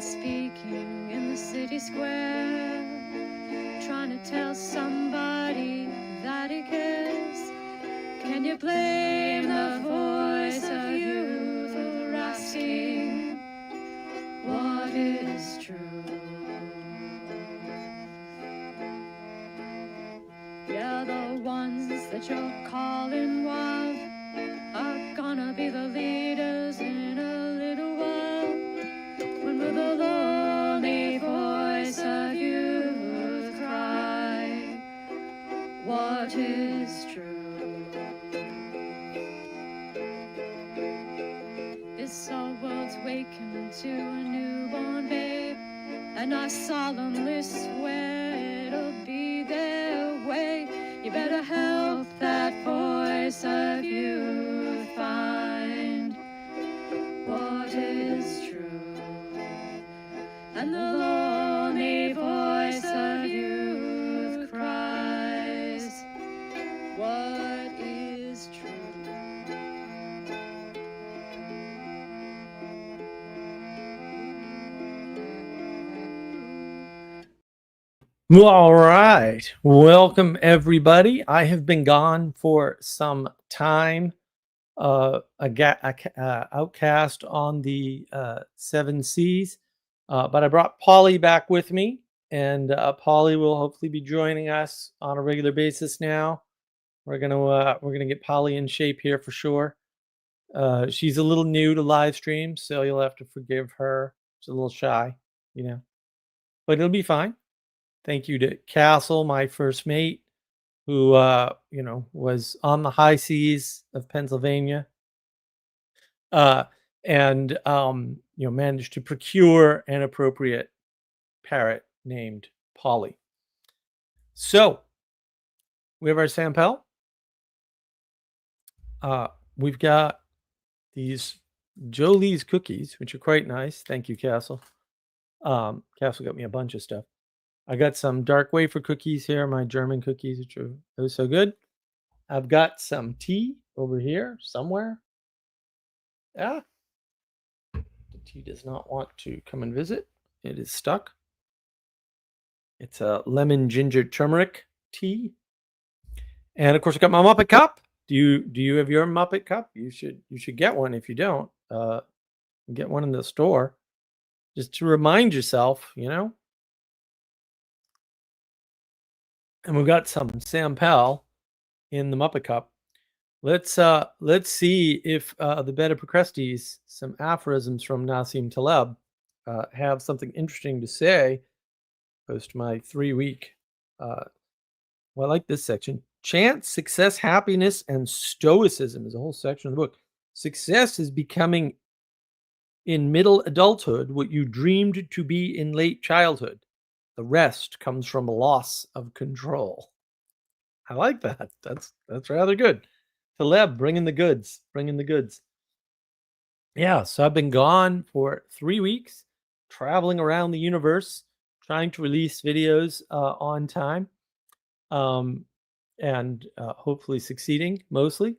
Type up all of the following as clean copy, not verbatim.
speaking in the city square, trying to tell somebody that he cares. Can you blame the voice of youth for asking what is true? Yeah, the ones that you're calling wild are gonna be the leaders in a little while. When will the lonely voice of youth cry, what is true? This our world's waking to a newborn babe, and I solemnly swear it'll be their way. You better help that voice of youth find what is true. And the lonely voice of youth cries, what is true? All right. Welcome, everybody. I have been gone for some time, outcast on the 7 Cs, but I brought Polly back with me, and Polly will hopefully be joining us on a regular basis now. We're gonna get Polly in shape here for sure. She's a little new to live stream, so you'll have to forgive her. She's a little shy, but it'll be fine. Thank you to Castle, my first mate, who was on the high seas of Pennsylvania, and managed to procure an appropriate parrot named Polly. So we have our sample. We've got these Jolie's cookies, which are quite nice. Thank you, Castle. Castle got me a bunch of stuff. I got some dark wafer cookies here, my German cookies, which are oh so good. I've got some tea over here somewhere. Yeah. The tea does not want to come and visit. It is stuck. It's a lemon ginger turmeric tea. And of course I got my Muppet cup. Do you have your Muppet cup? You should get one if you don't. Get one in the store. Just to remind yourself, And we've got some Sam Pell in the Muppet Cup. Let's see if the Beta Procrustes, some aphorisms from Nassim Taleb, have something interesting to say. Post my 3-week. I like this section. Chance, success, happiness, and stoicism is a whole section of the book. Success is becoming in middle adulthood what you dreamed to be in late childhood. The rest comes from loss of control. I like that. That's rather good. Taleb, bringing the goods. Yeah, so I've been gone for 3 weeks, traveling around the universe, trying to release videos on time, and hopefully succeeding mostly.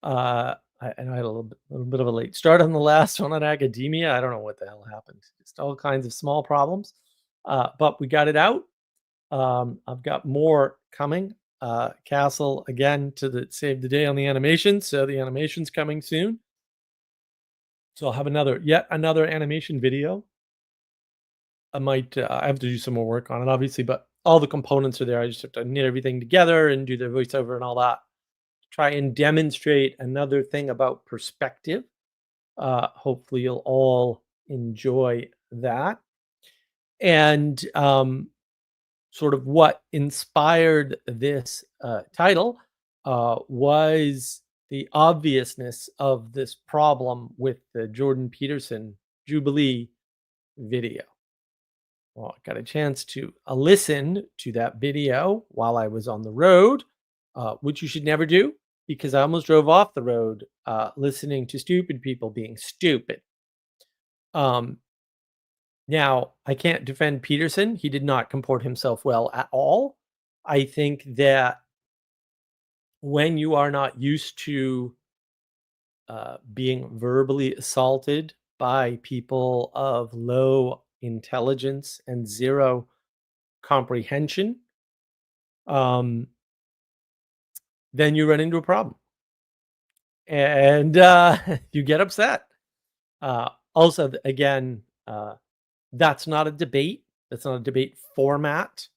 I had a little bit of a late start on the last one on academia. I don't know what the hell happened. Just all kinds of small problems. But we got it out. I've got more coming. Castle again to save the day on the animation. So the animation's coming soon. So I'll have yet another animation video. I have to do some more work on it, obviously, but all the components are there. I just have to knit everything together and do the voiceover and all that. Try and demonstrate another thing about perspective. Hopefully you'll all enjoy that. And sort of what inspired this title was the obviousness of this problem with the Jordan Peterson Jubilee video. Well, I got a chance to listen to that video while I was on the road, which you should never do because I almost drove off the road listening to stupid people being stupid. Now, I can't defend Peterson. He did not comport himself well at all. I think that when you are not used to being verbally assaulted by people of low intelligence and zero comprehension, um, then you run into a problem and you get upset. Also, again, that's not a debate. That's not a debate format.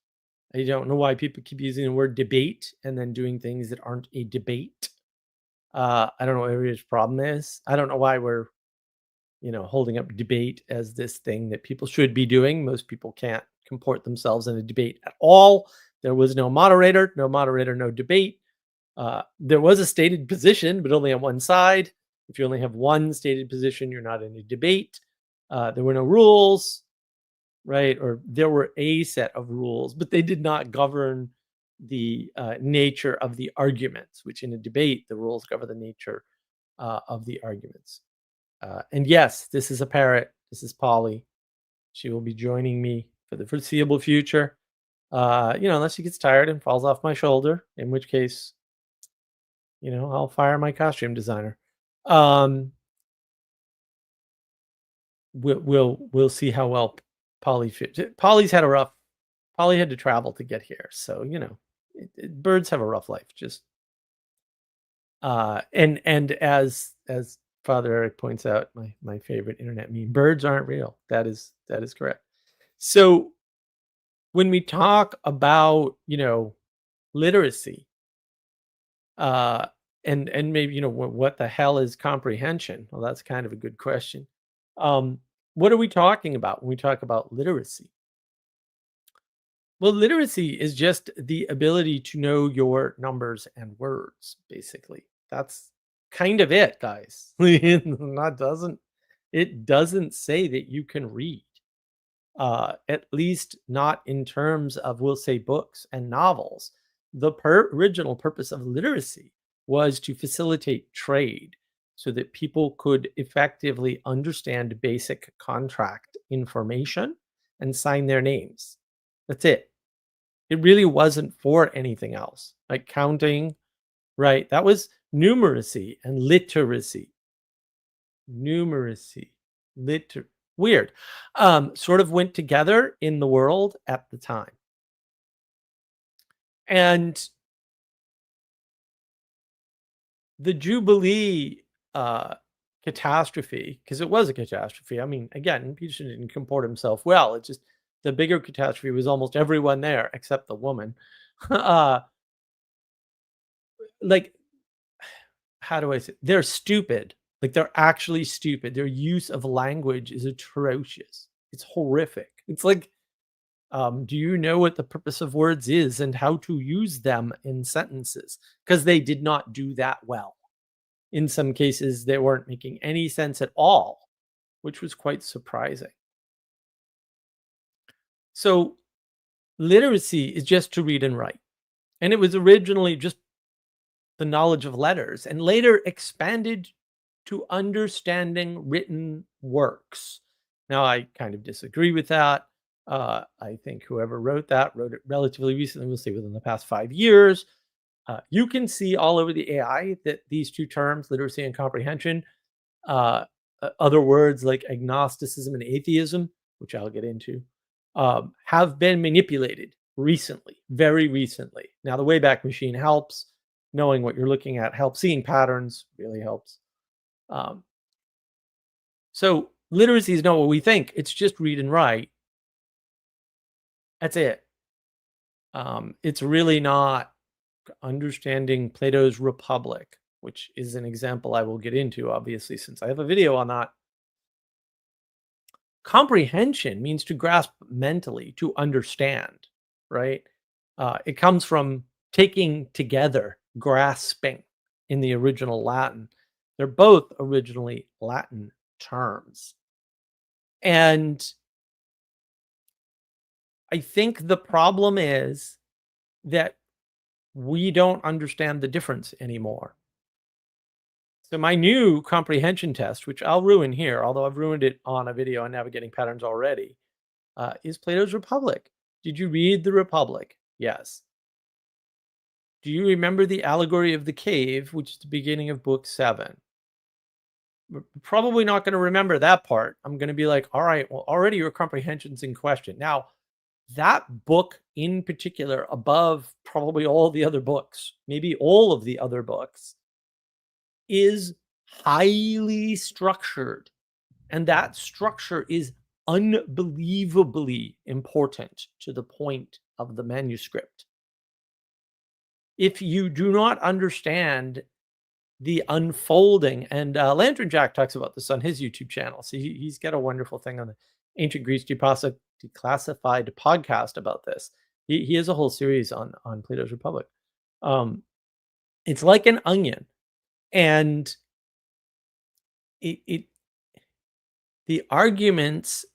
I don't know why people keep using the word debate and then doing things that aren't a debate. I don't know what everybody's problem is. I don't know why we're, holding up debate as this thing that people should be doing. Most people can't comport themselves in a debate at all. There was no moderator, no debate. There was a stated position, but only on one side. If you only have one stated position, you're not in a debate. There were no rules, right? Or there were a set of rules, but they did not govern the nature of the arguments, which in a debate, the rules govern the nature of the arguments. And yes, this is a parrot. This is Polly. She will be joining me for the foreseeable future. Unless she gets tired and falls off my shoulder, in which case, I'll fire my costume designer. We'll see how well Polly fits. Polly had to travel to get here, so birds have a rough life. Just and as Father Eric points out, my favorite internet meme, birds aren't real. That is correct. So when we talk about literacy, and maybe what the hell is comprehension? Well, that's kind of a good question. What are we talking about when we talk about literacy? Well, literacy is just the ability to know your numbers and words, basically. That's kind of it, guys. It doesn't say that you can read. At least not in terms of, we'll say, books and novels. The original purpose of literacy was to facilitate trade so that people could effectively understand basic contract information and sign their names. That's it. It really wasn't for anything else, like counting, right? That was numeracy and literacy. Numeracy, weird. Sort of went together in the world at the time. And the Jubilee catastrophe, because it was a catastrophe. I mean, again, Peterson didn't comport himself well. It's just the bigger catastrophe was almost everyone there except the woman. Like, how do I say? They're stupid. Like, they're actually stupid. Their use of language is atrocious. It's horrific. It's like, do you know what the purpose of words is and how to use them in sentences? Because they did not do that well. In some cases, they weren't making any sense at all, which was quite surprising. So literacy is just to read and write. And it was originally just the knowledge of letters and later expanded to understanding written works. Now, I kind of disagree with that. I think whoever wrote it relatively recently, we'll say within the past 5 years. You can see all over the AI that these two terms, literacy and comprehension, other words like agnosticism and atheism, which I'll get into, have been manipulated recently, very recently. Now, the Wayback Machine helps. Knowing what you're looking at helps. Seeing patterns really helps. So literacy is not what we think. It's just read and write. That's it. It's really not understanding Plato's Republic, which is an example I will get into, obviously, since I have a video on that. Comprehension means to grasp mentally, to understand, right? It comes from taking together, grasping in the original Latin. They're both originally Latin terms. And I think the problem is that we don't understand the difference anymore. So my new comprehension test, which I'll ruin here, although I've ruined it on a video on navigating patterns already, is Plato's Republic. Did you read the Republic? Yes. Do you remember the allegory of the cave, which is the beginning of book 7? probably not going to remember that part. I'm going to be like, all right, well, already your comprehension's in question. Now, that book in particular, above probably all the other books, maybe all of the other books, is highly structured. And that structure is unbelievably important to the point of the manuscript. If you do not understand the unfolding, and Lantern Jack talks about this on his YouTube channel. So he's got a wonderful thing on the Ancient Greece Declassified podcast about this. He has a whole series on Plato's Republic. It's like an onion, and the arguments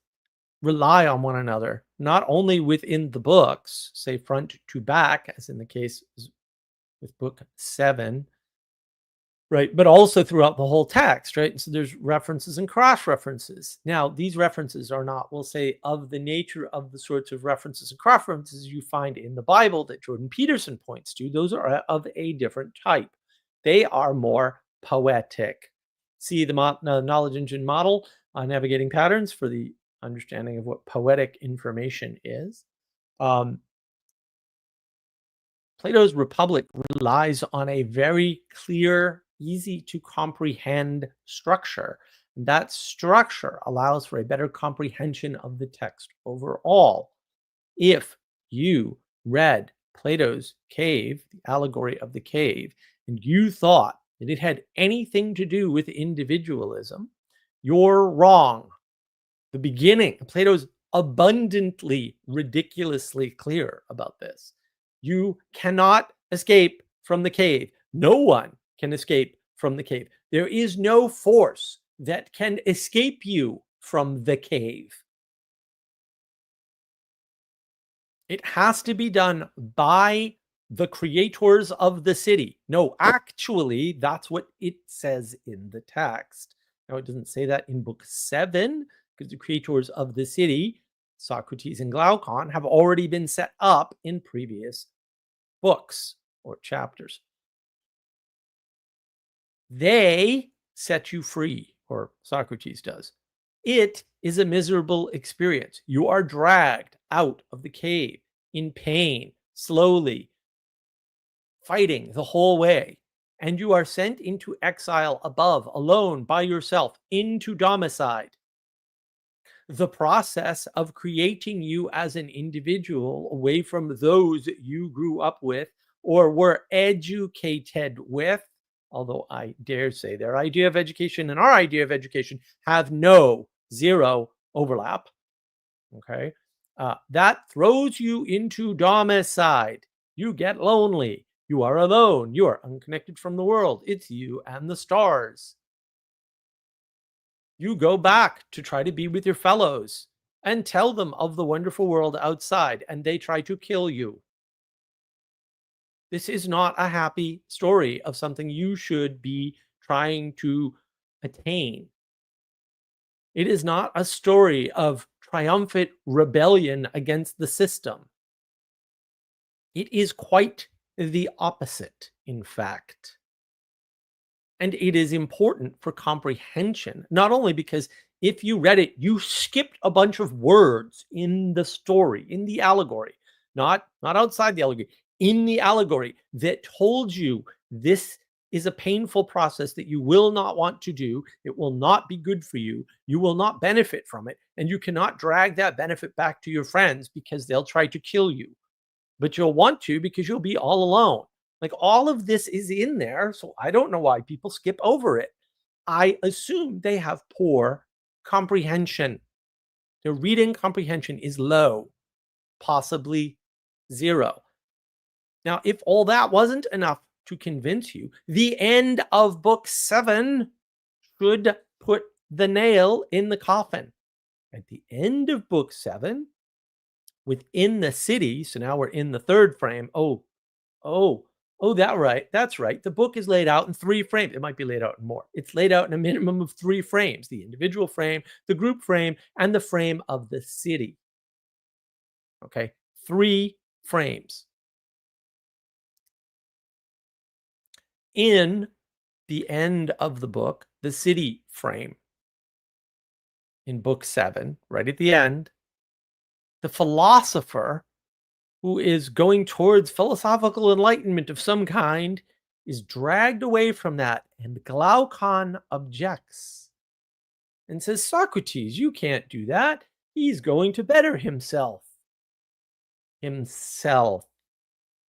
rely on one another, not only within the books, say front to back, as in the case with book 7, right, but also throughout the whole text, right? And so there's references and cross references. Now, these references are not, we'll say, of the nature of the sorts of references and cross references you find in the Bible that Jordan Peterson points to. Those are of a different type. They are more poetic. See the knowledge engine model on navigating patterns for the understanding of what poetic information is. Plato's Republic relies on a very clear, easy to comprehend structure. And that structure allows for a better comprehension of the text overall. If you read Plato's Cave, the allegory of the cave, and you thought that it had anything to do with individualism, you're wrong. The beginning, Plato's abundantly, ridiculously clear about this. You cannot escape from the cave. No one can escape from the cave. There is no force that can escape you from the cave. It has to be done by the creators of the city. No, actually, that's what it says in the text. Now, it doesn't say that in book 7, because the creators of the city, Socrates and Glaucon, have already been set up in previous books or chapters. They set you free, or Socrates does. It is a miserable experience. You are dragged out of the cave in pain, slowly, fighting the whole way. And you are sent into exile above, alone, by yourself, into domicide. The process of creating you as an individual away from those you grew up with or were educated with, although I dare say their idea of education and our idea of education have zero overlap, okay? That throws you into domicide. You get lonely. You are alone. You are unconnected from the world. It's you and the stars. You go back to try to be with your fellows and tell them of the wonderful world outside, and they try to kill you. This is not a happy story of something you should be trying to attain. It is not a story of triumphant rebellion against the system. It is quite the opposite, in fact. And it is important for comprehension, not only because if you read it, you skipped a bunch of words in the story, in the allegory, not outside the allegory, in the allegory that told you this is a painful process that you will not want to do. It will not be good for you. You will not benefit from it. And you cannot drag that benefit back to your friends because they'll try to kill you. But you'll want to because you'll be all alone. Like, all of this is in there, so I don't know why people skip over it. I assume they have poor comprehension. Their reading comprehension is low, possibly 0. Now, if all that wasn't enough to convince you, the end of book 7 should put the nail in the coffin. At the end of book 7, within the city, so now we're in the third frame. That's right. The book is laid out in 3 frames. It might be laid out in more. It's laid out in a minimum of 3 frames: the individual frame, the group frame, and the frame of the city. Okay, 3 frames. In the end of the book, the city frame in book 7, right at the end, the philosopher who is going towards philosophical enlightenment of some kind is dragged away from that, and Glaucon objects and says, Socrates, you can't do that. He's going to better himself.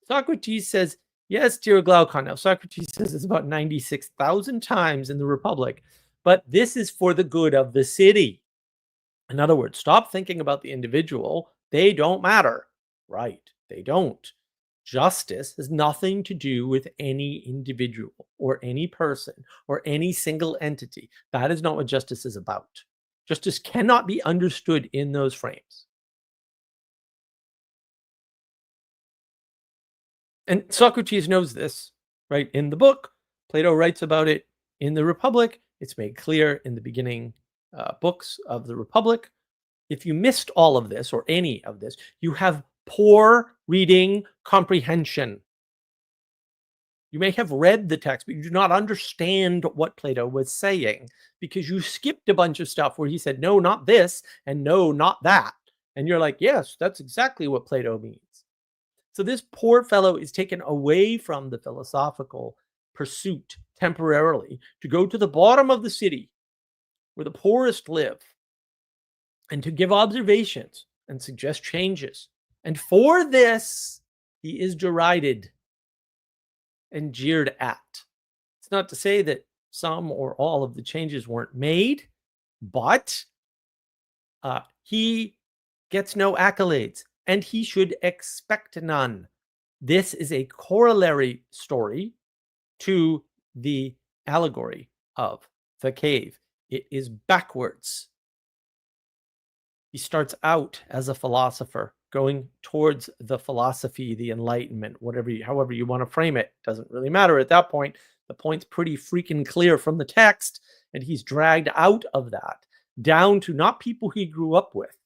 Socrates says, yes, dear Glaucon. Now, Socrates says it's about 96,000 times in the Republic, but this is for the good of the city. In other words, stop thinking about the individual. They don't matter. Right, they don't. Justice has nothing to do with any individual or any person or any single entity. That is not what justice is about. Justice cannot be understood in those frames. And Socrates knows this, right? In the book, Plato writes about it in the Republic. It's made clear in the beginning books of the Republic. If you missed all of this or any of this, you have poor reading comprehension. You may have read the text, but you do not understand what Plato was saying because you skipped a bunch of stuff where he said, no, not this, and no, not that. And you're like, yes, that's exactly what Plato means. So this poor fellow is taken away from the philosophical pursuit temporarily to go to the bottom of the city where the poorest live and to give observations and suggest changes. And for this, he is derided and jeered at. It's not to say that some or all of the changes weren't made, but he gets no accolades, and he should expect none. This is a corollary story to the allegory of the cave. It is backwards. He starts out as a philosopher, going towards the philosophy, the enlightenment, however you want to frame it. Doesn't really matter at that point. The point's pretty freaking clear from the text, and he's dragged out of that down to not people he grew up with,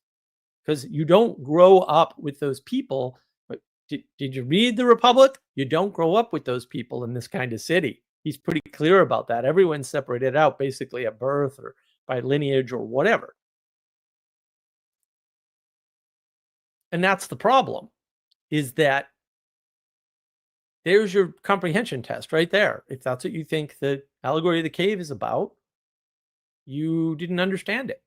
because you don't grow up with those people. But did you read the Republic? You don't grow up with those people in this kind of city. He's pretty clear about that. Everyone's separated out basically at birth or by lineage or whatever. And that's the problem, is that there's your comprehension test right there. If that's what you think the allegory of the cave is about, you didn't understand it.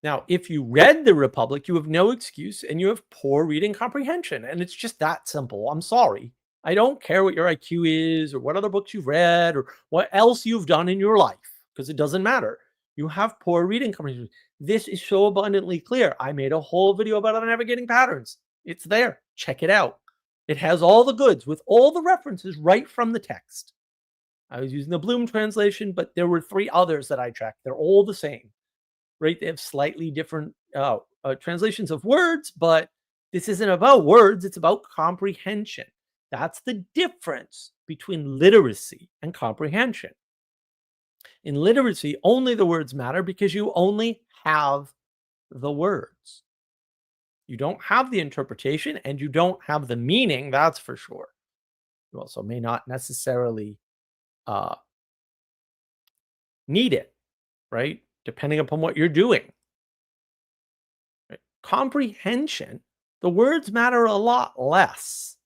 Now, if you read the Republic, you have no excuse and you have poor reading comprehension. And it's just that simple. I'm sorry. I don't care what your IQ is or what other books you've read or what else you've done in your life, because it doesn't matter. You have poor reading comprehension. This is so abundantly clear. I made a whole video about navigating patterns. It's there. Check it out. It has all the goods with all the references right from the text. I was using the Bloom translation, but there were 3 others that I tracked. They're all the same, right? They have slightly different translations of words, but this isn't about words. It's about comprehension. That's the difference between literacy and comprehension. In literacy, only the words matter because you only have the words. You don't have the interpretation and you don't have the meaning, that's for sure. You also may not necessarily need it, right? Depending upon what you're doing. Right? Comprehension, the words matter a lot less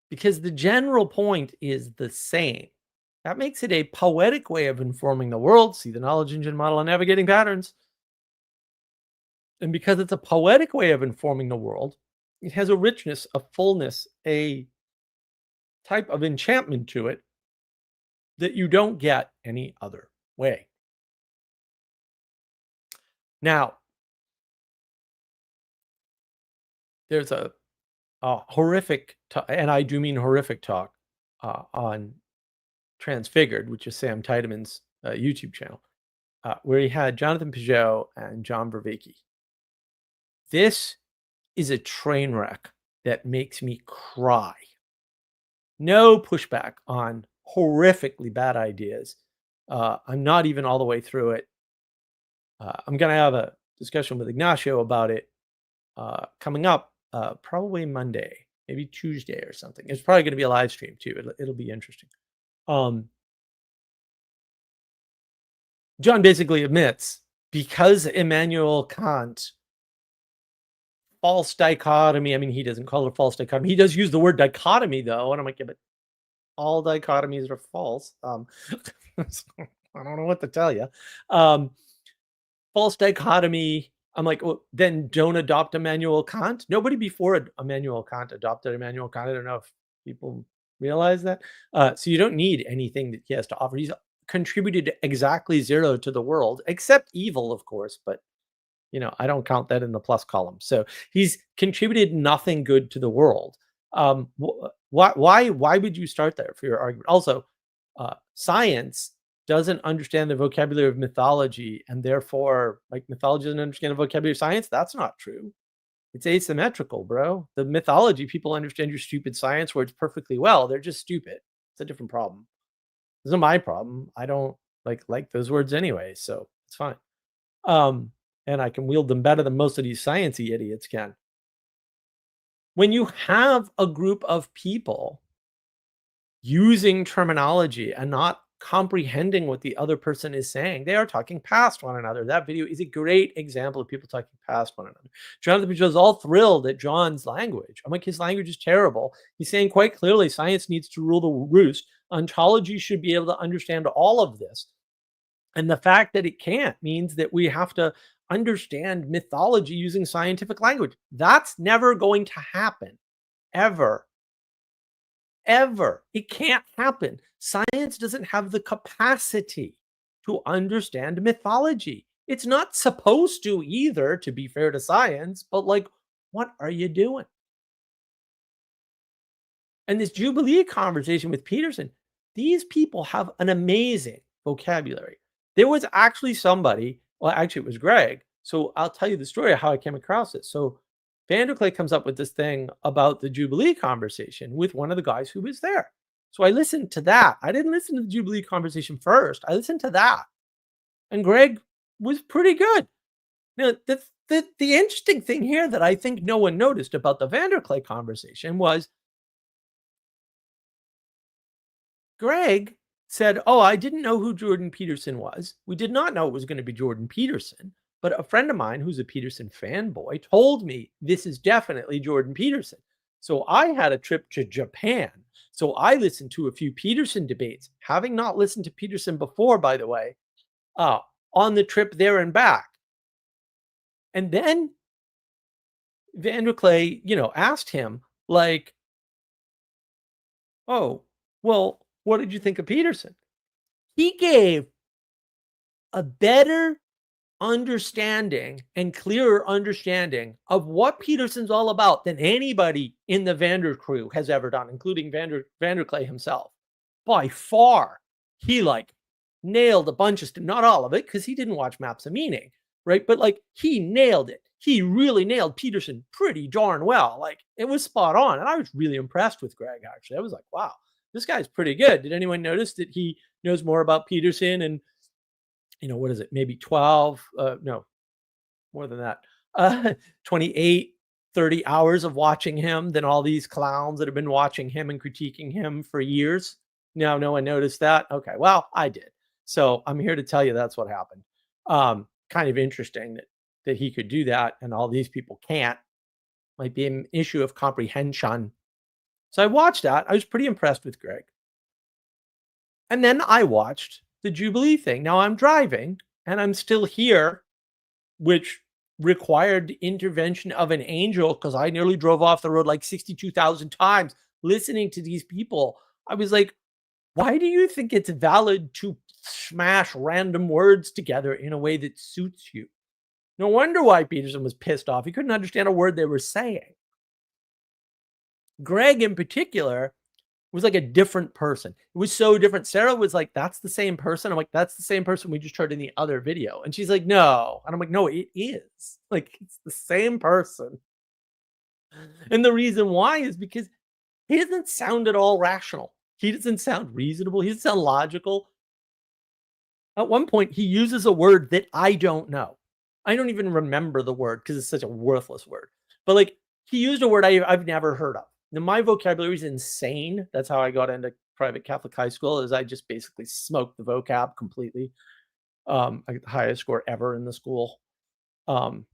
because the general point is the same. That makes it a poetic way of informing the world. See the knowledge engine model on navigating patterns. And because it's a poetic way of informing the world, it has a richness, a fullness, a type of enchantment to it that you don't get any other way. Now, there's a horrific, and I do mean horrific talk on Transfigured, which is Sam Tiedeman's YouTube channel, where he had Jonathan Peugeot and John Vervaeke. This is a train wreck that makes me cry. No pushback on horrifically bad ideas. I'm not even all the way through it. I'm going to have a discussion with Ignacio about it coming up probably Monday. maybe Tuesday or something. It's probably going to be a live stream too. It'll be interesting. John basically admits, because Immanuel Kant, false dichotomy, I mean, he doesn't call it false dichotomy. He does use the word dichotomy, though. And I'm like, yeah, but all dichotomies are false. I don't know what to tell you. False dichotomy. I'm like, well, then don't adopt Immanuel Kant. Nobody before Immanuel Kant adopted Immanuel Kant. I don't know if people realize that. So you don't need anything that he has to offer. He's contributed exactly zero to the world, except evil, of course. But I don't count that in the plus column. So he's contributed nothing good to the world. Why would you start there for your argument? Also, science doesn't understand the vocabulary of mythology, and therefore, like, mythology doesn't understand the vocabulary of science. That's not true. It's asymmetrical, bro. The mythology people understand your stupid science words perfectly well. They're just stupid. It's a different problem. This isn't my problem. I don't like those words anyway, so it's fine. And I can wield them better than most of these sciencey idiots can. When you have a group of people using terminology and not comprehending what the other person is saying, they are talking past one another. That video is a great example of people talking past one another. Jonathan Peters is all thrilled at John's language. I'm like, his language is terrible. He's saying quite clearly science needs to rule the roost. Ontology should be able to understand all of this. And the fact that it can't means that we have to understand mythology using scientific language. That's never going to happen, ever. Ever. It can't happen. Science doesn't have the capacity to understand mythology. It's not supposed to either, to be fair to science, but like, what are you doing? And this Jubilee conversation with Peterson, these people have an amazing vocabulary. There was actually somebody, well, actually it was Greg. So I'll tell you the story of how I came across it. So Vanderklay comes up with this thing about the Jubilee conversation with one of the guys who was there. So I listened to that. I didn't listen to the Jubilee conversation first. I listened to that. And Greg was pretty good. Now, the interesting thing here that I think no one noticed about the Vanderklay conversation was Greg said, oh, I didn't know who Jordan Peterson was. We did not know it was going to be Jordan Peterson. But a friend of mine who's a Peterson fanboy told me this is definitely Jordan Peterson. So I had a trip to Japan. So I listened to a few Peterson debates, having not listened to Peterson before, by the way, on the trip there and back. And then Vanderklay, asked him, like, oh, well, what did you think of Peterson? He gave a better understanding and clearer understanding of what Peterson's all about than anybody in the Vander crew has ever done, including Vanderklay himself. By far, he nailed a bunch of stuff, not all of it, because he didn't watch Maps of Meaning, right? But he nailed it. He really nailed Peterson pretty darn well. It was spot on. And I was really impressed with Greg, actually. I was like, wow, this guy's pretty good. Did anyone notice that he knows more about Peterson and what is it? Maybe 12, no, more than that, 28, 30 hours of watching him than all these clowns that have been watching him and critiquing him for years. No one noticed that. Okay, well, I did. So I'm here to tell you that's what happened. Kind of interesting that he could do that and all these people can't. Might be an issue of comprehension. So I watched that. I was pretty impressed with Greg. And then I watched the Jubilee thing. Now I'm driving and I'm still here, which required the intervention of an angel because I nearly drove off the road 62,000 times listening to these people. I was like, why do you think it's valid to smash random words together in a way that suits you? No wonder why Peterson was pissed off. He couldn't understand a word they were saying. Greg in particular was like a different person. It was so different. Sarah was like, that's the same person. I'm like, that's the same person we just heard in the other video. And she's like, no. And I'm like, no, it is. It's the same person. And the reason why is because he doesn't sound at all rational. He doesn't sound reasonable. He doesn't sound logical. At one point, he uses a word that I don't know. I don't even remember the word because it's such a worthless word. But he used a word I've never heard of. Now, my vocabulary is insane. That's how I got into private Catholic high school, is I just basically smoked the vocab completely. I got the highest score ever in the school. Um,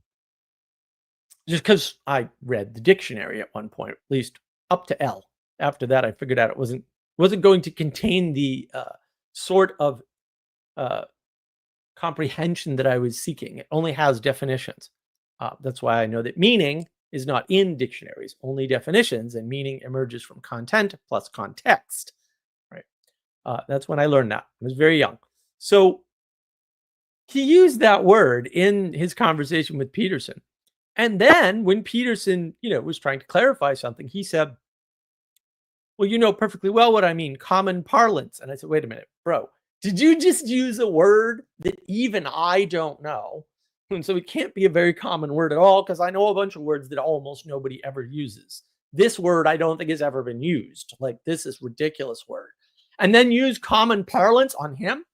just because I read the dictionary at one point, at least up to L. After that, I figured out it wasn't going to contain the sort of uh, comprehension that I was seeking. It only has definitions. That's why I know that meaning is not in dictionaries, only definitions, and meaning emerges from content plus context. Right. That's when I learned that. I was very young. So he used that word in his conversation with Peterson. And then when Peterson, was trying to clarify something, he said, well, you know perfectly well what I mean, common parlance. And I said, wait a minute, bro, did you just use a word that even I don't know? And so it can't be a very common word at all, because I know a bunch of words that almost nobody ever uses. This word I don't think has ever been used. Like, this is ridiculous word. And then use common parlance on him?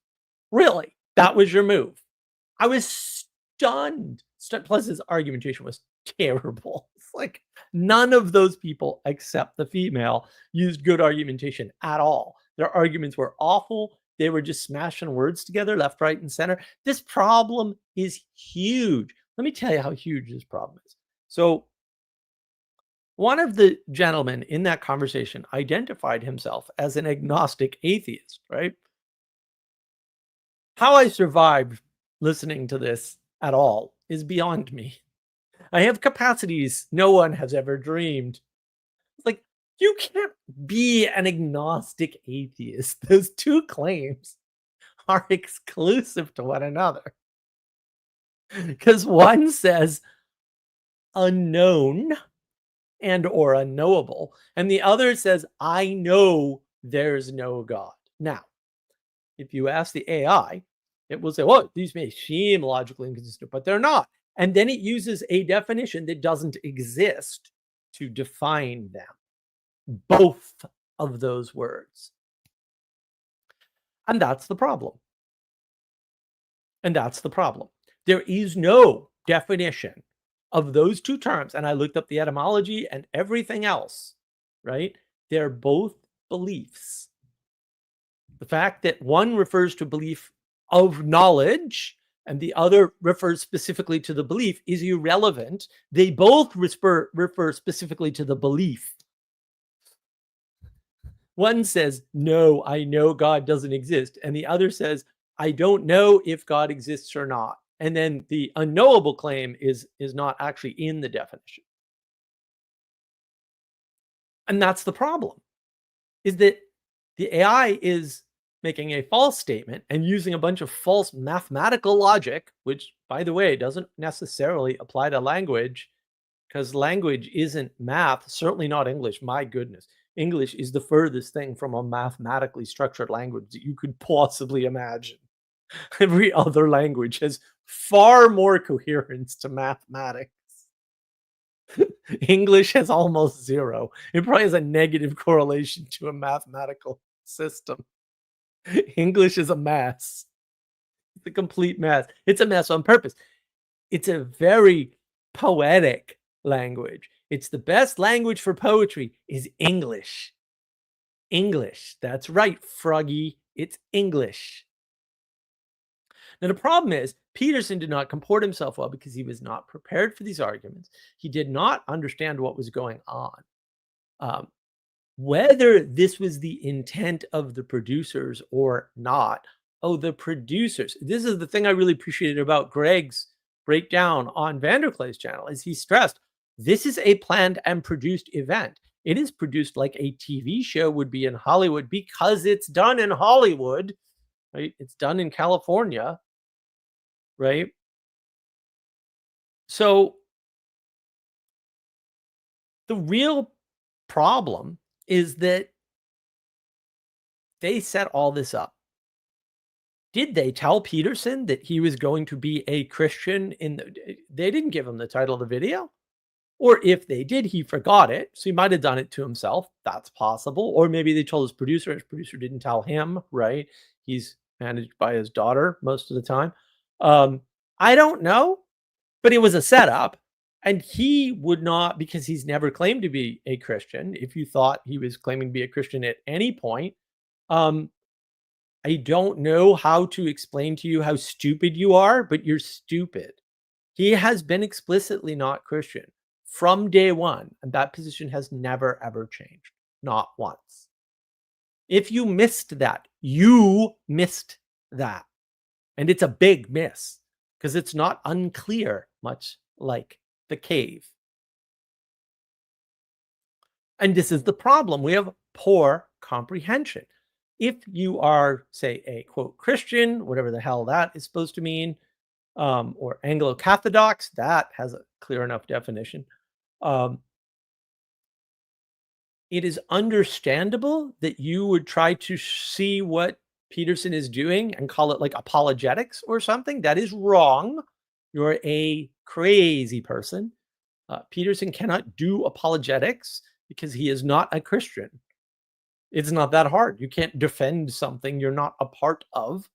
Really? That was your move? I was stunned. Plus, his argumentation was terrible. It's like none of those people, except the female, used good argumentation at all. Their arguments were awful. They were just smashing words together, left, right, and center. This problem is huge. Let me tell you how huge this problem is. So, one of the gentlemen in that conversation identified himself as an agnostic atheist, right? How I survived listening to this at all is beyond me. I have capacities no one has ever dreamed. Like, you can't be an agnostic atheist. Those two claims are exclusive to one another. Because one says unknown and or unknowable, and the other says, I know there's no God. Now, if you ask the AI, it will say, well, these may seem logically inconsistent, but they're not. And then it uses a definition that doesn't exist to define them. Both of those words. And that's the problem. There is no definition of those two terms. And I looked up the etymology and everything else, right? They're both beliefs. The fact that one refers to belief of knowledge and the other refers specifically to the belief is irrelevant. They both refer specifically to the belief. One says, no, I know God doesn't exist. And the other says, I don't know if God exists or not. And then the unknowable claim is not actually in the definition. And that's the problem, is that the AI is making a false statement and using a bunch of false mathematical logic, which, by the way, doesn't necessarily apply to language, because language isn't math, certainly not English. My goodness. English is the furthest thing from a mathematically structured language that you could possibly imagine. Every other language has far more coherence to mathematics. English has almost zero. It probably has a negative correlation to a mathematical system. English is a mess. It's a complete mess. It's a mess on purpose. It's a very poetic language. It's the best language for poetry is English. English. That's right, Froggy. It's English. Now, the problem is Peterson did not comport himself well because he was not prepared for these arguments. He did not understand what was going on. Whether this was the intent of the producers or not. Oh, the producers. This is the thing I really appreciated about Greg's breakdown on Vanderklay's channel, is he stressed this is a planned and produced event. It is produced like a TV show would be in Hollywood because it's done in Hollywood, right? It's done in California, right? So the real problem is that they set all this up. Did they tell Peterson that he was going to be a Christian they didn't give him the title of the video? Or if they did, he forgot it. So he might have done it to himself. That's possible. Or maybe they told his producer didn't tell him, right? He's managed by his daughter most of the time. I don't know, but it was a setup. And he would not, because he's never claimed to be a Christian. If you thought he was claiming to be a Christian at any point, um, I don't know how to explain to you how stupid you are, but you're stupid. He has been explicitly not Christian from day one, and that position has never, ever changed. Not once. If you missed that, you missed that. And it's a big miss because it's not unclear, much like the cave. And this is the problem. We have poor comprehension. If you are, say, a quote Christian, whatever the hell that is supposed to mean, or Anglo-Catholic, that has a clear enough definition. It is understandable that you would try to see what Peterson is doing and call it like apologetics or something. That is wrong. You're a crazy person. Peterson cannot do apologetics because he is not a Christian. It's not that hard. You can't defend something you're not a part of.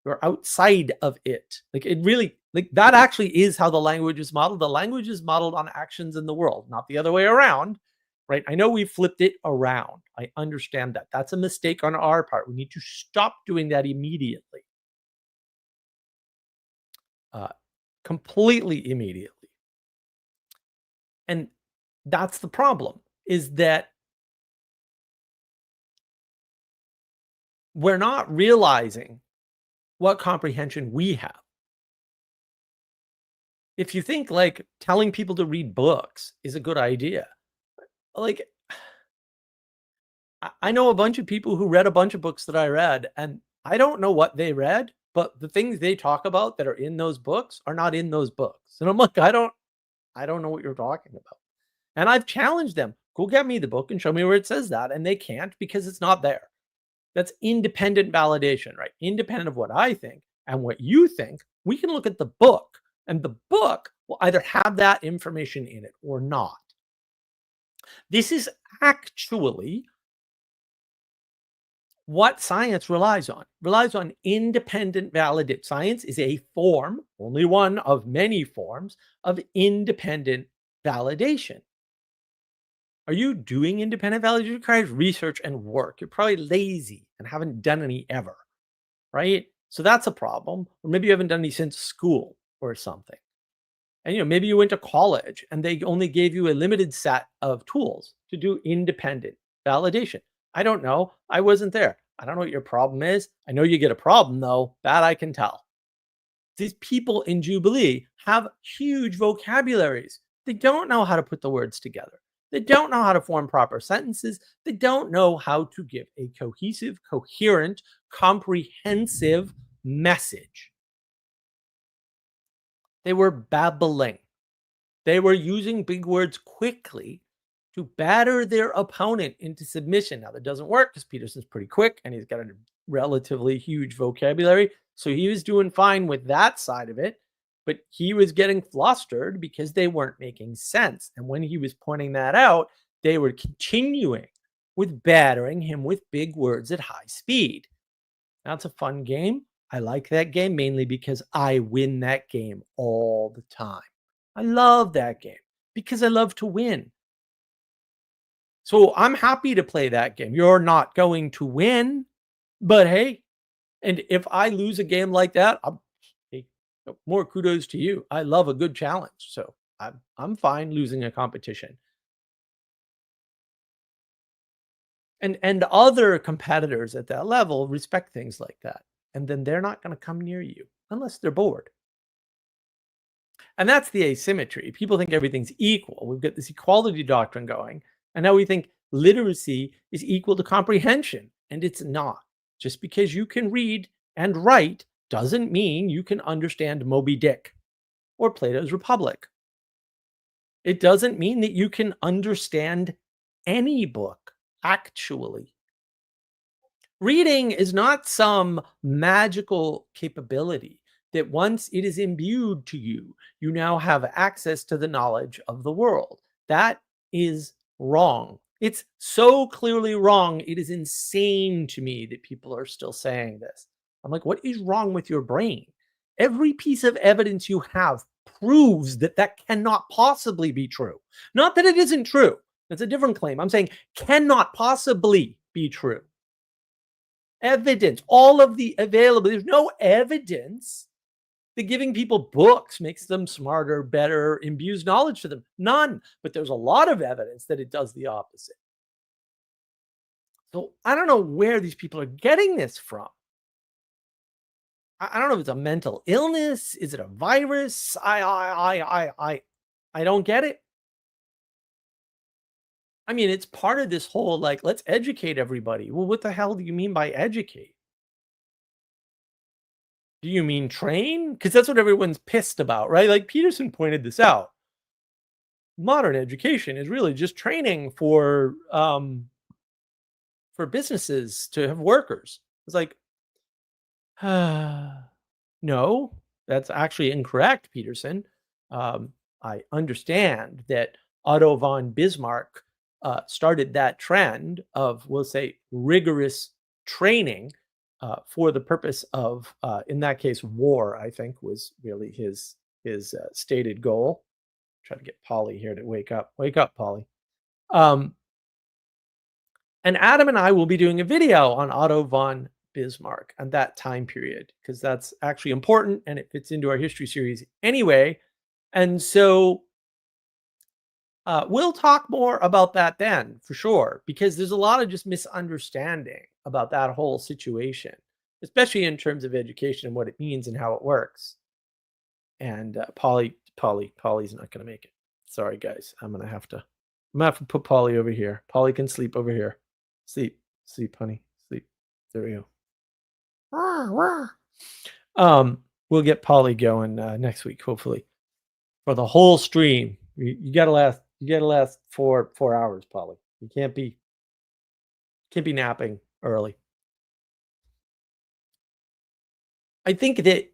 You're outside of it. Like it really, like that actually is how the language is modeled. The language is modeled on actions in the world, not the other way around, right? I know we flipped it around. I understand that. That's a mistake on our part. We need to stop doing that immediately. Completely immediately. And that's the problem, is that we're not realizing what comprehension we have. If you think like telling people to read books is a good idea, like I know a bunch of people who read a bunch of books that I read, and I don't know what they read, but the things they talk about that are in those books are not in those books. And I'm like, I don't know what you're talking about. And I've challenged them, go get me the book and show me where it says that. And they can't because it's not there. That's independent validation, right? Independent of what I think and what you think, we can look at the book, and the book will either have that information in it or not. This is actually what science relies on. Relies on independent validation. Science is a form, only one of many forms, of independent validation. Are you doing independent validation? It requires research and work. You're probably lazy and haven't done any ever, right? So that's a problem. Or maybe you haven't done any since school or something. And maybe you went to college and they only gave you a limited set of tools to do independent validation. I don't know. I wasn't there. I don't know what your problem is. I know you get a problem though. That I can tell. These people in Jubilee have huge vocabularies. They don't know how to put the words together. They don't know how to form proper sentences. They don't know how to give a cohesive, coherent, comprehensive message. They were babbling. They were using big words quickly to batter their opponent into submission. Now, that doesn't work because Peterson's pretty quick and he's got a relatively huge vocabulary. So he was doing fine with that side of it, but he was getting flustered because they weren't making sense. And when he was pointing that out, they were continuing with battering him with big words at high speed. That's a fun game. I like that game mainly because I win that game all the time. I love that game because I love to win. So I'm happy to play that game. You're not going to win, but hey, and if I lose a game like that, hey, more kudos to you. I love a good challenge. So I'm fine losing a competition. And other competitors at that level respect things like that. And then they're not going to come near you unless they're bored. And that's the asymmetry. People think everything's equal. We've got this equality doctrine going. And now we think literacy is equal to comprehension. And it's not. Just because you can read and write doesn't mean you can understand Moby Dick or Plato's Republic. It doesn't mean that you can understand any book, actually. Reading is not some magical capability that once it is imbued to you, you now have access to the knowledge of the world. That is wrong. It's so clearly wrong. It is insane to me that people are still saying this. I'm like, what is wrong with your brain? Every piece of evidence you have proves that that cannot possibly be true. Not that it isn't true. That's a different claim. I'm saying cannot possibly be true. Evidence, all of the available, there's no evidence that giving people books makes them smarter, better, imbues knowledge to them. None. But there's a lot of evidence that it does the opposite. So I don't know where these people are getting this from. I don't know if it's a mental illness. Is it a virus? I don't get it. I mean, it's part of this whole, like, let's educate everybody. Well, what the hell do you mean by educate? Do you mean train? Because that's what everyone's pissed about, right? Like Peterson pointed this out. Modern education is really just training for businesses to have workers. It's like, no, that's actually incorrect, Peterson. I understand that Otto von Bismarck started that trend of, we'll say, rigorous training for the purpose of, in that case, war, I think was really his stated goal. Try to get Polly here to wake up. Wake up, Polly. And Adam and I will be doing a video on Otto von Bismarck and that time period, because that's actually important and it fits into our history series anyway. And so we'll talk more about that then, for sure, because there's a lot of just misunderstanding about that whole situation, especially in terms of education and what it means and how it works. And Polly's not going to make it. Sorry, guys. I'm gonna have to put Polly over here. Polly can sleep over here. Sleep, honey, sleep. There we go. We'll get Polly going next week, hopefully, for the whole stream. You gotta last 4 hours, Polly. You can't be napping early. I think that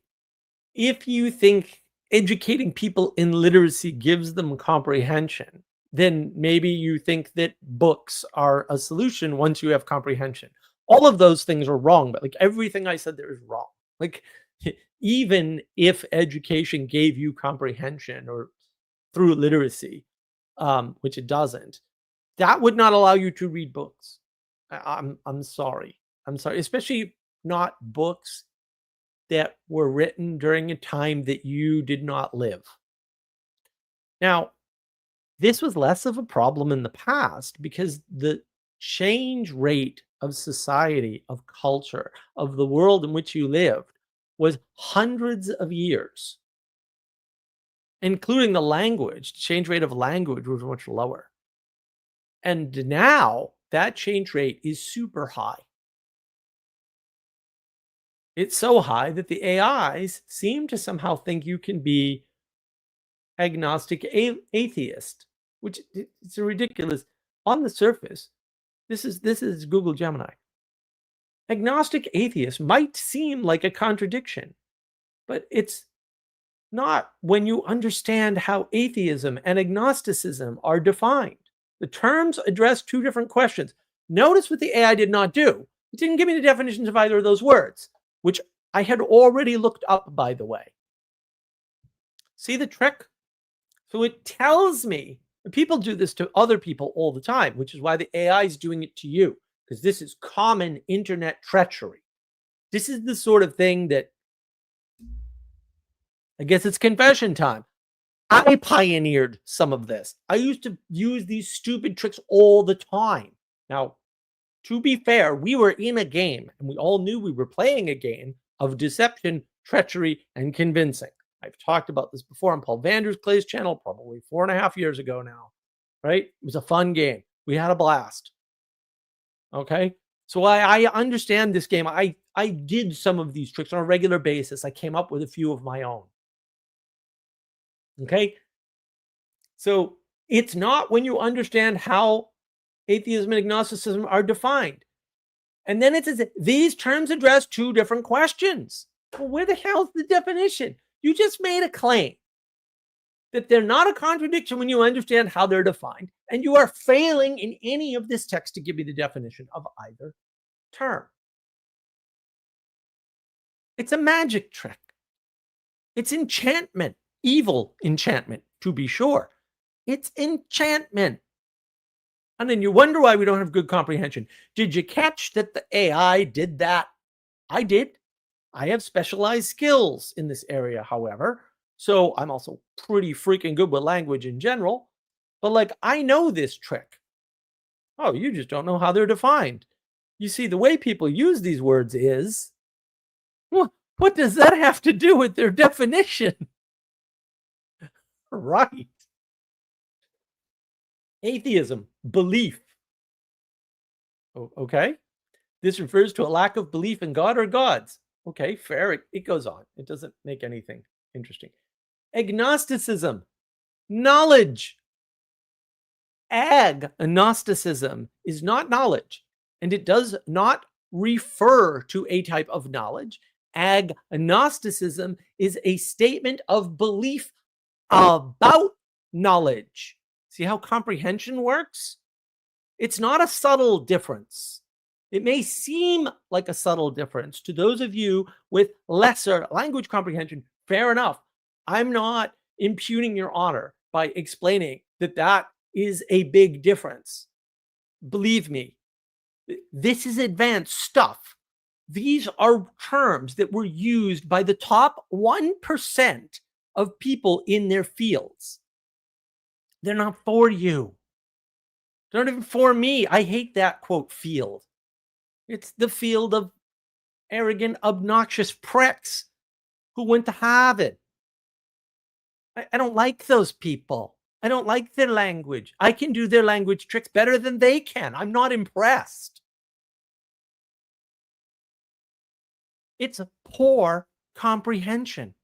if you think educating people in literacy gives them comprehension, then maybe you think that books are a solution once you have comprehension. All of those things are wrong, but like everything I said there is wrong. Like even if education gave you comprehension or through literacy, which it doesn't, that would not allow you to read books. I'm sorry. I'm sorry, especially not books that were written during a time that you did not live. Now, this was less of a problem in the past because the change rate of society, of culture, of the world in which you lived was hundreds of years, including the language. The change rate of language was much lower. And now that change rate is super high. It's so high that the AIs seem to somehow think you can be agnostic atheist, which it's a ridiculous. On the surface, this is Google Gemini. Agnostic atheist might seem like a contradiction, but it's not when you understand how atheism and agnosticism are defined. The terms address two different questions. Notice what the AI did not do. It didn't give me the definitions of either of those words, which I had already looked up, by the way. See the trick? So it tells me, and people do this to other people all the time, which is why the AI is doing it to you, because this is common internet treachery. This is the sort of thing that, I guess it's confession time. I pioneered some of this. I used to use these stupid tricks all the time. Now, to be fair, we were in a game, and we all knew we were playing a game of deception, treachery, and convincing. I've talked about this before on Paul Vandersklay's channel, probably 4.5 years ago now, right? It was a fun game. We had a blast. Okay? So I understand this game. I did some of these tricks on a regular basis. I came up with a few of my own. Okay? So it's not when you understand how atheism and agnosticism are defined. And then it says these terms address two different questions. Well, where the hell's the definition? You just made a claim that they're not a contradiction when you understand how they're defined, and you are failing in any of this text to give me the definition of either term. It's a magic trick. It's enchantment. evil enchantment, to be sure. It's enchantment. And then you wonder why we don't have good comprehension. Did you catch that the AI did that? I did. I have specialized skills in this area, however. So I'm also pretty freaking good with language in general. But like, I know this trick. Oh, you just don't know how they're defined. You see, the way people use these words is, what does that have to do with their definition? Right. Atheism, belief. Okay. This refers to a lack of belief in God or gods. Okay, fair. It goes on. It doesn't make anything interesting. Agnosticism, knowledge. Agnosticism is not knowledge, and it does not refer to a type of knowledge. Agnosticism is a statement of belief about knowledge. See how comprehension works? It's not a subtle difference. It may seem like a subtle difference to those of you with lesser language comprehension. Fair enough. I'm not impugning your honor by explaining that that is a big difference. Believe me, this is advanced stuff. These are terms that were used by the top 1% of people in their fields. They're not for you. They're not even for me. I hate that quote field. It's the field of arrogant, obnoxious pricks who went to Harvard. I don't like those people. I don't like their language. I can do their language tricks better than they can. I'm not impressed. It's a poor comprehension.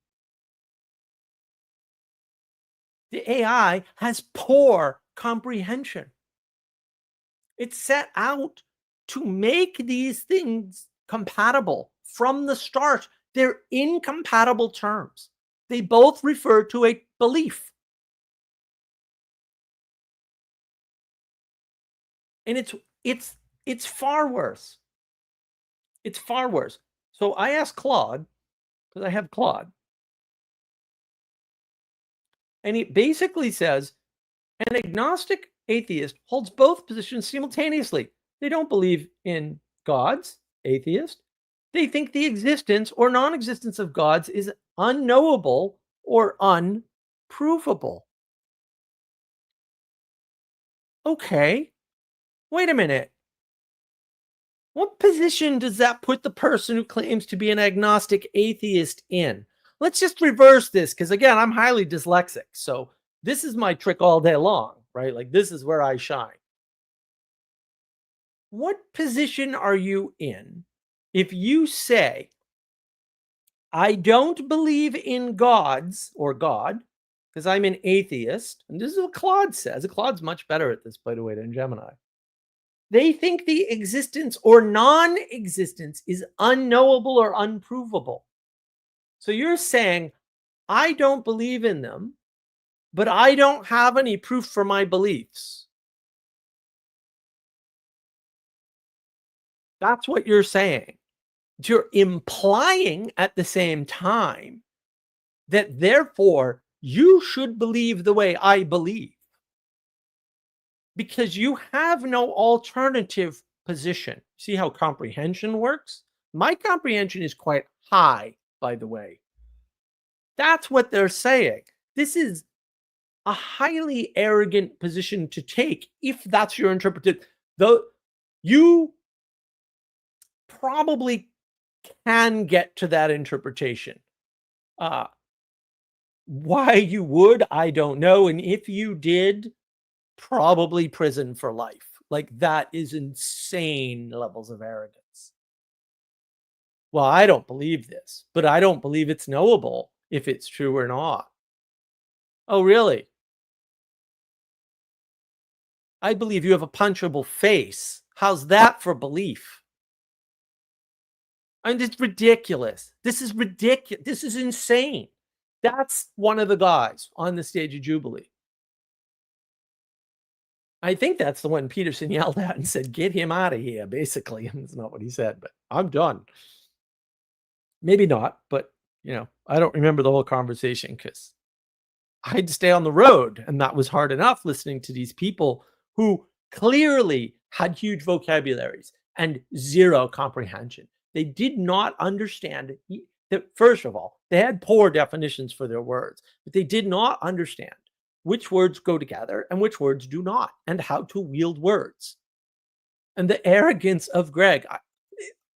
The AI has poor comprehension. It's set out to make these things compatible from the start. They're incompatible terms. They both refer to a belief. And it's far worse. It's far worse. So I asked Claude, because I have Claude, and he basically says an agnostic atheist holds both positions simultaneously. They don't believe in gods, atheist. They think the existence or non-existence of gods is unknowable or unprovable. Okay, wait a minute. What position does that put the person who claims to be an agnostic atheist in? Let's just reverse this, because again, I'm highly dyslexic. So this is my trick all day long, right? Like, this is where I shine. What position are you in if you say, I don't believe in gods or God, because I'm an atheist? And this is what Claude says. Claude's much better at this, by the way, than Gemini. They think the existence or non-existence is unknowable or unprovable. So you're saying, I don't believe in them, but I don't have any proof for my beliefs. That's what you're saying. You're implying at the same time that therefore you should believe the way I believe, because you have no alternative position. See how comprehension works? My comprehension is quite high, by the way. That's what they're saying. This is a highly arrogant position to take if that's your interpretation. Though you probably can get to that interpretation. Why you would, I don't know. And if you did, probably prison for life. Like, that is insane levels of arrogance. Well, I don't believe this, but I don't believe it's knowable if it's true or not. Oh, really? I believe you have a punchable face. How's that for belief? And it's ridiculous. This is ridiculous. This is insane. That's one of the guys on the stage of Jubilee. I think that's the one Peterson yelled at and said, get him out of here, basically. That's not what he said, but I'm done. Maybe not, but, I don't remember the whole conversation because I'd stay on the road. And that was hard enough listening to these people who clearly had huge vocabularies and zero comprehension. They did not understand that, first of all, they had poor definitions for their words, but they did not understand which words go together and which words do not, and how to wield words. And the arrogance of Greg.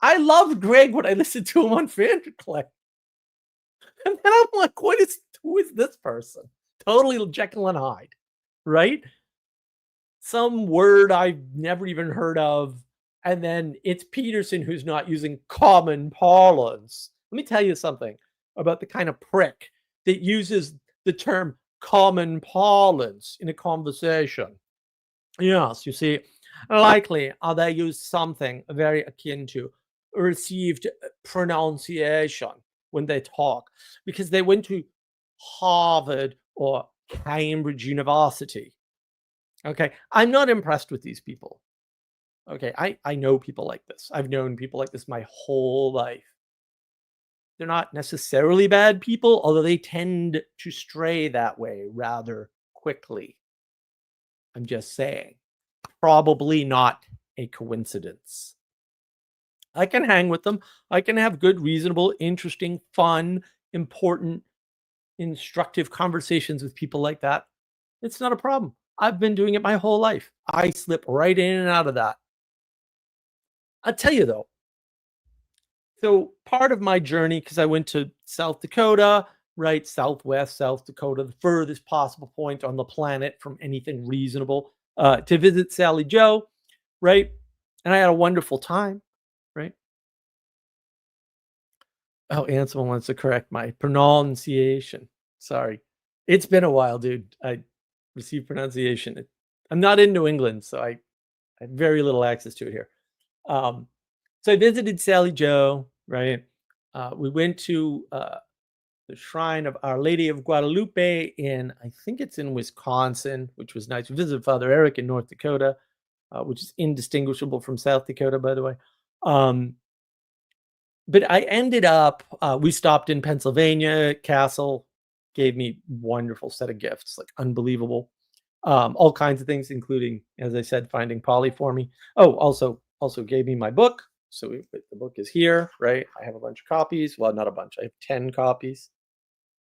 I loved Greg when I listened to him on Vandercliff. And then I'm like, who is this person? Totally Jekyll and Hyde, right? Some word I've never even heard of. And then it's Peterson who's not using common parlance. Let me tell you something about the kind of prick that uses the term common parlance in a conversation. Yes, you see, likely they use something very akin to received pronunciation when they talk, because they went to Harvard or Cambridge University. Okay, I'm not impressed with these people. Okay, I know people like this. I've known people like this my whole life. They're not necessarily bad people, although they tend to stray that way rather quickly. I'm just saying. Probably not a coincidence. I can hang with them. I can have good, reasonable, interesting, fun, important, instructive conversations with people like that. It's not a problem. I've been doing it my whole life. I slip right in and out of that. I'll tell you though. So part of my journey, because I went to South Dakota, right? Southwest South Dakota, the furthest possible point on the planet from anything reasonable, to visit Sally Joe, right? And I had a wonderful time, right? Oh, Ansel wants to correct my pronunciation. Sorry. It's been a while, dude. I received pronunciation. I'm not in New England, so I have very little access to it here. So I visited Sally Joe, right? We went to the shrine of Our Lady of Guadalupe I think it's in Wisconsin, which was nice. We visited Father Eric in North Dakota, which is indistinguishable from South Dakota, by the way. But I ended up, we stopped in Pennsylvania. Castle gave me wonderful set of gifts, like unbelievable. All kinds of things, including, as I said, finding Polly for me. Oh, also gave me my book. So the book is here, right? I have a bunch of copies. Well, not a bunch. I have 10 copies.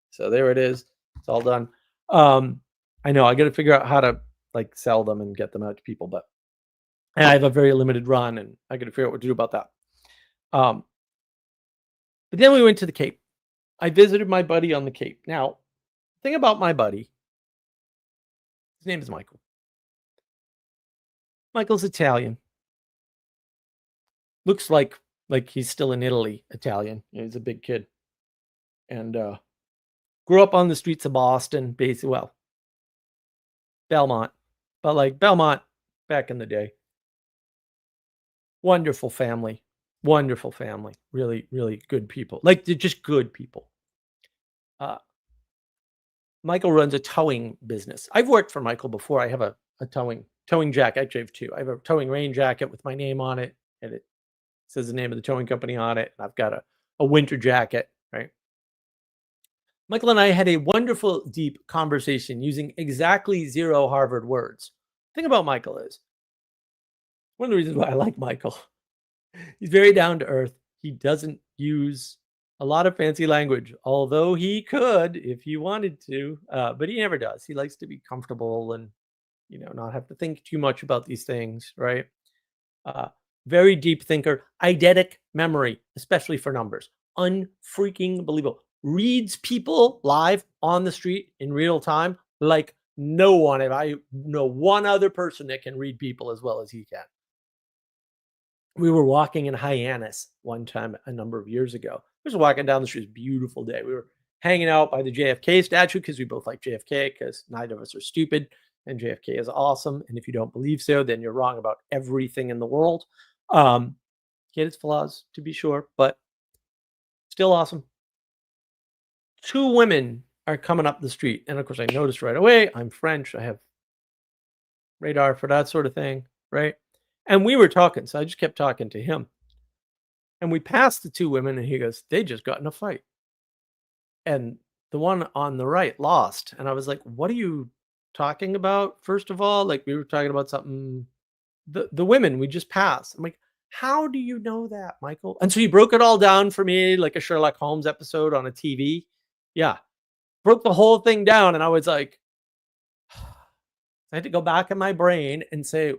So there it is. It's all done. I know I got to figure out how to like sell them and get them out to people, but I have a very limited run, and I got to figure out what to do about that. But then we went to the Cape. I visited my buddy on the Cape. Now, the thing about my buddy, his name is Michael. Michael's Italian. Looks like he's still in Italy, Italian. He's a big kid. And grew up on the streets of Boston, basically, well, Belmont. But like Belmont back in the day. Wonderful family. Wonderful family. Really, really good people. Like, they're just good people. Michael runs a towing business. I've worked for Michael before. I have a towing jacket. Actually, I have two. I have a towing rain jacket with my name on it, and it says the name of the towing company on it. And I've got a winter jacket, right? Michael and I had a wonderful, deep conversation using exactly 0 Harvard words. The thing about Michael is, one of the reasons why I like Michael, he's very down to earth. He doesn't use a lot of fancy language, although he could if he wanted to, but he never does. He likes to be comfortable and, not have to think too much about these things, right? Very deep thinker, eidetic memory, especially for numbers. Unfreaking believable. Reads people live on the street in real time like no one. If I know one other person that can read people as well as he can. We were walking in Hyannis one time a number of years ago. We were walking down the street. It was a beautiful day. We were hanging out by the JFK statue because we both like JFK, because neither of us are stupid, and JFK is awesome. And if you don't believe so, then you're wrong about everything in the world. He had its flaws, to be sure, but still awesome. 2 women are coming up the street. And of course, I noticed right away, I'm French. I have radar for that sort of thing, right? And we were talking, so I just kept talking to him. And we passed the 2 women, and he goes, "They just got in a fight." And the one on the right lost. And I was like, what are you talking about? First of all, like we were talking about something, the women we just passed. I'm like, how do you know that, Michael? And so he broke it all down for me like a Sherlock Holmes episode on a TV. Yeah. Broke the whole thing down. And I was like, I had to go back in my brain and say,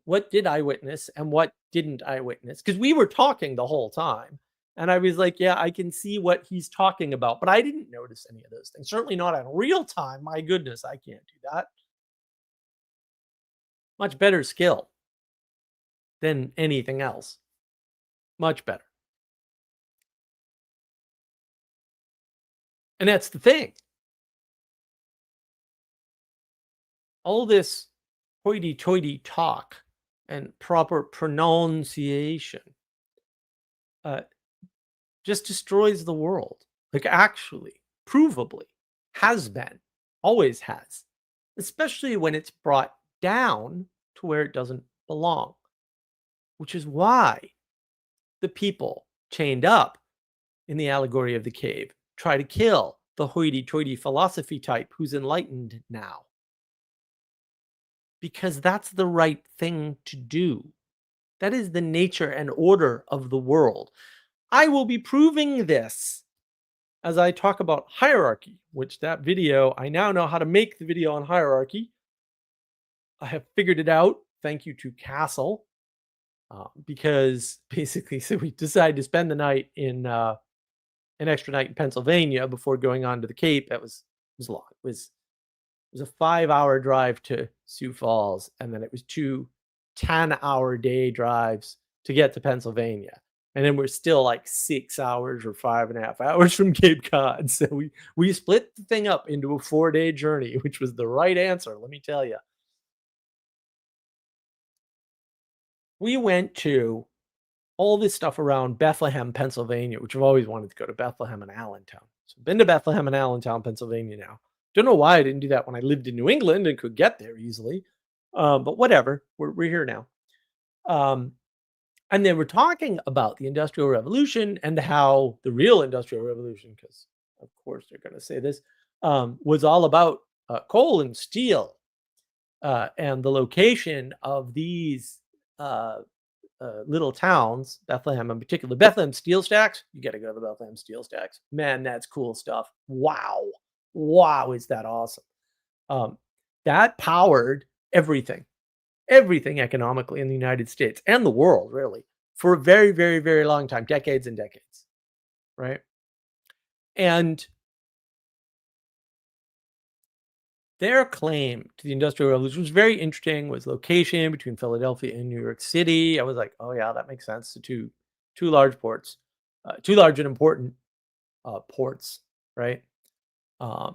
what did I witness and what didn't I witness? Because we were talking the whole time. And I was like, yeah, I can see what he's talking about, but I didn't notice any of those things. Certainly not in real time. My goodness, I can't do that. Much better skill than anything else. Much better. And that's the thing. All this hoity-toity talk and proper pronunciation just destroys the world. Like actually, provably, has been, always has, especially when it's brought down to where it doesn't belong, which is why the people chained up in the allegory of the cave try to kill the hoity-toity philosophy type who's enlightened now. Because that's the right thing to do. That is the nature and order of the world. I will be proving this as I talk about hierarchy, which that video, I now know how to make the video on hierarchy. I have figured it out, thank you to Castle, because basically, so we decided to spend the night in an extra night in Pennsylvania before going on to the Cape. It was long. It was a 5-hour drive to Sioux Falls, and then it was 2 10-hour day drives to get to Pennsylvania. And then we're still like 6 hours or 5.5 hours from Cape Cod. So we split the thing up into a 4-day journey, which was the right answer, let me tell you. We went to all this stuff around Bethlehem, Pennsylvania, which I've always wanted to go to Bethlehem and Allentown. So I've been to Bethlehem and Allentown, Pennsylvania now. Don't know why I didn't do that when I lived in New England and could get there easily. But whatever, we're here now. And they were talking about the Industrial Revolution and how the real Industrial Revolution, because of course they're going to say this, was all about coal and steel and the location of these little towns, Bethlehem in particular. Bethlehem steel stacks, you got to go to the Bethlehem steel stacks. Man, that's cool stuff. Wow. Wow, is that awesome. That powered everything economically in the United States and the world, really, for a very, very, very long time, decades and decades, right? And their claim to the Industrial Revolution was very interesting, was location between Philadelphia and New York City. I was like, oh yeah, that makes sense. So two large ports, two large and important ports, right? At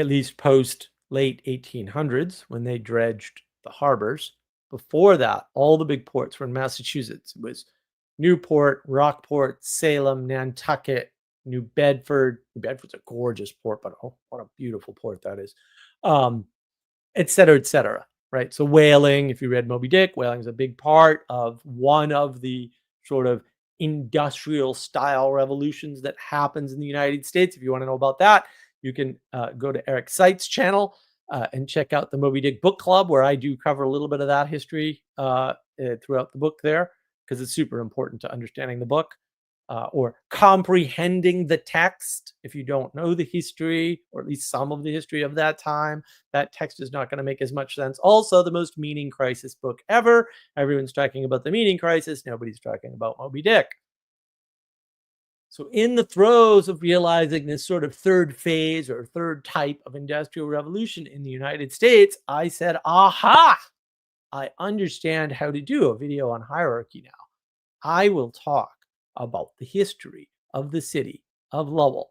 least post late 1800s when they dredged the harbors. Before that, all the big ports were in Massachusetts. It was Newport, Rockport, Salem, Nantucket, New Bedford. New Bedford's a gorgeous port, but oh, what a beautiful port that is. Et cetera, right? So whaling, if you read Moby Dick, whaling is a big part of one of the sort of industrial style revolutions that happens in the United States. If you want to know about that, you can go to Eric Seitz' channel and check out the Moby Dick Book Club, where I do cover a little bit of that history throughout the book there, because it's super important to understanding the book or comprehending the text. If you don't know the history, or at least some of the history of that time, that text is not going to make as much sense. Also, the most meaning crisis book ever. Everyone's talking about the meaning crisis. Nobody's talking about Moby Dick. So in the throes of realizing this sort of third phase or third type of industrial revolution in the United States, I said, aha, I understand how to do a video on hierarchy now. I will talk about the history of the city of Lowell.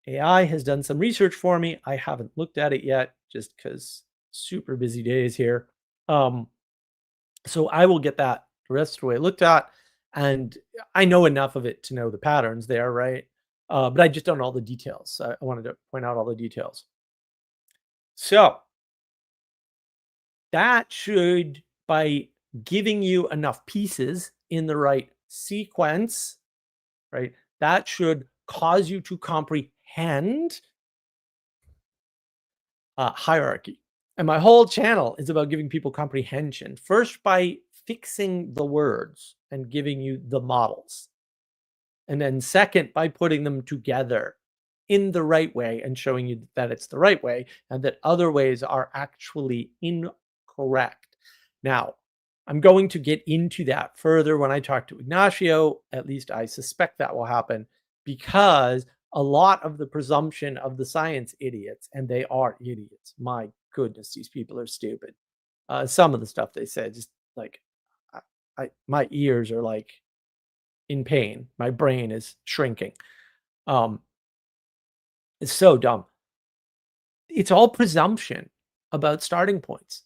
AI has done some research for me. I haven't looked at it yet just because super busy days here. So I will get that the rest of the way looked at. And I know enough of it to know the patterns there, right? But I just don't know all the details. I wanted to point out all the details. So that should, by giving you enough pieces in the right sequence, right, that should cause you to comprehend comprehend hierarchy. And my whole channel is about giving people comprehension. First, by fixing the words and giving you the models. And then second, by putting them together in the right way and showing you that it's the right way and that other ways are actually incorrect. Now, I'm going to get into that further when I talk to Ignacio. At least I suspect that will happen, because a lot of the presumption of the science idiots, and they are idiots. My goodness, these people are stupid. Some of the stuff they said, just like, my ears are like in pain. My brain is shrinking. It's so dumb. It's all presumption about starting points.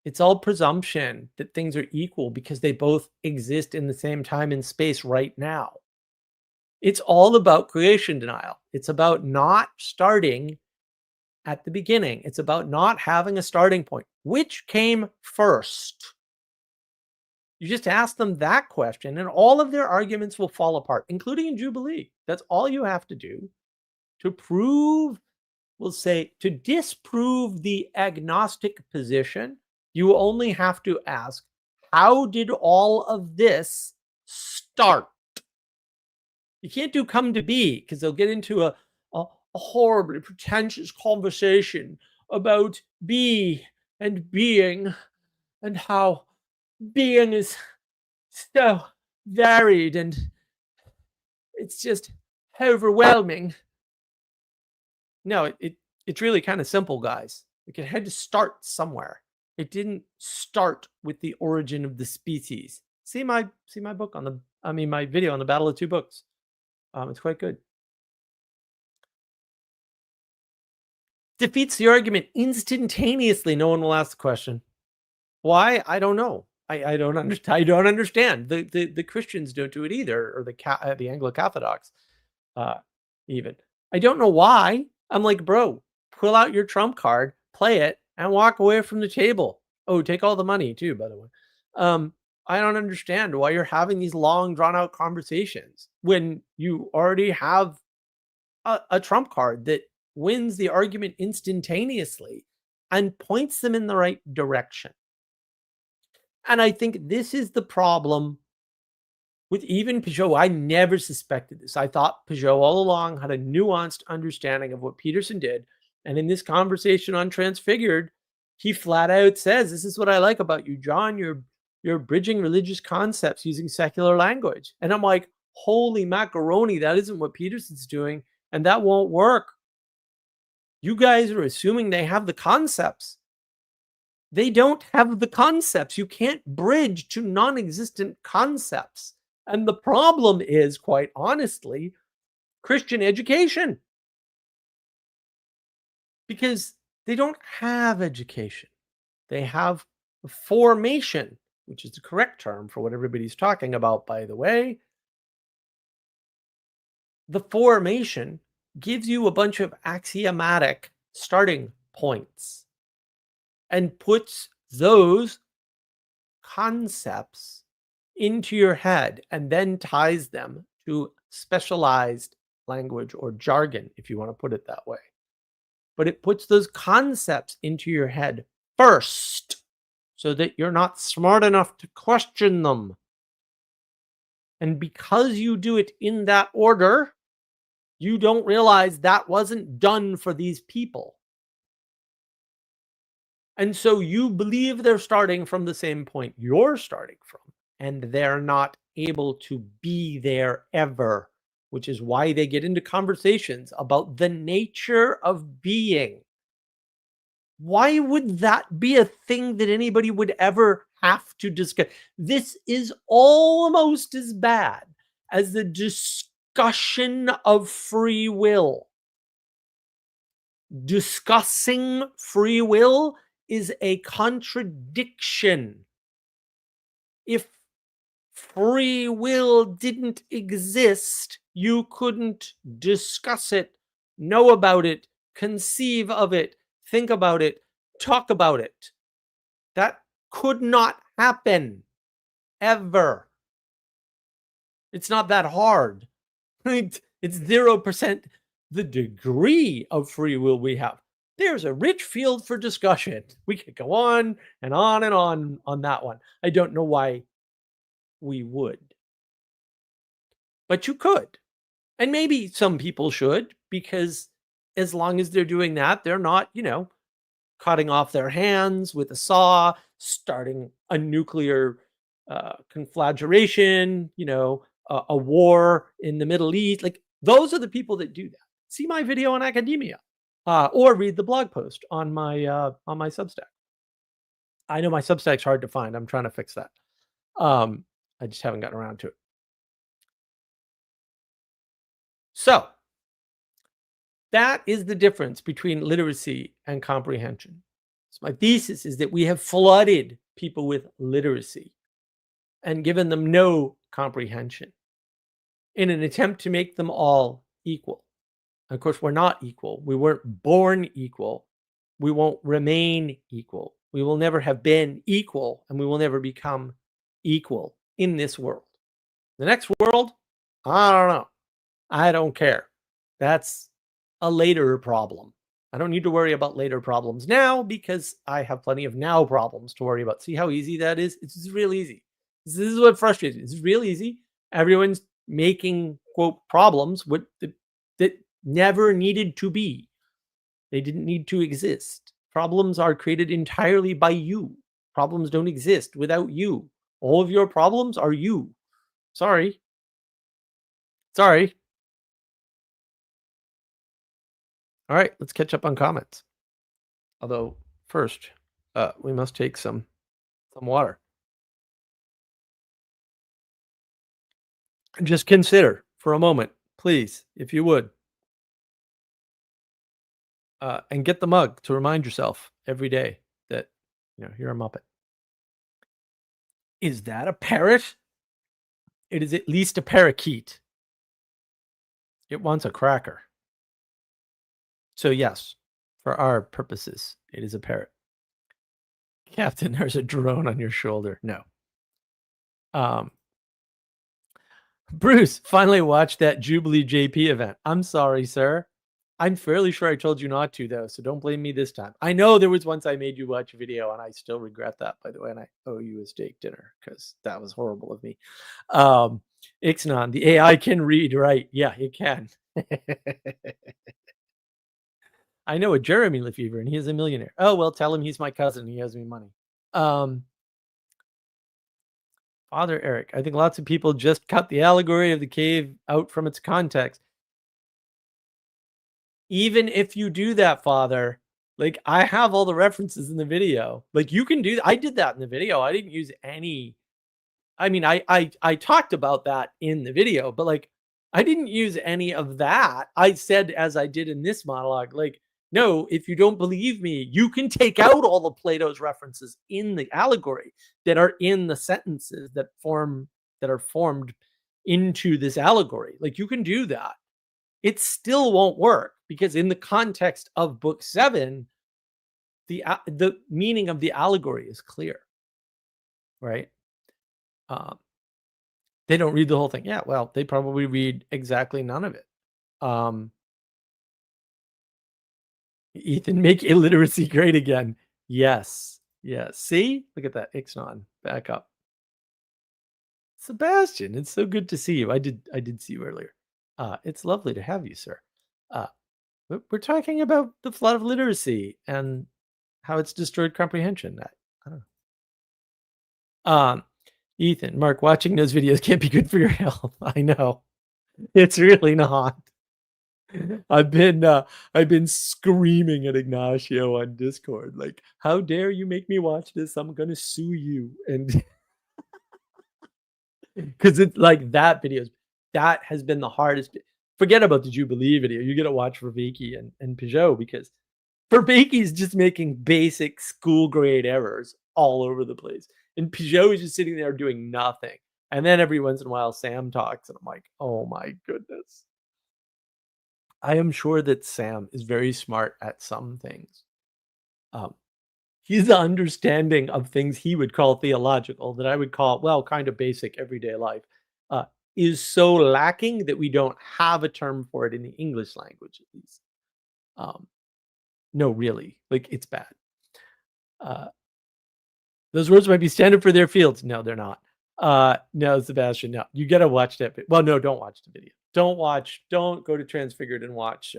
It's all presumption that things are equal because they both exist in the same time and space right now. It's all about creation denial. It's about not starting at the beginning. It's about not having a starting point. Which came first? You just ask them that question and all of their arguments will fall apart, including in Jubilee. That's all you have to do to prove, we'll say, to disprove the agnostic position. You only have to ask, how did all of this start? You can't do come to be, because they'll get into a horribly pretentious conversation about be and being and how being is so varied and it's just overwhelming. No, it's really kind of simple, guys. It had to start somewhere. It didn't start with the origin of the species. See my book on my video on the Battle of Two Books. It's quite good. Defeats the argument instantaneously. No one will ask the question. Why? I don't know. I don't understand. I don't understand. The Christians don't do it either, or the Anglo-Catholics, even. I don't know why. I'm like, bro, pull out your trump card, play it, and walk away from the table. Oh, take all the money too, by the way. I don't understand why you're having these long, drawn-out conversations when you already have a trump card that wins the argument instantaneously and points them in the right direction. And I think this is the problem with even Peugeot. I never suspected this. I thought Peugeot all along had a nuanced understanding of what Peterson did. And in this conversation on Transfigured, he flat out says, this is what I like about you, John. You're bridging religious concepts using secular language. And I'm like, holy macaroni, that isn't what Peterson's doing. And that won't work. You guys are assuming they have the concepts. They don't have the concepts. You can't bridge to non-existent concepts. And the problem is, quite honestly, Christian education. Because they don't have education. They have formation, which is the correct term for what everybody's talking about, by the way. The formation gives you a bunch of axiomatic starting points and puts those concepts into your head and then ties them to specialized language or jargon, if you want to put it that way. But it puts those concepts into your head first so that you're not smart enough to question them. And because you do it in that order, you don't realize that wasn't done for these people. And so you believe they're starting from the same point you're starting from, and they're not able to be there ever, which is why they get into conversations about the nature of being. Why would that be a thing that anybody would ever have to discuss? This is almost as bad as the discussion of free will. Discussing free will is a contradiction. If free will didn't exist, you couldn't discuss it, know about it, conceive of it, think about it, talk about it. That could not happen ever. It's not that hard. It's 0%. the degree of free will we have, there's a rich field for discussion. We could go on and on that one. I don't know why we would, but you could. And maybe some people should, because as long as they're doing that, they're not, cutting off their hands with a saw, starting a nuclear conflagration, a war in the Middle East. Like, those are the people that do that. See my video on academia, or read the blog post on my Substack. I know my Substack's hard to find. I'm trying to fix that. I just haven't gotten around to it. So that is the difference between literacy and comprehension. So my thesis is that we have flooded people with literacy and given them no comprehension in an attempt to make them all equal. And of course, we're not equal. We weren't born equal. We won't remain equal. We will never have been equal, and we will never become equal in this world. The next world, I don't know. I don't care. That's a later problem. I don't need to worry about later problems now, because I have plenty of now problems to worry about. See how easy that is? It's just real easy. This is what frustrates me. It's real easy. Everyone's making, quote, problems that never needed to be. They didn't need to exist. Problems are created entirely by you. Problems don't exist without you. All of your problems are you. Sorry. All right, let's catch up on comments. Although first, we must take some water. Just consider for a moment, please, if you would, and get the mug to remind yourself every day that you're a Muppet. Is that a parrot? It is at least a parakeet. It wants a cracker. So yes, for our purposes, it is a parrot. Captain, there's a drone on your shoulder. No. Bruce, finally watched that Jubilee JP event. I'm sorry, sir. I'm fairly sure I told you not to, though, so don't blame me this time. I know there was once I made you watch a video, and I still regret that, by the way, and I owe you a steak dinner, because that was horrible of me. Ixnon, the AI can read, right? Yeah, it can. I know a Jeremy Lefevre, and he is a millionaire. Oh, well, tell him he's my cousin. He owes me money. Father Eric, I think lots of people just cut the allegory of the cave out from its context. Even if you do that, Father, like, I have all the references in the video. Like, you can do, I did that in the video. I didn't use any, I mean, I talked about that in the video, but like, I didn't use any of that. I said, as I did in this monologue, like, no, if you don't believe me, you can take out all the Plato's references in the allegory that are in the sentences that are formed into this allegory. Like, you can do that. It still won't work, because in the context of book 7, the meaning of the allegory is clear, right? They don't read the whole thing. Yeah, well, they probably read exactly none of it. Ethan, make illiteracy great again. Yes. See? Look at that. Ixnon. Back up. Sebastian, it's so good to see you. I did see you earlier. It's lovely to have you, sir. We're talking about the flood of literacy and how it's destroyed comprehension. I don't know. Ethan, Mark, watching those videos can't be good for your health. I know. It's really not. I've been screaming at Ignacio on Discord, like, how dare you make me watch this? I'm gonna sue you. And because it's like, that has been the hardest. Forget about the Jubilee video. You gotta watch Vervaeke and Peugeot, because Vervaeke's just making basic school grade errors all over the place, and Peugeot is just sitting there doing nothing. And then every once in a while, Sam talks, and I'm like, oh my goodness. I am sure that Sam is very smart at some things. His understanding of things he would call theological, that I would call, well, kind of basic everyday life, is so lacking that we don't have a term for it in the English language, at least. No, really, like it's bad. Those words might be standard for their fields. No, they're not. No, Sebastian, no. You got to watch that. Well, no, don't watch the video. Don't go to Transfigured and watch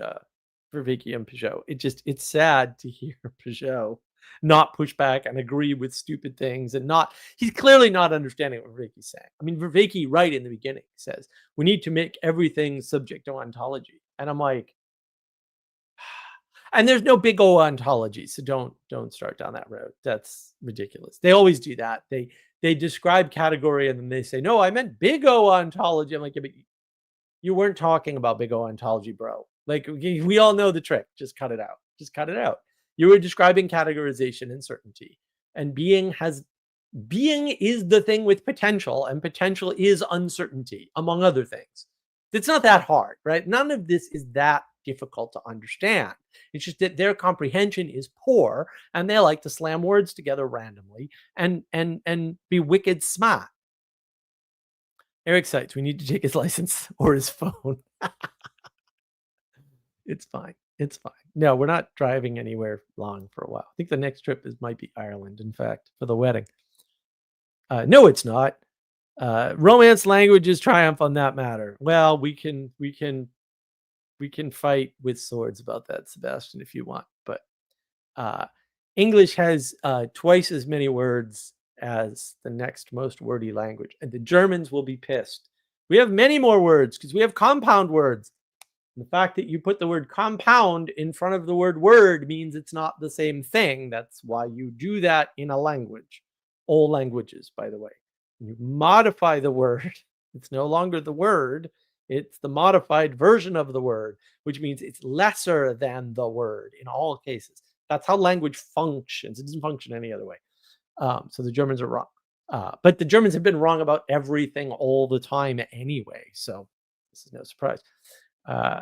Vervaeke and Peugeot. It's sad to hear Peugeot not push back and agree with stupid things and he's clearly not understanding what Vervaeke's saying. I mean, Vervaeke right in the beginning says, we need to make everything subject to ontology. And I'm like, and there's no big O ontology, so don't start down that road. That's ridiculous. They always do that. They describe category and then they say, no, I meant big O ontology. I'm like, yeah, but you weren't talking about big O ontology, bro. Like we all know the trick. Just cut it out. Just cut it out. You were describing categorization and certainty. And being is the thing with potential, and potential is uncertainty, among other things. It's not that hard, right? None of this is that difficult to understand. It's just that their comprehension is poor and they like to slam words together randomly and be wicked smart. Eric cites, we need to take his license or his phone. It's fine. It's fine. No, we're not driving anywhere long for a while. I think the next trip might be Ireland, in fact, for the wedding. No, it's not. Romance languages triumph on that matter. Well, we can fight with swords about that, Sebastian, if you want. But English has twice as many words as the next most wordy language. And the Germans will be pissed. We have many more words because we have compound words. And the fact that you put the word compound in front of the word word means it's not the same thing. That's why you do that in a language. All languages, by the way. You modify the word. It's no longer the word. It's the modified version of the word, which means it's lesser than the word in all cases. That's how language functions. It doesn't function any other way. So the Germans are wrong. But the Germans have been wrong about everything all the time anyway. So this is no surprise.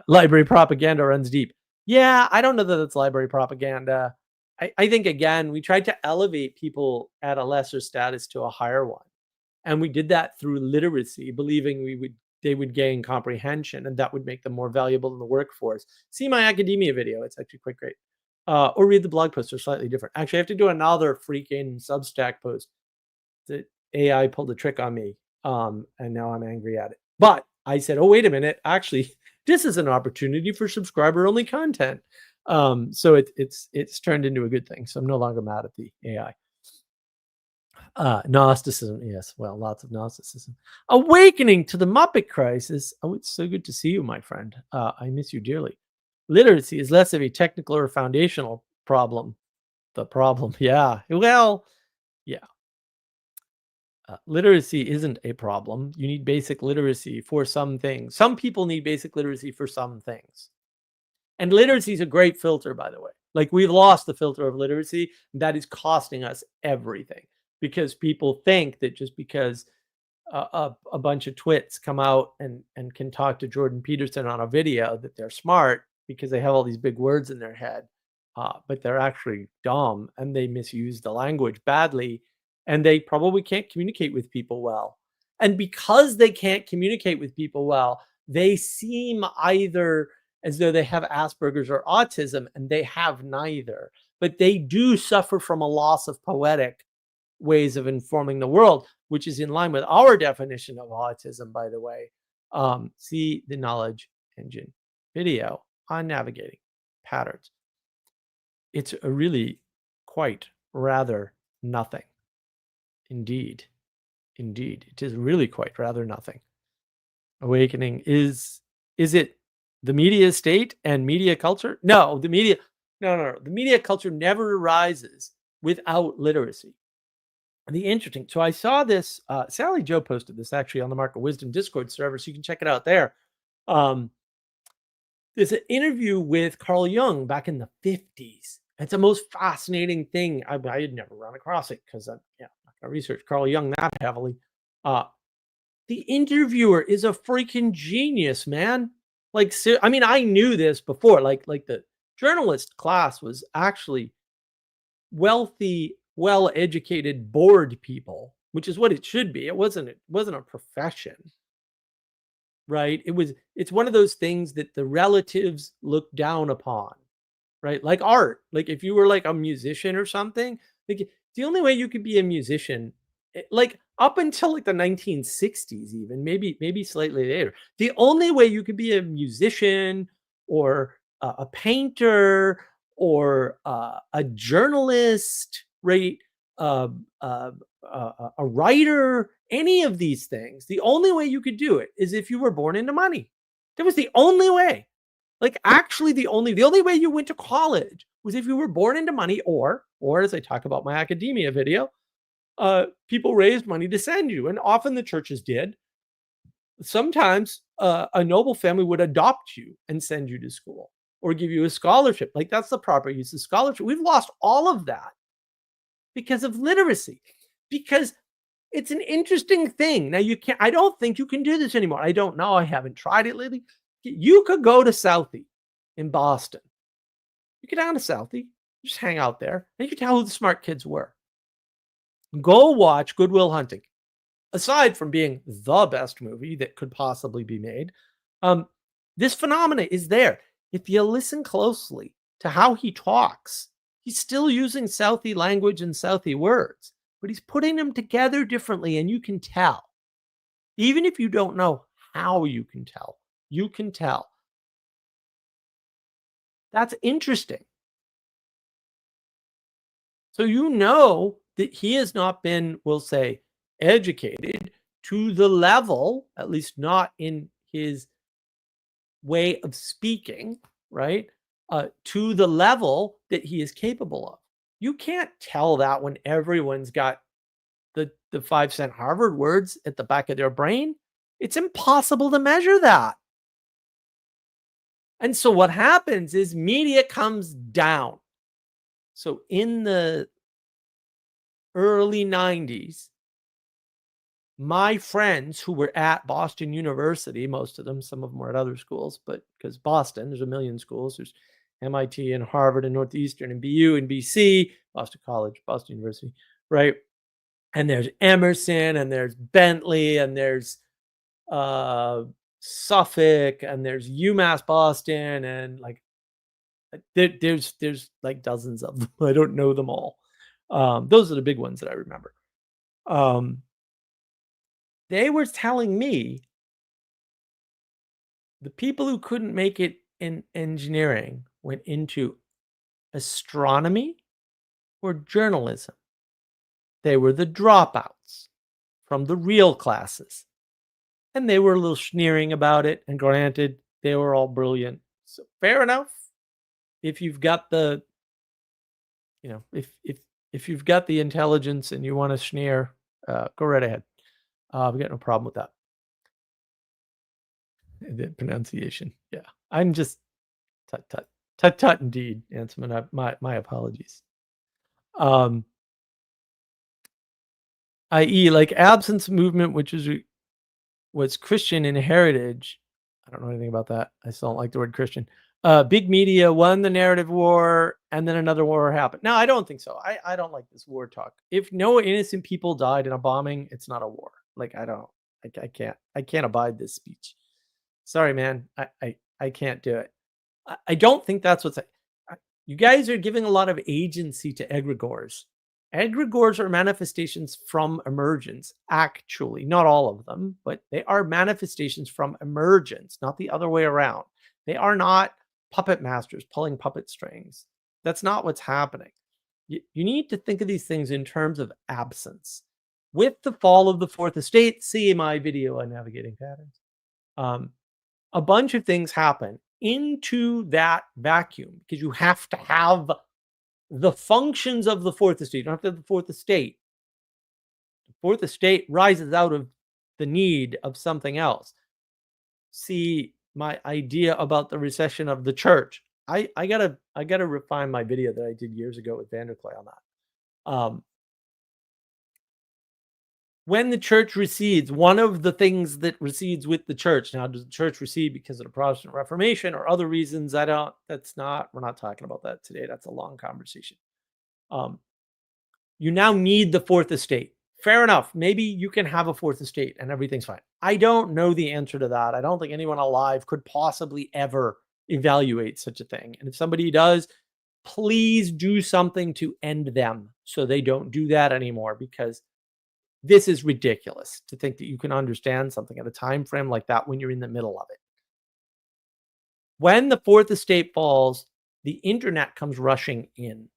Library propaganda runs deep. Yeah, I don't know that it's library propaganda. I think, again, we tried to elevate people at a lesser status to a higher one. And we did that through literacy, believing they would gain comprehension and that would make them more valuable in the workforce. See my academia video. It's actually quite great. Or read the blog posts. They're slightly different. Actually, I have to do another freaking Substack post. The AI pulled a trick on me. And now I'm angry at it. But I said, oh, wait a minute. Actually, this is an opportunity for subscriber-only content. So it's turned into a good thing. So I'm no longer mad at the AI. Gnosticism, yes. Well, lots of Gnosticism. Awakening to the Muppet Crisis. Oh, it's so good to see you, my friend. I miss you dearly. Literacy is less of a technical or foundational problem. The problem, yeah. Well, yeah. Literacy isn't a problem. You need basic literacy for some things. Some people need basic literacy for some things. And literacy is a great filter, by the way. Like, we've lost the filter of literacy. That is costing us everything. Because people think that just because a bunch of twits come out and can talk to Jordan Peterson on a video that they're smart because they have all these big words in their head, but they're actually dumb and they misuse the language badly and they probably can't communicate with people well. And because they can't communicate with people well, they seem either as though they have Asperger's or autism, and they have neither. But they do suffer from a loss of poetic ways of informing the world, which is in line with our definition of autism, by the way. See the Knowledge Engine video on navigating patterns. It's a really quite rather nothing. Indeed. It is really quite rather nothing. Awakening is it the media state and media culture? No, the media culture never arises without literacy. The interesting, so I saw this, Sally Joe posted this actually on the Market Wisdom Discord server, so you can check it out there. There's an interview with Carl Jung back in the 50s. It's the most fascinating thing. I had never run across it because I'm not going to research Carl Jung that heavily. The interviewer is a freaking genius, man. Like, I mean, I knew this before. Like the journalist class was actually wealthy, well-educated, bored people, which is what it should be. It wasn't a profession. right? It's one of those things that the relatives look down upon, right? Like art. Like if you were like a musician or something, like the only way you could be a musician, like up until like the 1960s, even maybe slightly later, the only way you could be a musician or a painter or a journalist, right? Uh, uh, a writer, any of these things, the only way you could do it is if you were born into money. That was the only way. Like actually the only way you went to college was if you were born into money or as I talk about my academia video, people raised money to send you, and often the churches did. Sometimes a noble family would adopt you and send you to school or give you a scholarship. Like that's the proper use of scholarship. We've lost all of that because of literacy. Because it's an interesting thing. Now I don't think you can do this anymore. I don't know. I haven't tried it lately. You could go to Southie in Boston. You get down to Southie, just hang out there, and you can tell who the smart kids were. Go watch Good Will Hunting. Aside from being the best movie that could possibly be made, this phenomena is there. If you listen closely to how he talks, he's still using Southie language and Southie words, but he's putting them together differently, and you can tell. Even if you don't know how you can tell, you can tell. That's interesting. So you know that he has not been, we'll say, educated to the level, at least not in his way of speaking, right? To the level that he is capable of. You can't tell that when everyone's got the 5-cent Harvard words at the back of their brain. It's impossible to measure that. And so what happens is media comes down. So in the early 90s, my friends who were at Boston University, most of them, some of them were at other schools, but because Boston, there's a million schools. There's MIT and Harvard and Northeastern and BU and BC, Boston College, Boston University, right? And there's Emerson and there's Bentley and there's Suffolk and there's UMass Boston and like there's like dozens of them. I don't know them all. Those are the big ones that I remember. They were telling me the people who couldn't make it in engineering went into astronomy or journalism. They were the dropouts from the real classes. And they were a little sneering about it. And granted, they were all brilliant. So fair enough. If you've got the, if you've got the intelligence and you want to sneer, go right ahead. We got no problem with that. The pronunciation. Yeah. I'm just tut indeed, Ansman. My apologies. I.e., like absence movement, which was Christian in heritage. I don't know anything about that. I still don't like the word Christian. Big media won the narrative war, and then another war happened. No, I don't think so. I don't like this war talk. If no innocent people died in a bombing, it's not a war. Like I can't abide this speech. Sorry, man. I can't do it. I don't think that's what's. You guys are giving a lot of agency to egregores. Egregores are manifestations from emergence, actually. Not all of them, but they are manifestations from emergence, not the other way around. They are not puppet masters pulling puppet strings. That's not what's happening. You need to think of these things in terms of absence. With the fall of the fourth estate, see my video on navigating patterns. A bunch of things happen into that vacuum because you have to have the functions of the fourth estate. You don't have to have the fourth estate. The fourth estate rises out of the need of something else. See my idea about the recession of the church. I gotta refine my video that I did years ago with Vanderclay on that. When the church recedes, one of the things that recedes with the church. Now, does the church recede because of the Protestant Reformation or other reasons? We're not talking about that today. That's a long conversation. You now need the fourth estate. Fair enough. Maybe you can have a fourth estate and everything's fine. I don't know the answer to that. I don't think anyone alive could possibly ever evaluate such a thing. And if somebody does, please do something to end them so they don't do that anymore, because this is ridiculous to think that you can understand something at a time frame like that when you're in the middle of it. When the fourth estate falls, the internet comes rushing in.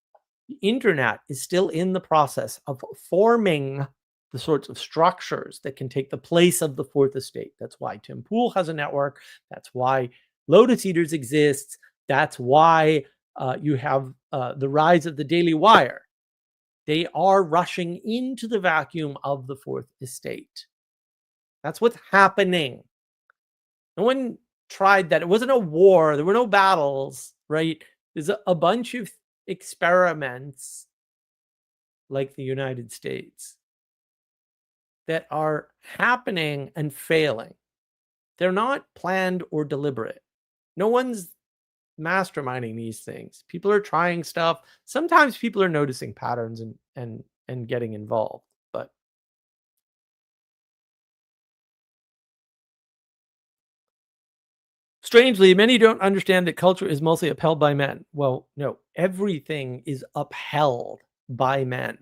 The internet is still in the process of forming the sorts of structures that can take the place of the fourth estate. That's why Tim Pool has a network. That's why Lotus Eaters exists. That's why you have the rise of the Daily Wire. They are rushing into the vacuum of the fourth estate. That's what's happening. No one tried that. It wasn't a war. There were no battles, right? There's a bunch of experiments like the United States that are happening and failing. They're not planned or deliberate. No one's masterminding these things. People are trying stuff. Sometimes people are noticing patterns and getting involved, but strangely, many don't understand that culture is mostly upheld by men. Well, no, everything is upheld by men.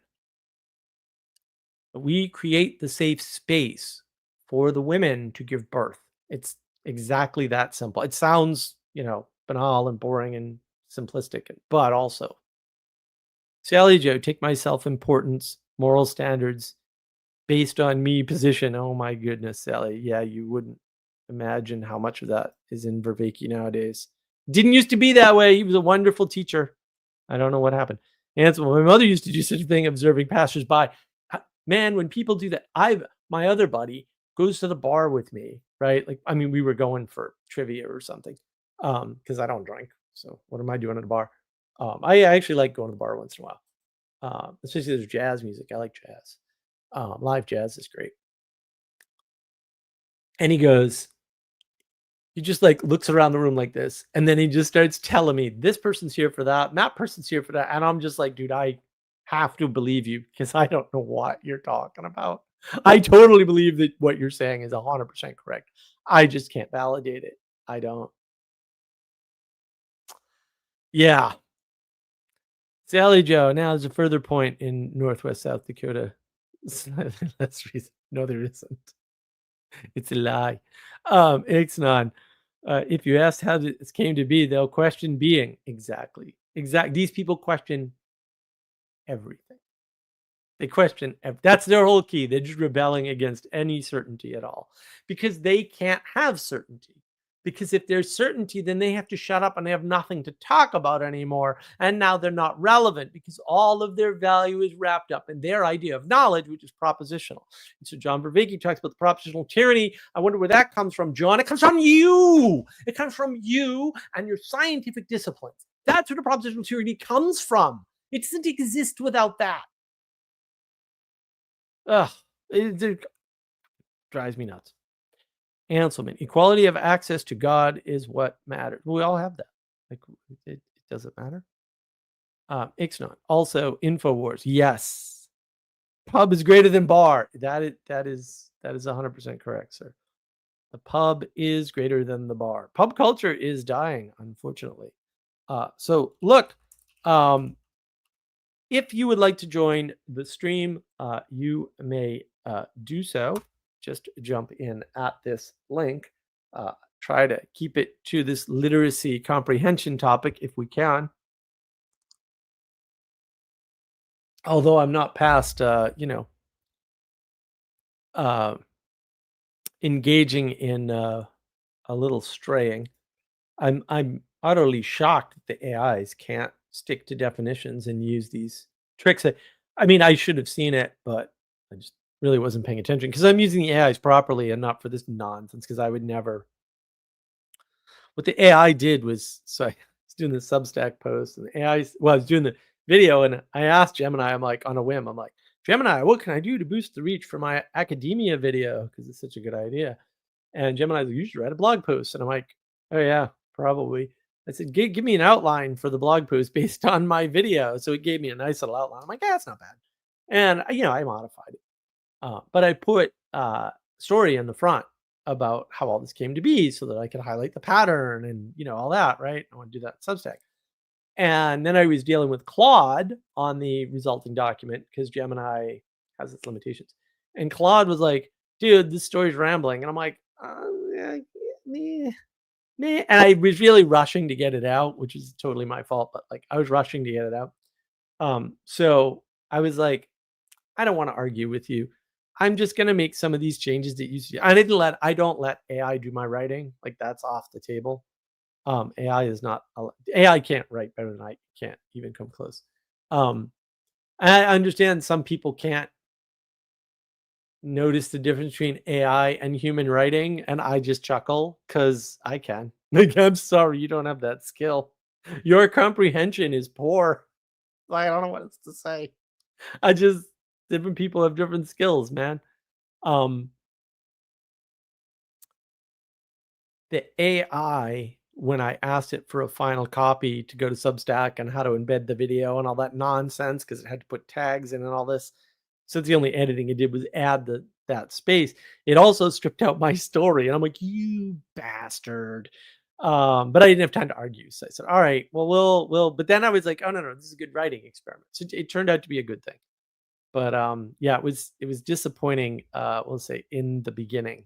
We create the safe space for the women to give birth. It's exactly that simple. It sounds, banal and boring and simplistic, but also, Sally Joe, take my self-importance, moral standards based on me position. Oh my goodness, Sally. Yeah, you wouldn't imagine how much of that is in Vervaeke nowadays. Didn't used to be that way. He was a wonderful teacher. I don't know what happened. And so my mother used to do such a thing, observing passersby. Man, when people do that, my other buddy goes to the bar with me, right? Like, I mean, we were going for trivia or something, because I don't drink. So what am I doing at a bar? I actually like going to the bar once in a while, especially there's jazz music. I like jazz. Live jazz is great. And he just like looks around the room like this, and then he just starts telling me this person's here for that, and that person's here for that, and I'm just like, dude, I have to believe you because I don't know what you're talking about. I totally believe that what you're saying is 100% correct. I just can't validate it. I don't. Yeah. Sally Joe. Now there's a further point in Northwest South Dakota. That's reason. No, there isn't. It's a lie. Ixnon. If you ask how this came to be, they'll question being. Exactly. These people question everything. They question. That's their whole key. They're just rebelling against any certainty at all because they can't have certainty. Because if there's certainty, then they have to shut up and they have nothing to talk about anymore. And now they're not relevant because all of their value is wrapped up in their idea of knowledge, which is propositional. And so John Vervaeke talks about the propositional tyranny. I wonder where that comes from, John. It comes from you. It comes from you and your scientific disciplines. That's where the propositional tyranny comes from. It doesn't exist without that. Ugh, it drives me nuts. Anselman, equality of access to God is what matters. We all have that. Like it doesn't matter. Ixnon, also Infowars. Yes, pub is greater than bar. That is 100% correct, sir. The pub is greater than the bar. Pub culture is dying, unfortunately. So look, if you would like to join the stream, you may do so. Just jump in at this link. Try to keep it to this literacy comprehension topic if we can. Although I'm not past, engaging in a little straying. I'm utterly shocked that the AIs can't stick to definitions and use these tricks. I mean, I should have seen it, but I just really wasn't paying attention because I'm using the AIs properly and not for this nonsense. Because I would never. What the AI did was, so I was doing the Substack post, and the AI. Well, I was doing the video, and I asked Gemini. I'm like on a whim. I'm like, Gemini, what can I do to boost the reach for my academia video? Because it's such a good idea. And Gemini's like, you should write a blog post. And I'm like, oh yeah, probably. I said, give me an outline for the blog post based on my video. So it gave me a nice little outline. I'm like, yeah, it's not bad. And I modified it. But I put story in the front about how all this came to be so that I could highlight the pattern and all that, right? I want to do that in Substack. And then I was dealing with Claude on the resulting document because Gemini has its limitations. And Claude was like, dude, this story's rambling. And I'm like, yeah, meh, meh. And I was really rushing to get it out, which is totally my fault, but like I was rushing to get it out. So I was like, I don't want to argue with you. I'm just gonna make some of these changes that you see. I don't let AI do my writing. Like that's off the table. AI is not AI can't write better than I can't even come close. Um, I understand some people can't notice the difference between AI and human writing, and I just chuckle because I can. Like, I'm sorry, you don't have that skill. Your comprehension is poor. I don't know what else to say. I just different people have different skills, man. Um, the AI, when I asked it for a final copy to go to Substack and how to embed the video and all that nonsense, because it had to put tags in and all this. So the only editing it did was add that space. It also stripped out my story, and I'm like, you bastard. But I didn't have time to argue. So I said, all right, well, we'll but then I was like, oh no, this is a good writing experiment. So it turned out to be a good thing. But yeah, it was disappointing, we'll say in the beginning.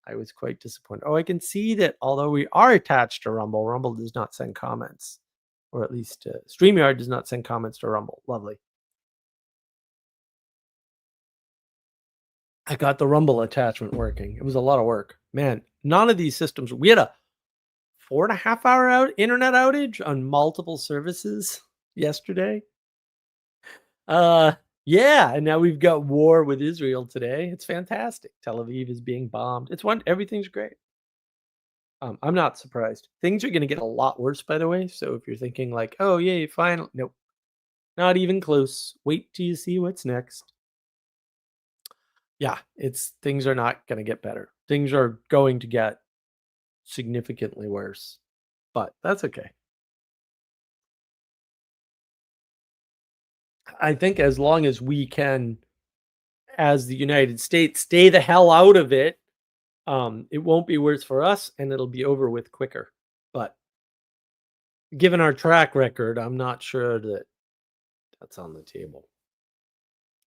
I was quite disappointed. Oh, I can see that although we are attached to Rumble, Rumble does not send comments, or at least StreamYard does not send comments to Rumble. Lovely. I got the Rumble attachment working. It was a lot of work. Man, none of these systems. We had a 4.5 hour internet outage on multiple services yesterday. Uh, yeah, and now we've got war with Israel today. It's fantastic. Tel Aviv is being bombed. Everything's great. I'm not surprised. Things are gonna get a lot worse, by the way. So if you're thinking like, "Oh, yay, final," nope, not even close. Wait till you see what's next. Yeah, it's things are not gonna get better. Things are going to get significantly worse, but that's okay. I think as long as we can, as the United States, stay the hell out of it, it won't be worse for us, and it'll be over with quicker. But given our track record, I'm not sure that that's on the table.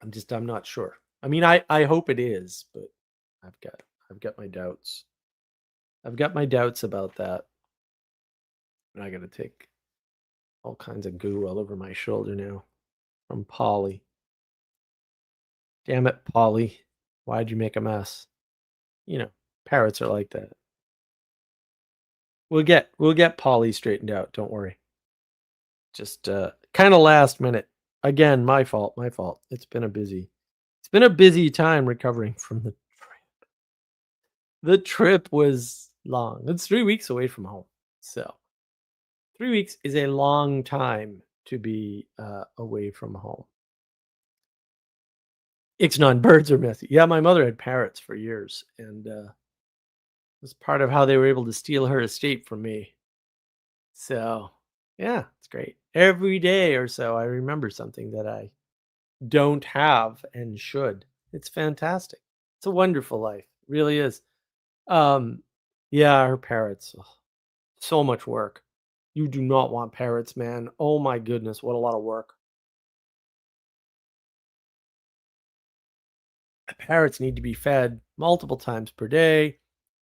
I'm not sure. I mean, I hope it is, but I've got I've got my doubts. I've got my doubts about that. And I got to take all kinds of goo all over my shoulder now from Polly. Damn it, Polly. Why'd you make a mess? You know, parrots are like that. We'll get Polly straightened out, don't worry. Just kind of last minute. Again, my fault, my fault. It's been a busy time recovering from the trip was long. It's 3 weeks away from home. So 3 weeks is a long time to be away from home. Ixnon birds are messy. Yeah, my mother had parrots for years, and was part of how they were able to steal her estate from me. So yeah, it's great. Every day or so, I remember something that I don't have and should. It's fantastic. It's a wonderful life. It really is. Um, yeah, her parrots. Ugh, so much work. You do not want parrots, man. Oh my goodness, what a lot of work. Parrots need to be fed multiple times per day.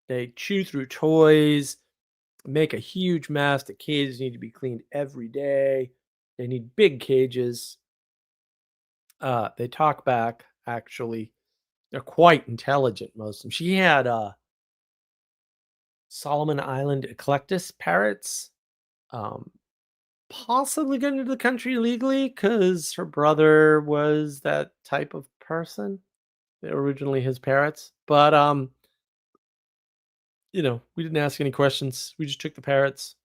They chew through toys, make a huge mess. The cages need to be cleaned every day. They need big cages. They talk back, actually. They're quite intelligent, most of them. She had Solomon Island eclectus parrots. Um, Possibly getting into the country legally because her brother was that type of person. They're originally his parrots, but we didn't ask any questions. We just took the parrots,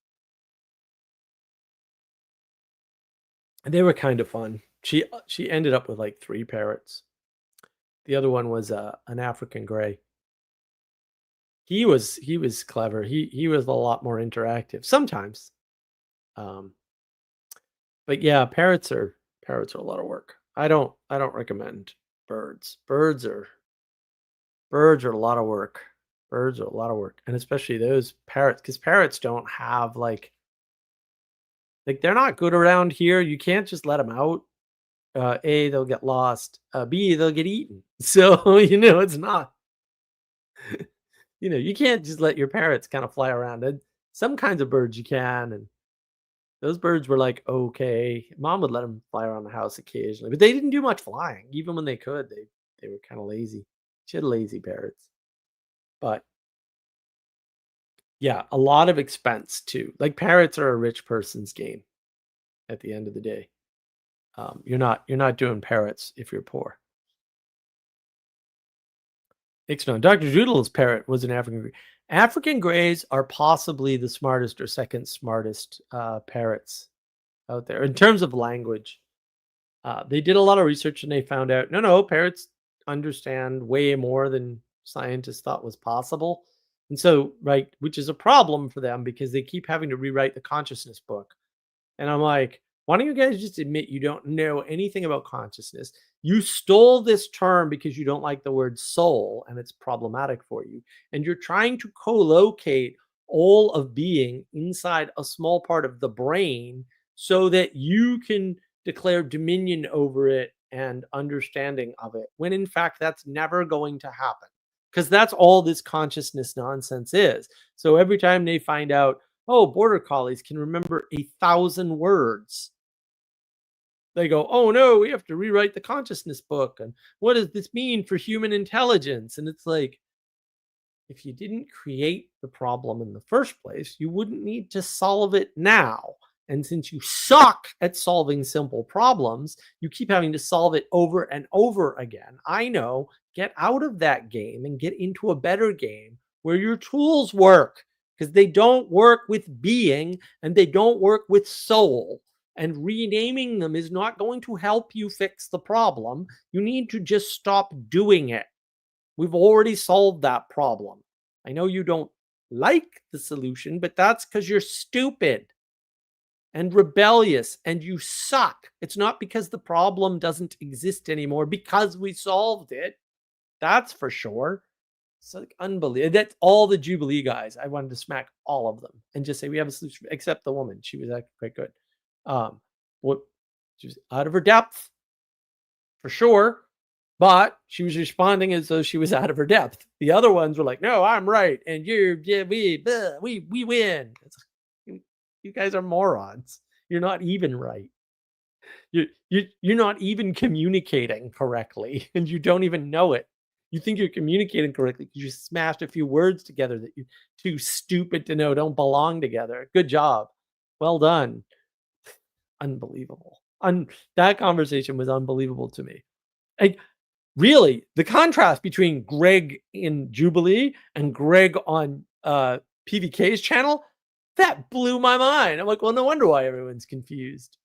and they were kind of fun. She ended up with like 3 parrots. The other one was an African gray. He was clever. He was a lot more interactive sometimes. Um, but yeah, parrots are a lot of work. I don't recommend Birds. Birds are a lot of work. Birds are a lot of work, and especially those parrots, because parrots don't have like they're not good around here. You can't just let them out. A, they'll get lost. B, they'll get eaten. So it's not. You can't just let your parrots kind of fly around. And some kinds of birds you can, and those birds were like okay. Mom would let them fly around the house occasionally, but they didn't do much flying. Even when they could, they were kind of lazy. She had lazy parrots, but yeah, a lot of expense too. Like parrots are a rich person's game at the end of the day. You're not doing parrots if you're poor. Ixnay. Dr. Doodle's parrot was an African gray. African grays are possibly the smartest or second smartest parrots out there in terms of language. They did a lot of research and they found out no, parrots understand way more than scientists thought was possible. And so, right, which is a problem for them because they keep having to rewrite the consciousness book. And I'm like, why don't you guys just admit you don't know anything about consciousness? You stole this term because you don't like the word soul and it's problematic for you. And you're trying to co locate all of being inside a small part of the brain so that you can declare dominion over it and understanding of it, when in fact, that's never going to happen. Because that's all this consciousness nonsense is. So every time they find out, oh, border collies can remember 1,000 words, they go, oh no, we have to rewrite the consciousness book. And what does this mean for human intelligence? And it's like, if you didn't create the problem in the first place, you wouldn't need to solve it now. And since you suck at solving simple problems, you keep having to solve it over and over again. I know, get out of that game and get into a better game where your tools work, because they don't work with being and they don't work with soul. And renaming them is not going to help you fix the problem. You need to just stop doing it. We've already solved that problem. I know you don't like the solution, but that's because you're stupid and rebellious and you suck. It's not because the problem doesn't exist anymore, because we solved it. That's for sure. It's like unbelievable. That's all the Jubilee guys. I wanted to smack all of them and just say we have a solution, except the woman. She was actually quite good. What she was out of her depth for sure, but she was responding as though she was out of her depth. The other ones were like, "No, I'm right, and we win." You guys are morons. You're not even right. You're not even communicating correctly, and you don't even know it. You think you're communicating correctly because you smashed a few words together that you're too stupid to know don't belong together. Good job. Well done. Unbelievable. That conversation was unbelievable to me. Like, really, the contrast between Greg in Jubilee and Greg on PVK's channel, that blew my mind. I'm like, well, no wonder why everyone's confused.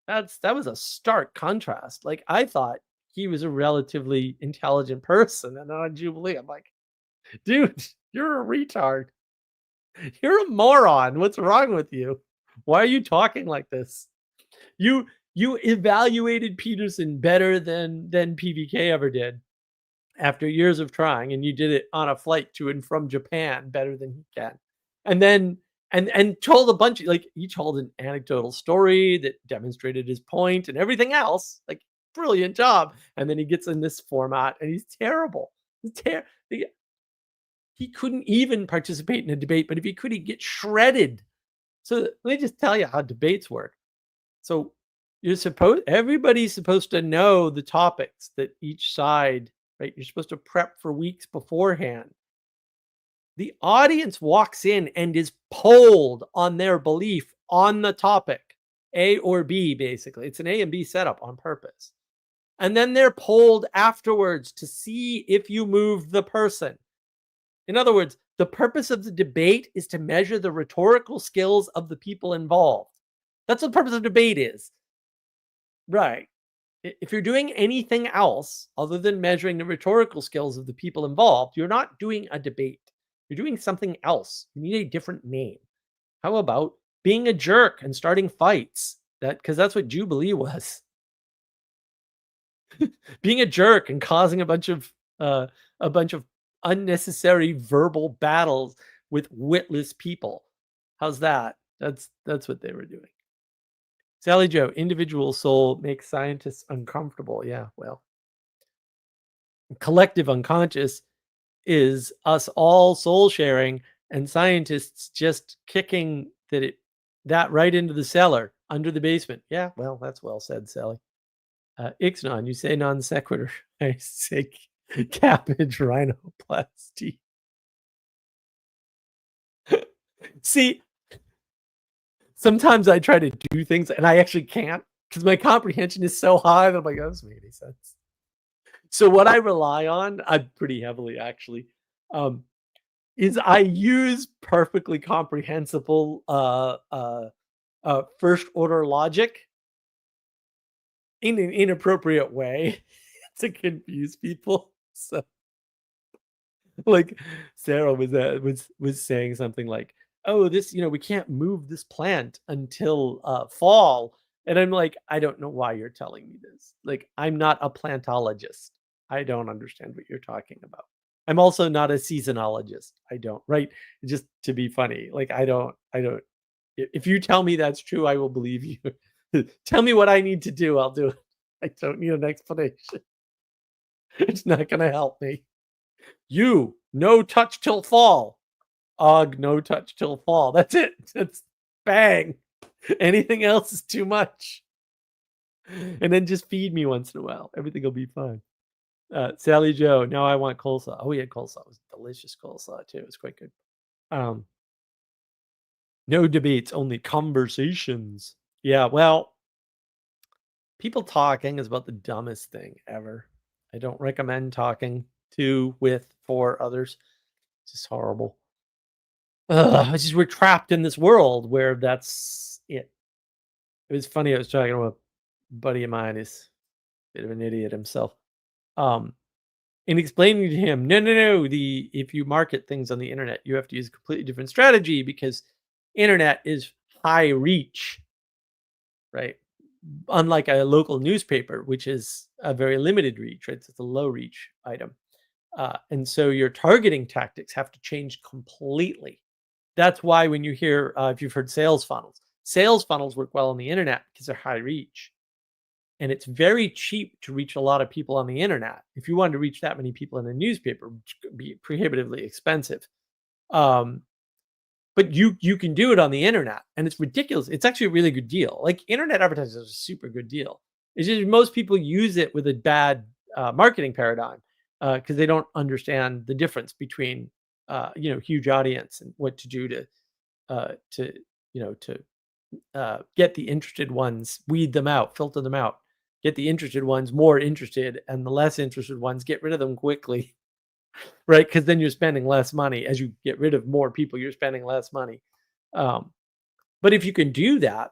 That was a stark contrast. Like, I thought he was a relatively intelligent person, and on Jubilee, I'm like, dude, you're a retard. You're a moron. What's wrong with you? Why are you talking like this? You evaluated Peterson better than PVK ever did after years of trying, and you did it on a flight to and from Japan better than he can. And then and told a bunch of, like, he told an anecdotal story that demonstrated his point and everything else. Like, brilliant job. And then he gets in this format and he's terrible. He couldn't even participate in a debate, but if he could, he'd get shredded. So let me just tell you how debates work. So everybody's supposed to know the topics that each side, right? You're supposed to prep for weeks beforehand. The audience walks in and is polled on their belief on the topic, A or B, basically. It's an A and B setup on purpose. And then they're polled afterwards to see if you moved the person. In other words, the purpose of the debate is to measure the rhetorical skills of the people involved. That's what the purpose of debate is. Right. If you're doing anything else other than measuring the rhetorical skills of the people involved, you're not doing a debate. You're doing something else. You need a different name. How about being a jerk and starting fights? Because that's what Jubilee was. Being a jerk and causing uh, a bunch of unnecessary verbal battles with witless people. How's that? That's what they were doing. Sally Joe, individual soul makes scientists uncomfortable. Yeah, well, collective unconscious is us all soul sharing and scientists just kicking that right into the cellar under the basement. Yeah, well, that's well said, Sally. Ixnon, you say non sequitur. I say cabbage rhinoplasty. See, sometimes I try to do things and I actually can't because my comprehension is so high that I'm like, that doesn't make any sense. So what I rely on, pretty heavily actually, um, is I use perfectly comprehensible first order logic in an inappropriate way to confuse people. So like Sarah was saying something like, "Oh, this, we can't move this plant until fall." And I'm like, "I don't know why you're telling me this. Like, I'm not a plantologist. I don't understand what you're talking about. I'm also not a seasonologist. I don't, right? Just to be funny. Like, I don't if you tell me that's true, I will believe you. Tell me what I need to do, I'll do it. I don't need an explanation. It's not going to help me. You, no touch till fall. Og, no touch till fall. That's it. That's bang. Anything else is too much. And then just feed me once in a while. Everything will be fine. Sally Joe, now I want coleslaw. Oh, we had coleslaw. It was delicious coleslaw too. It was quite good. Um, no debates, only conversations. Yeah, well, people talking is about the dumbest thing ever. I don't recommend talking to, with, for others. It's just horrible. It's just we're trapped in this world where that's it. It was funny. I was talking to a buddy of mine. He's a bit of an idiot himself. Um, and explaining to him, no. If you market things on the internet, you have to use a completely different strategy because internet is high reach, right? Unlike a local newspaper, which is a very limited reach, right? It's a low reach item. And so your targeting tactics have to change completely. That's why when you hear, if you've heard sales funnels work well on the internet because they're high reach. And it's very cheap to reach a lot of people on the internet. If you wanted to reach that many people in a newspaper, which could be prohibitively expensive. Um, but you can do it on the internet, and it's ridiculous. It's actually a really good deal. Like internet advertising is a super good deal. It's just most people use it with a bad marketing paradigm because they don't understand the difference between huge audience and what to do to get the interested ones, weed them out, filter them out, get the interested ones more interested, and the less interested ones get rid of them quickly. Right, because then you're spending less money. As you get rid of more people, you're spending less money. Um, but if you can do that,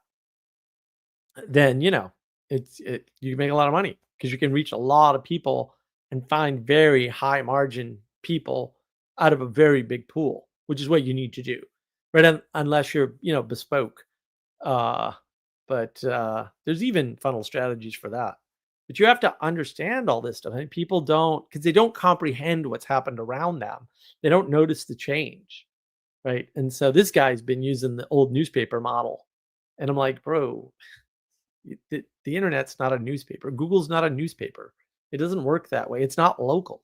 then, you can make a lot of money because you can reach a lot of people and find very high margin people out of a very big pool, which is what you need to do, right? Unless you're, bespoke. Uh, but there's even funnel strategies for that. But you have to understand all this stuff. I mean, people don't, because they don't comprehend what's happened around them. They don't notice the change, right? And so this guy's been using the old newspaper model, and I'm like, bro, the internet's not a newspaper. Google's not a newspaper. It doesn't work that way. It's not local.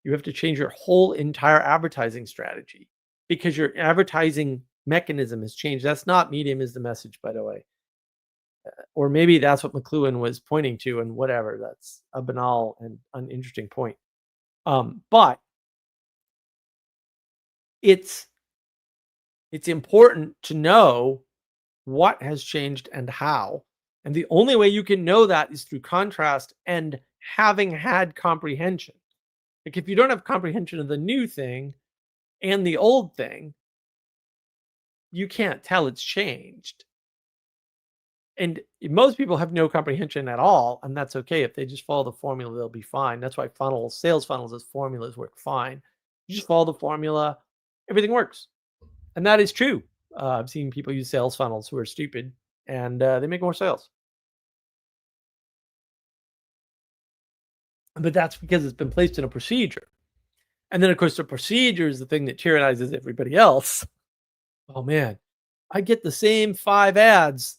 You have to change your whole entire advertising strategy because your advertising mechanism has changed. That's not medium is the message, by the way. Or maybe that's what McLuhan was pointing to, and whatever. That's a banal and uninteresting point. But it's important to know what has changed and how. And the only way you can know that is through contrast and having had comprehension. Like if you don't have comprehension of the new thing and the old thing, you can't tell it's changed. And most people have no comprehension at all, and that's okay. If they just follow the formula, they'll be fine. That's why sales funnels as formulas work fine. You just follow the formula, everything works. And that is true. I've seen people use sales funnels who are stupid, and they make more sales. But that's because it's been placed in a procedure. And then, of course, the procedure is the thing that tyrannizes everybody else. Oh, man, I get the same 5 ads.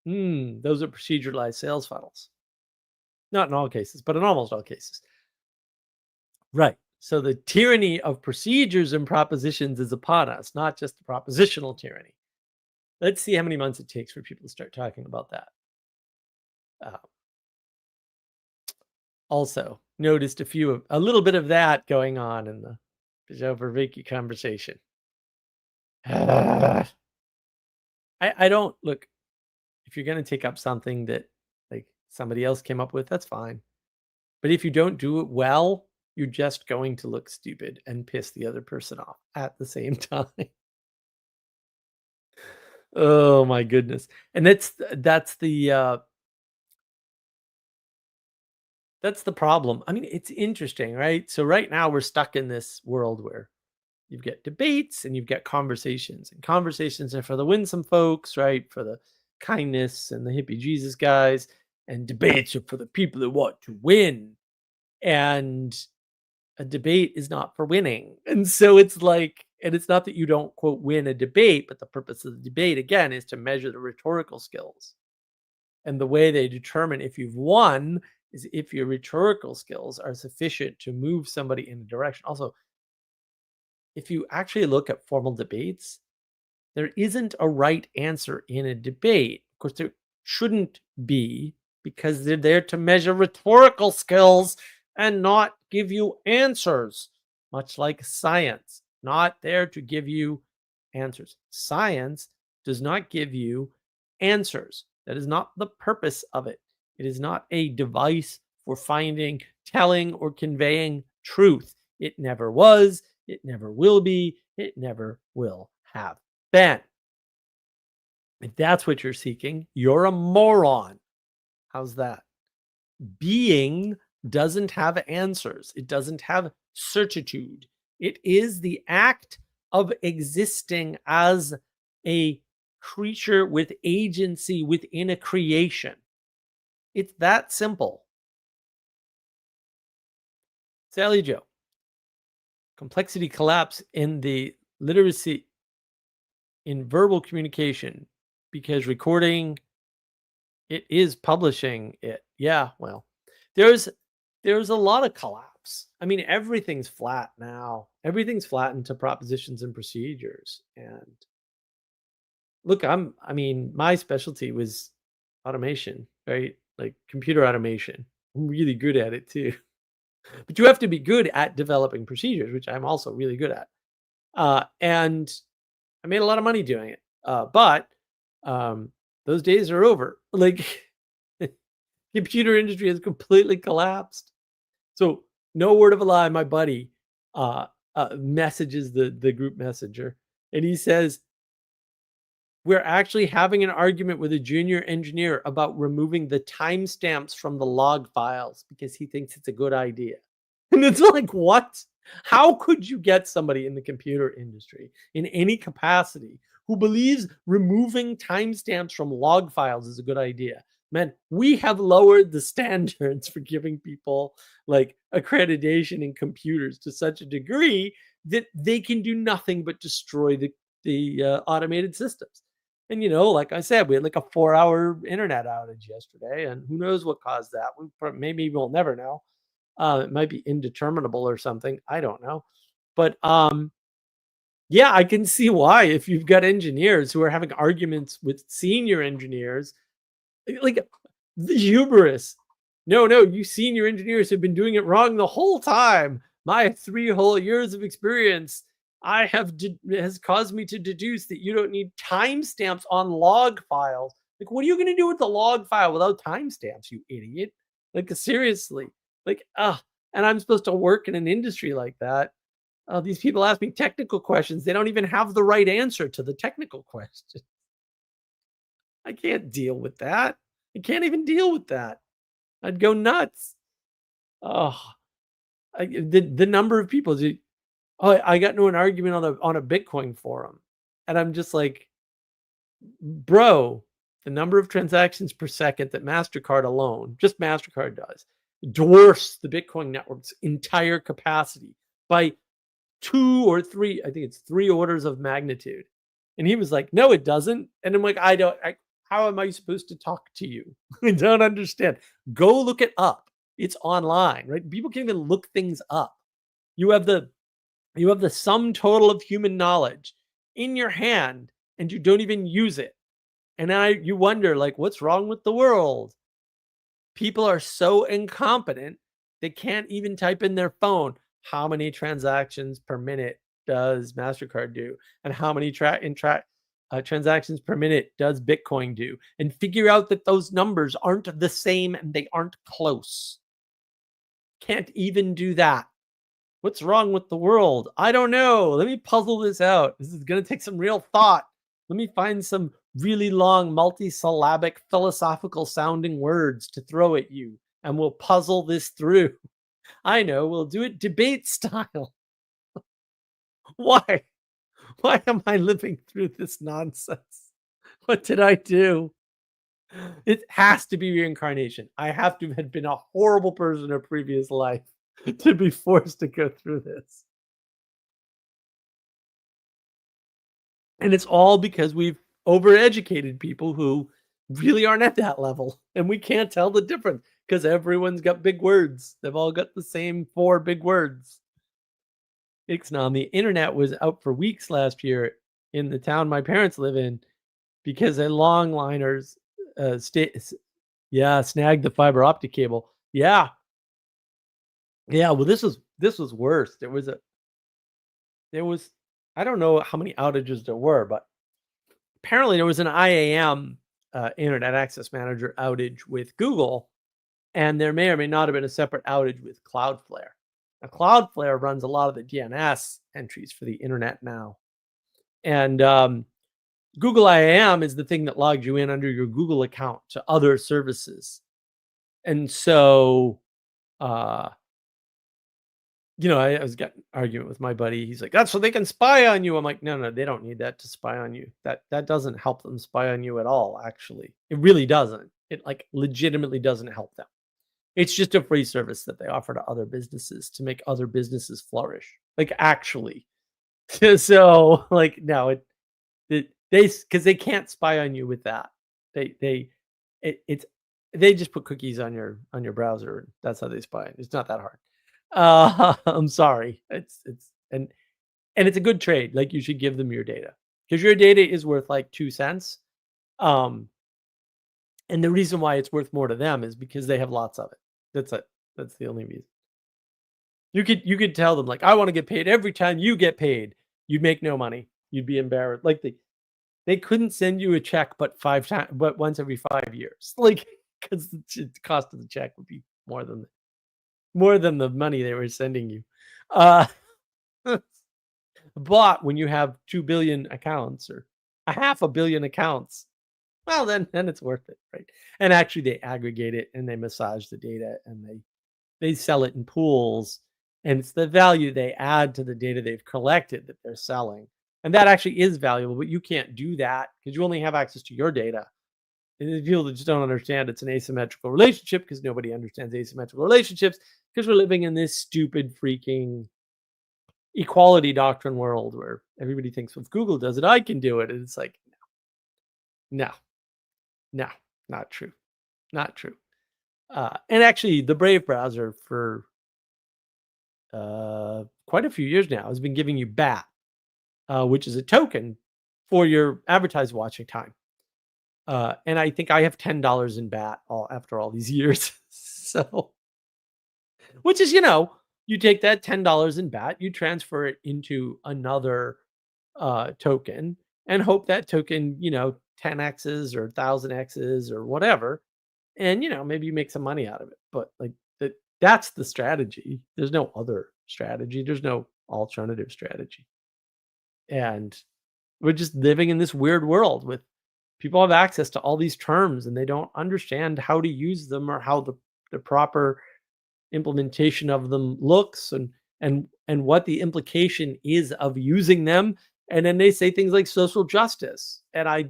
Those are proceduralized sales funnels. Not in all cases, but in almost all cases. Right. So the tyranny of procedures and propositions is upon us, not just the propositional tyranny. Let's see how many months it takes for people to start talking about that. Uh, Also, noticed a little bit of that going on in the Peugeot for Vicky conversation. I don't look, if you're going to take up something that like somebody else came up with, that's fine. But if you don't do it well, you're just going to look stupid and piss the other person off at the same time. Oh my goodness. And that's the problem. I mean, it's interesting, right? So right now we're stuck in this world where you've got debates and you've got conversations. And conversations are for the winsome folks, right? For the kindness and the hippie Jesus guys. And debates are for the people that want to win. And a debate is not for winning. And so it's like, and it's not that you don't quote win a debate, but the purpose of the debate again is to measure the rhetorical skills. And the way they determine if you've won is if your rhetorical skills are sufficient to move somebody in a direction. Also, if you actually look at formal debates, there isn't a right answer in a debate. Of course, there shouldn't be, because they're there to measure rhetorical skills and not give you answers, much like science, not there to give you answers. Science does not give you answers. That is not the purpose of it. It is not a device for finding, telling, or conveying truth. It never was. It never will be. It never will have been. If that's what you're seeking, you're a moron. How's that? Being doesn't have answers. It doesn't have certitude. It is the act of existing as a creature with agency within a creation. It's that simple. Sally Joe. Complexity collapse in the literacy in verbal communication, because recording it is publishing it. Yeah, well, there's a lot of collapse. I mean, everything's flat now. Everything's flattened to propositions and procedures. And look, I mean, my specialty was automation, right? Like computer automation. I'm really good at it too. But you have to be good at developing procedures, which I'm also really good at. And I made a lot of money doing it. But those days are over. Like computer industry has completely collapsed. So no word of a lie, my buddy messages the group messenger, and he says, we're actually having an argument with a junior engineer about removing the timestamps from the log files because he thinks it's a good idea. And it's like, what? How could you get somebody in the computer industry in any capacity who believes removing timestamps from log files is a good idea? Man, we have lowered the standards for giving people like accreditation in computers to such a degree that they can do nothing but destroy the automated systems. And like I said, we had like a 4-hour internet outage yesterday, and who knows what caused that? Maybe we'll never know. It might be indeterminable or something. I don't know. But yeah, I can see why, if you've got engineers who are having arguments with senior engineers, like the hubris. No, you senior engineers have been doing it wrong the whole time. My 3 whole years of experience has caused me to deduce that you don't need timestamps on log files. Like, what are you going to do with the log file without timestamps, you idiot? Like, seriously. Like, and I'm supposed to work in an industry like that. These people ask me technical questions. They don't even have the right answer to the technical question. I can't deal with that. I can't even deal with that. I'd go nuts. Oh, the number of people. I got into an argument on a Bitcoin forum, and I'm just like, bro, the number of transactions per second that MasterCard alone, just MasterCard does, dwarfs the Bitcoin network's entire capacity by 2 or 3, I think it's 3 orders of magnitude. And he was like, no, it doesn't. And I'm like, how am I supposed to talk to you? I don't understand. Go look it up. It's online, right? People can't even look things up. You have the sum total of human knowledge in your hand and you don't even use it. And you wonder, like, what's wrong with the world? People are so incompetent, they can't even type in their phone, how many transactions per minute does MasterCard do? And how many transactions per minute does Bitcoin do? And figure out that those numbers aren't the same and they aren't close. Can't even do that. What's wrong with the world? I don't know. Let me puzzle this out. This is going to take some real thought. Let me find some really long, multisyllabic, philosophical sounding words to throw at you, and we'll puzzle this through. I know, we'll do it debate style. Why? Why am I living through this nonsense? What did I do? It has to be reincarnation. I have to have been a horrible person in a previous life to be forced to go through this. And it's all because we've overeducated people who really aren't at that level. And we can't tell the difference because everyone's got big words. They've all got the same 4 big words. Ixnay, the internet was out for weeks last year in the town my parents live in because the longliners snagged the fiber optic cable. Yeah. Well, this was worse. There was I don't know how many outages there were, but apparently there was an IAM Internet Access Manager outage with Google, and there may or may not have been a separate outage with Cloudflare. Now, Cloudflare runs a lot of the DNS entries for the internet now, and Google IAM is the thing that logs you in under your Google account to other services, and so. I was getting an argument with my buddy. He's like, that's so they can spy on you. I'm like, no, they don't need that to spy on you. That doesn't help them spy on you at all, actually. It really doesn't. It like legitimately doesn't help them. It's just a free service that they offer to other businesses to make other businesses flourish. Like actually. So like no, because they can't spy on you with that. They just put cookies on your browser and that's how they spy. It's not that hard. I'm sorry. It's it's a good trade. Like you should give them your data because your data is worth like 2 cents. And the reason why it's worth more to them is because they have lots of it. That's it. That's the only reason. You could tell them like, I want to get paid every time you get paid. You'd make no money. You'd be embarrassed. Like they couldn't send you a check but once every 5 years. Like because the cost of the check would be more than the money they were sending you. But when you have 2 billion accounts or a half a billion accounts, well, then it's worth it, right? And actually they aggregate it and they massage the data and they sell it in pools. And it's the value they add to the data they've collected that they're selling. And that actually is valuable, but you can't do that because you only have access to your data. And people that just don't understand it's an asymmetrical relationship because nobody understands asymmetrical relationships because we're living in this stupid freaking equality doctrine world where everybody thinks, well, if Google does it, I can do it. And it's like, no, not true. Not true. And actually, the Brave browser for quite a few years now has been giving you BAT, which is a token for your advertised watching time. And I think I have $10 in BAT after all these years. So, which is, you take that $10 in BAT, you transfer it into another token and hope that token, 10x's or 1000x's or whatever. And, maybe you make some money out of it. But like that's the strategy. There's no other strategy. There's no alternative strategy. And we're just living in this weird world with people have access to all these terms and they don't understand how to use them or how the proper implementation of them looks and what the implication is of using them. And then they say things like social justice. And I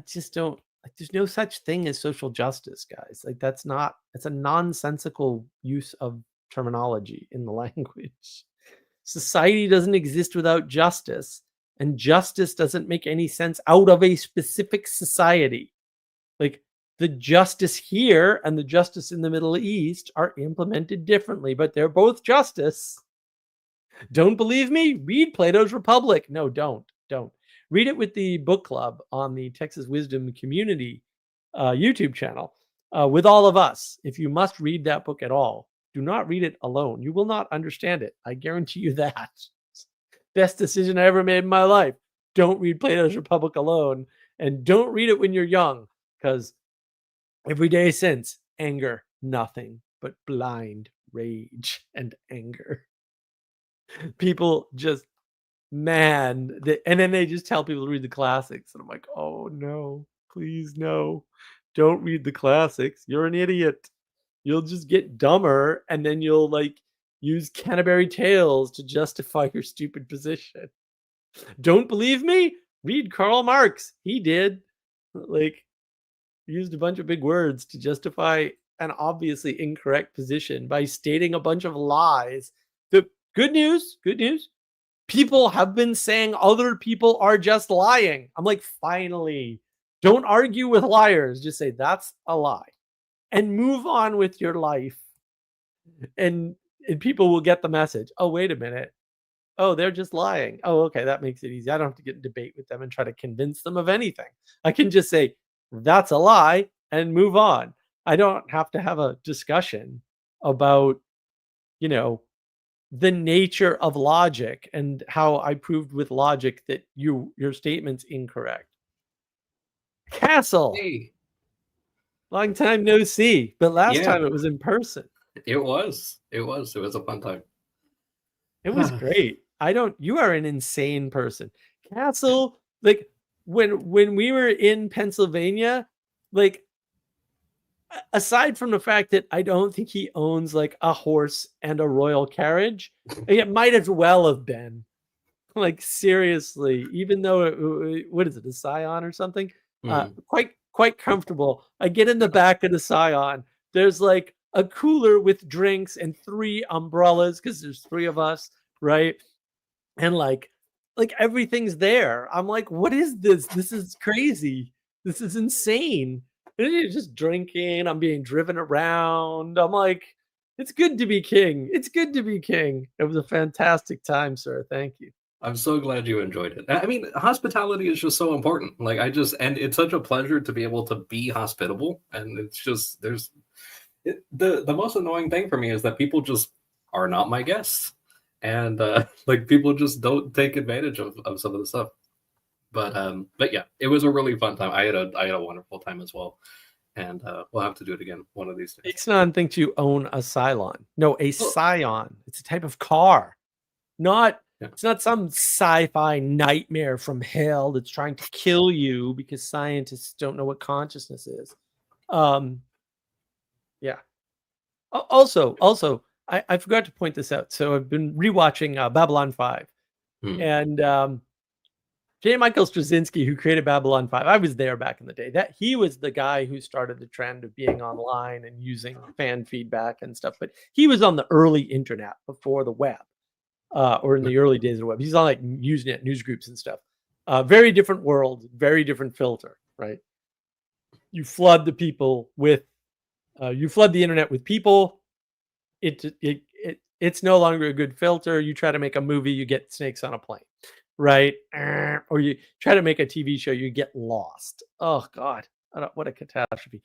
just don't Like, there's no such thing as social justice, guys. Like, that's a nonsensical use of terminology in the language. Society doesn't exist without justice, and justice doesn't make any sense out of a specific society. Like, the justice here and the justice in the Middle East are implemented differently, but they're both justice. Don't believe me? Read Plato's Republic. No, don't. Read it with the book club on the Texas Wisdom Community YouTube channel with all of us. If you must read that book at all, do not read it alone. You will not understand it. I guarantee you that. Best decision I ever made in my life. Don't read Plato's Republic alone, and don't read it when you're young, because every day since, anger, nothing but blind rage and anger. People just, man, and then they just tell people to read the classics, and I'm like, oh no, please no, don't read the classics. You're an idiot. You'll just get dumber, and then you'll like use Canterbury Tales to justify your stupid position. Don't believe me? Read Karl Marx. He did. Like, used a bunch of big words to justify an obviously incorrect position by stating a bunch of lies. The good news, people have been saying other people are just lying. I'm like, finally, don't argue with liars. Just say that's a lie and move on with your life. And people will get the message. Oh, wait a minute. Oh, they're just lying. Oh, okay. That makes it easy. I don't have to get in debate with them and try to convince them of anything. I can just say, that's a lie, and move on. I don't have to have a discussion about, the nature of logic and how I proved with logic that your statement's incorrect. Castle. Hey. Long time no see, but last time it was in person. It was a fun time. It was great. You are an insane person. Castle, like when we were in Pennsylvania, like aside from the fact that I don't think he owns like a horse and a royal carriage, it might as well have been. Like, seriously, even though what is it, a Scion or something? Quite comfortable. I get in the back of the Scion. There's like a cooler with drinks and 3 umbrellas because there's 3 of us, right? And like everything's there. I'm like, what is this? This is crazy. This is insane. And you're just drinking. I'm being driven around. I'm like, it's good to be king. It's good to be king. It was a fantastic time, sir. Thank you. I'm so glad you enjoyed it. I mean, hospitality is just so important. Like, and it's such a pleasure to be able to be hospitable. And it's just, the most annoying thing for me is that people just are not my guests. And like, people just don't take advantage of some of the stuff. But yeah, it was a really fun time. I had a wonderful time as well. And we'll have to do it again one of these days. Ixanon thinks you own a Cylon. No, a Scion. It's a type of car. It's not some sci-fi nightmare from hell that's trying to kill you because scientists don't know what consciousness is. Yeah. Also, I forgot to point this out. So I've been rewatching Babylon 5. And J. Michael Straczynski, who created Babylon 5, I was there back in the day. He was the guy who started the trend of being online and using fan feedback and stuff. But he was on the early internet before the web. Or in the early days of the web. He's on like Usenet news groups and stuff. Very different world, very different filter, right? You flood the people with, you flood the internet with people. It's no longer a good filter. You try to make a movie, you get snakes on a plane, right? Or you try to make a TV show, you get lost. Oh God, what a catastrophe.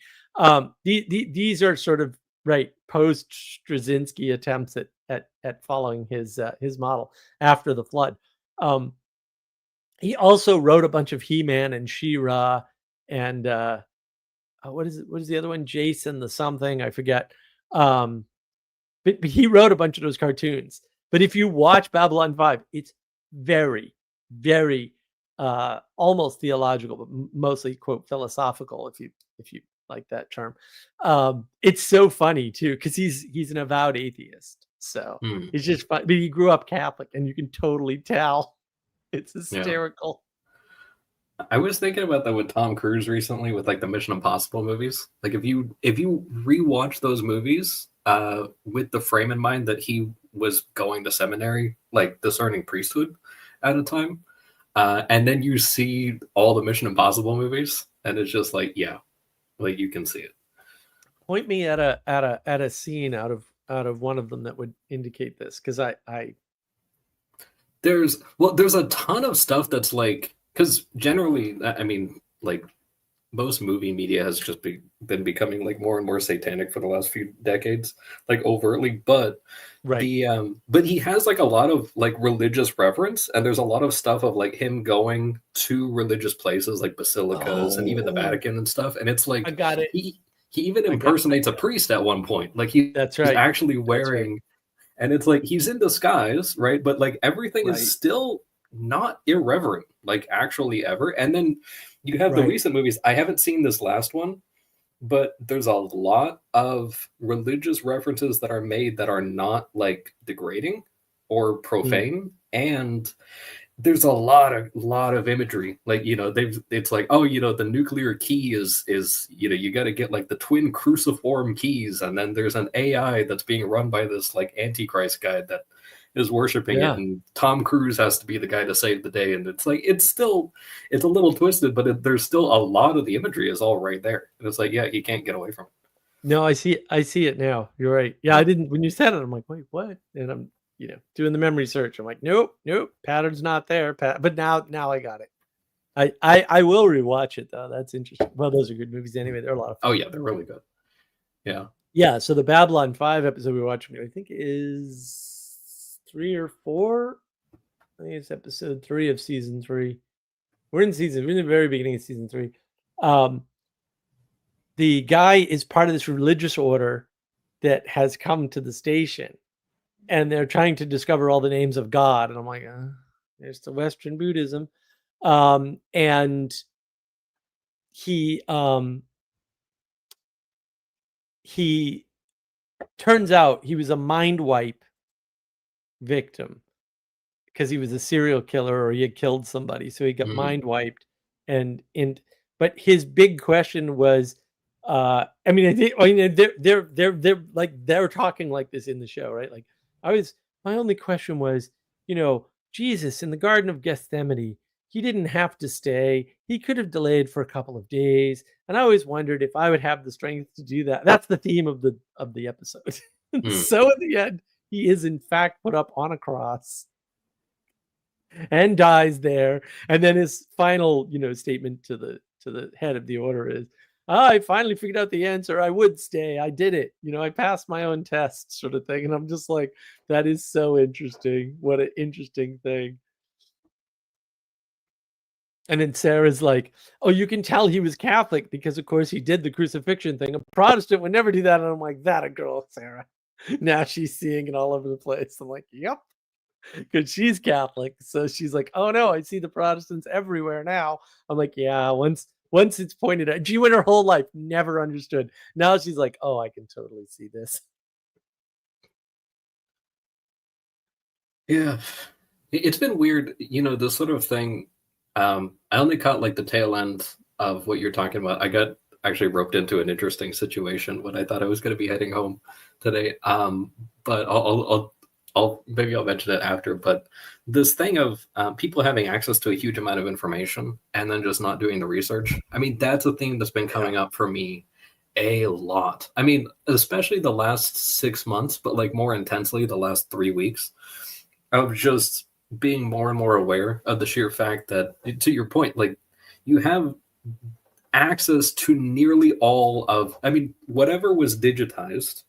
These are sort of post Straczynski attempts at following his model after the flood. He also wrote a bunch of He-Man and She-Ra and what is the other one? Jason the something, I forget. But he wrote a bunch of those cartoons. But if you watch Babylon 5, it's very, very almost theological, but mostly quote philosophical, if you like that term. It's so funny too, because he's an avowed atheist. So it's just fun. But he grew up Catholic, and you can totally tell. It's hysterical. I was thinking about that with Tom Cruise recently with like the Mission Impossible movies. Like if you rewatch those movies with the frame in mind that he was going to seminary, like discerning priesthood at a time, and then you see all the Mission Impossible movies, and it's just like, yeah, like you can see it. Point me at a scene out of one of them that would indicate this, because I There's a ton of stuff that's like, because generally, I mean, like most movie media has just been becoming like more and more satanic for the last few decades, like overtly. But right. but he has like a lot of like religious reference, and there's a lot of stuff of like him going to religious places like basilicas and even the Oh, Vatican and stuff. And it's I like got it. he even I got impersonates a priest at one point. Like he's That's right. actually That's right. wearing, and it's like he's in disguise, right? But like everything Right. is still not irreverent, like actually ever. And then you have the Right. recent movies. I haven't seen this last one, but there's a lot of religious references that are made that are not like degrading or profane. And there's a lot of imagery, like, you know, it's like, oh, you know, the nuclear key is, you know, you got to get like the twin cruciform keys, and then there's an AI that's being run by this like antichrist guy that is worshiping it, and Tom Cruise has to be the guy to save the day. And it's like, it's a little twisted, but there's still a lot of the imagery is all right there, and it's like, yeah, you can't get away from it. No, I see it now. You're right. Yeah, I didn't, when you said it, I'm like, wait, what? And I'm, doing the memory search. I'm like, nope, pattern's not there. But now I got it. I will rewatch it though. That's interesting. Well, those are good movies anyway. They're a lot of fun. Oh yeah, they're really good. Yeah. Yeah. So the Babylon 5 episode we watched, I think is 3 or 4. I think it's episode 3 of season 3. We're in the very beginning of season 3. The guy is part of this religious order that has come to the station, and they're trying to discover all the names of God. And I'm like, there's the Western Buddhism. And he turns out he was a mind wipe victim because he was a serial killer, or he had killed somebody. So he got mind wiped. But his big question was, I mean, they're like, they're talking like this in the show, right? Like, my only question was, Jesus in the Garden of Gethsemane, he didn't have to stay. He could have delayed for a couple of days. And I always wondered if I would have the strength to do that. That's the theme of the episode. So in the end, he is in fact put up on a cross and dies there. And then his final, statement to the head of the order is, I finally figured out the answer. I would stay. I did it. I passed my own test, sort of thing. And I'm just like, that is so interesting. What an interesting thing. And then Sarah's like, oh, you can tell he was Catholic because, of course, he did the crucifixion thing. A Protestant would never do that. And I'm like, that a girl, Sarah. Now she's seeing it all over the place. I'm like, yep. Because she's Catholic. So she's like, oh no, I see the Protestants everywhere now. I'm like, yeah, once it's pointed out. She went her whole life, never understood. Now she's like, oh, I can totally see this. Yeah. It's been weird, this sort of thing. I only caught like the tail end of what you're talking about. I got actually roped into an interesting situation when I thought I was going to be heading home today. But I'll mention it after. But this thing of people having access to a huge amount of information and then just not doing the research. I mean, that's a theme that's been coming up for me a lot. I mean, especially the last 6 months, but like more intensely the last 3 weeks of just being more and more aware of the sheer fact that, to your point, like you have access to nearly all of, I mean, whatever was digitized,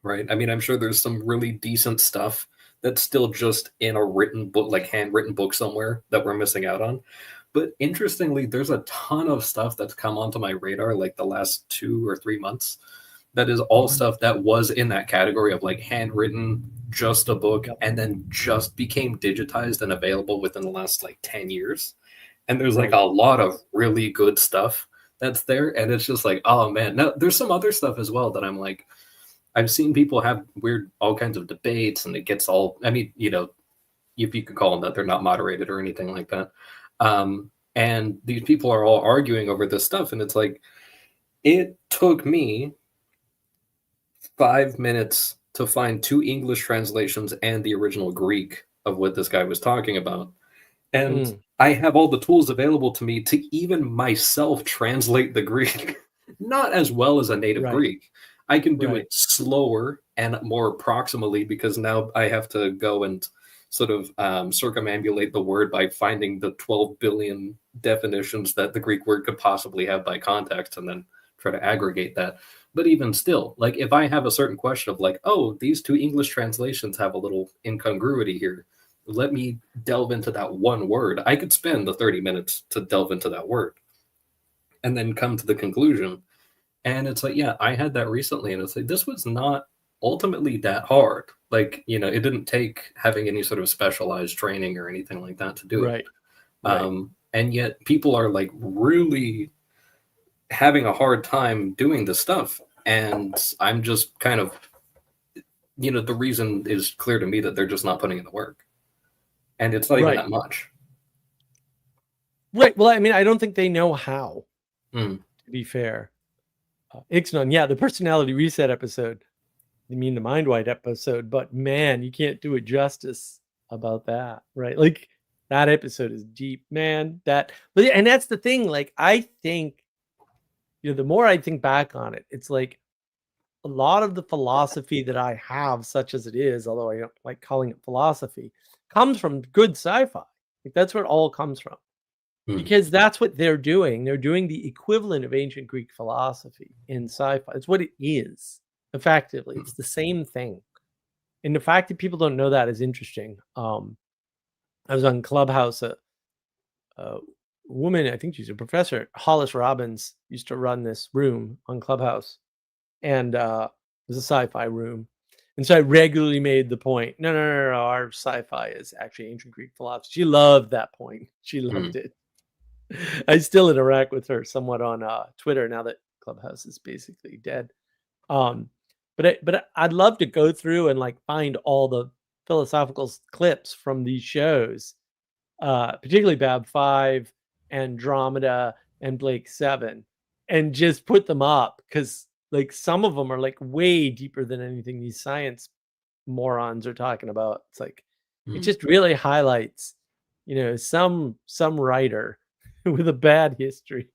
right? I mean, I'm sure there's some really decent stuff that's still just in a written book, like handwritten book somewhere that we're missing out on. But interestingly, there's a ton of stuff that's come onto my radar like the last 2 or 3 months that is all stuff that was in that category of like handwritten, just a book, and then just became digitized and available within the last like 10 years. And there's like a lot of really good stuff that's there. And it's just like, oh man, now there's some other stuff as well that I'm like, I've seen people have all kinds of debates, and it gets all, I mean, if you could call them that, they're not moderated or anything like that. And these people are all arguing over this stuff. And it's like, it took me 5 minutes to find 2 English translations and the original Greek of what this guy was talking about. And I have all the tools available to me to even myself translate the Greek, not as well as a native Greek. I can do it slower and more proximally, because now I have to go and sort of circumambulate the word by finding the 12 billion definitions that the Greek word could possibly have by context, and then try to aggregate that. But even still, like, if I have a certain question of like, oh, these 2 English translations have a little incongruity here, let me delve into that one word. I could spend the 30 minutes to delve into that word and then come to the conclusion. And it's like, yeah, I had that recently, and it's like, this was not ultimately that hard. Like, you know, it didn't take having any sort of specialized training or anything like that to do it. And yet people are like really having a hard time doing this stuff. And I'm just kind of, you know, the reason is clear to me that they're just not putting in the work. And it's not even that much. Right. Well, I mean, I don't think they know how, to be fair. Ixnon, yeah, the personality reset episode, I mean the mind wide episode, but man, you can't do it justice about that, right? Like, that episode is deep, man. And that's the thing. Like, I think, you know, the more I think back on it, it's like a lot of the philosophy that I have, such as it is, although I don't like calling it philosophy, comes from good sci-fi. Like, that's where it all comes from. Because that's what they're doing. They're doing the equivalent of ancient Greek philosophy in sci-fi. It's what it is, effectively. It's the same thing. And the fact that people don't know that is interesting. I was on Clubhouse. A woman, I think she's a professor, Hollis Robbins, used to run this room on Clubhouse. And it was a sci-fi room. And so I regularly made the point, no, our sci-fi is actually ancient Greek philosophy. She loved that point. She loved it. I still interact with her somewhat on Twitter now that Clubhouse is basically dead. But I'd love to go through and like find all the philosophical clips from these shows, particularly Bab 5, Andromeda, and Blake 7, and just put them up, because like some of them are like way deeper than anything these science morons are talking about. It's like it just really highlights, you know, some writer with a bad history,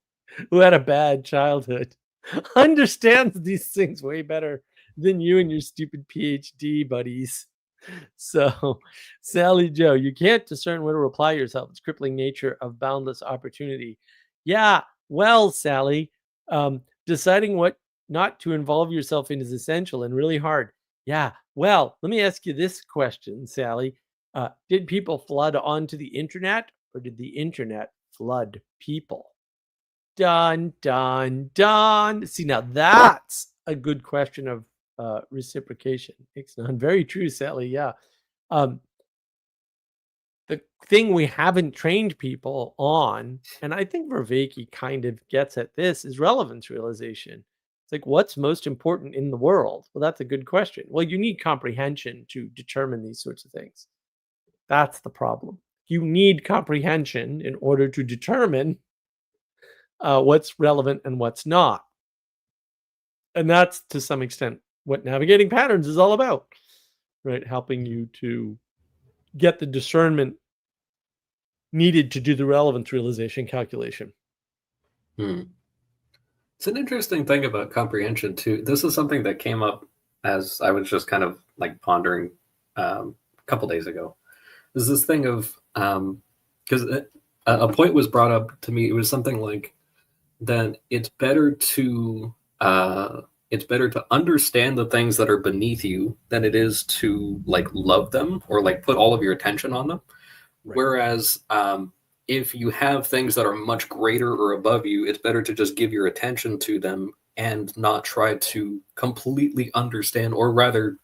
who had a bad childhood, understands these things way better than you and your stupid PhD buddies. So, Sally Joe, you can't discern where to reply yourself. It's crippling nature of boundless opportunity. Yeah, well, Sally, deciding what not to involve yourself in is essential and really hard. Yeah, well, let me ask you this question, Sally. Did people flood onto the internet, or did the internet flood people? Dun, dun, dun. See, now that's a good question of reciprocation. It's not very true, Sally. Yeah. The thing we haven't trained people on, and I think Vervaeke kind of gets at this, is relevance realization. It's like, what's most important in the world? Well, that's a good question. Well, you need comprehension to determine these sorts of things. That's the problem. You need comprehension in order to determine what's relevant and what's not. And that's, to some extent, what navigating patterns is all about, right? Helping you to get the discernment needed to do the relevance realization calculation. It's an interesting thing about comprehension, too. This is something that came up as I was just kind of like pondering a couple days ago. There's this thing of, because a point was brought up to me. It was something like that it's better to understand the things that are beneath you than it is to like love them or like put all of your attention on them. Right. Whereas if you have things that are much greater or above you, it's better to just give your attention to them and not try to completely understand, or rather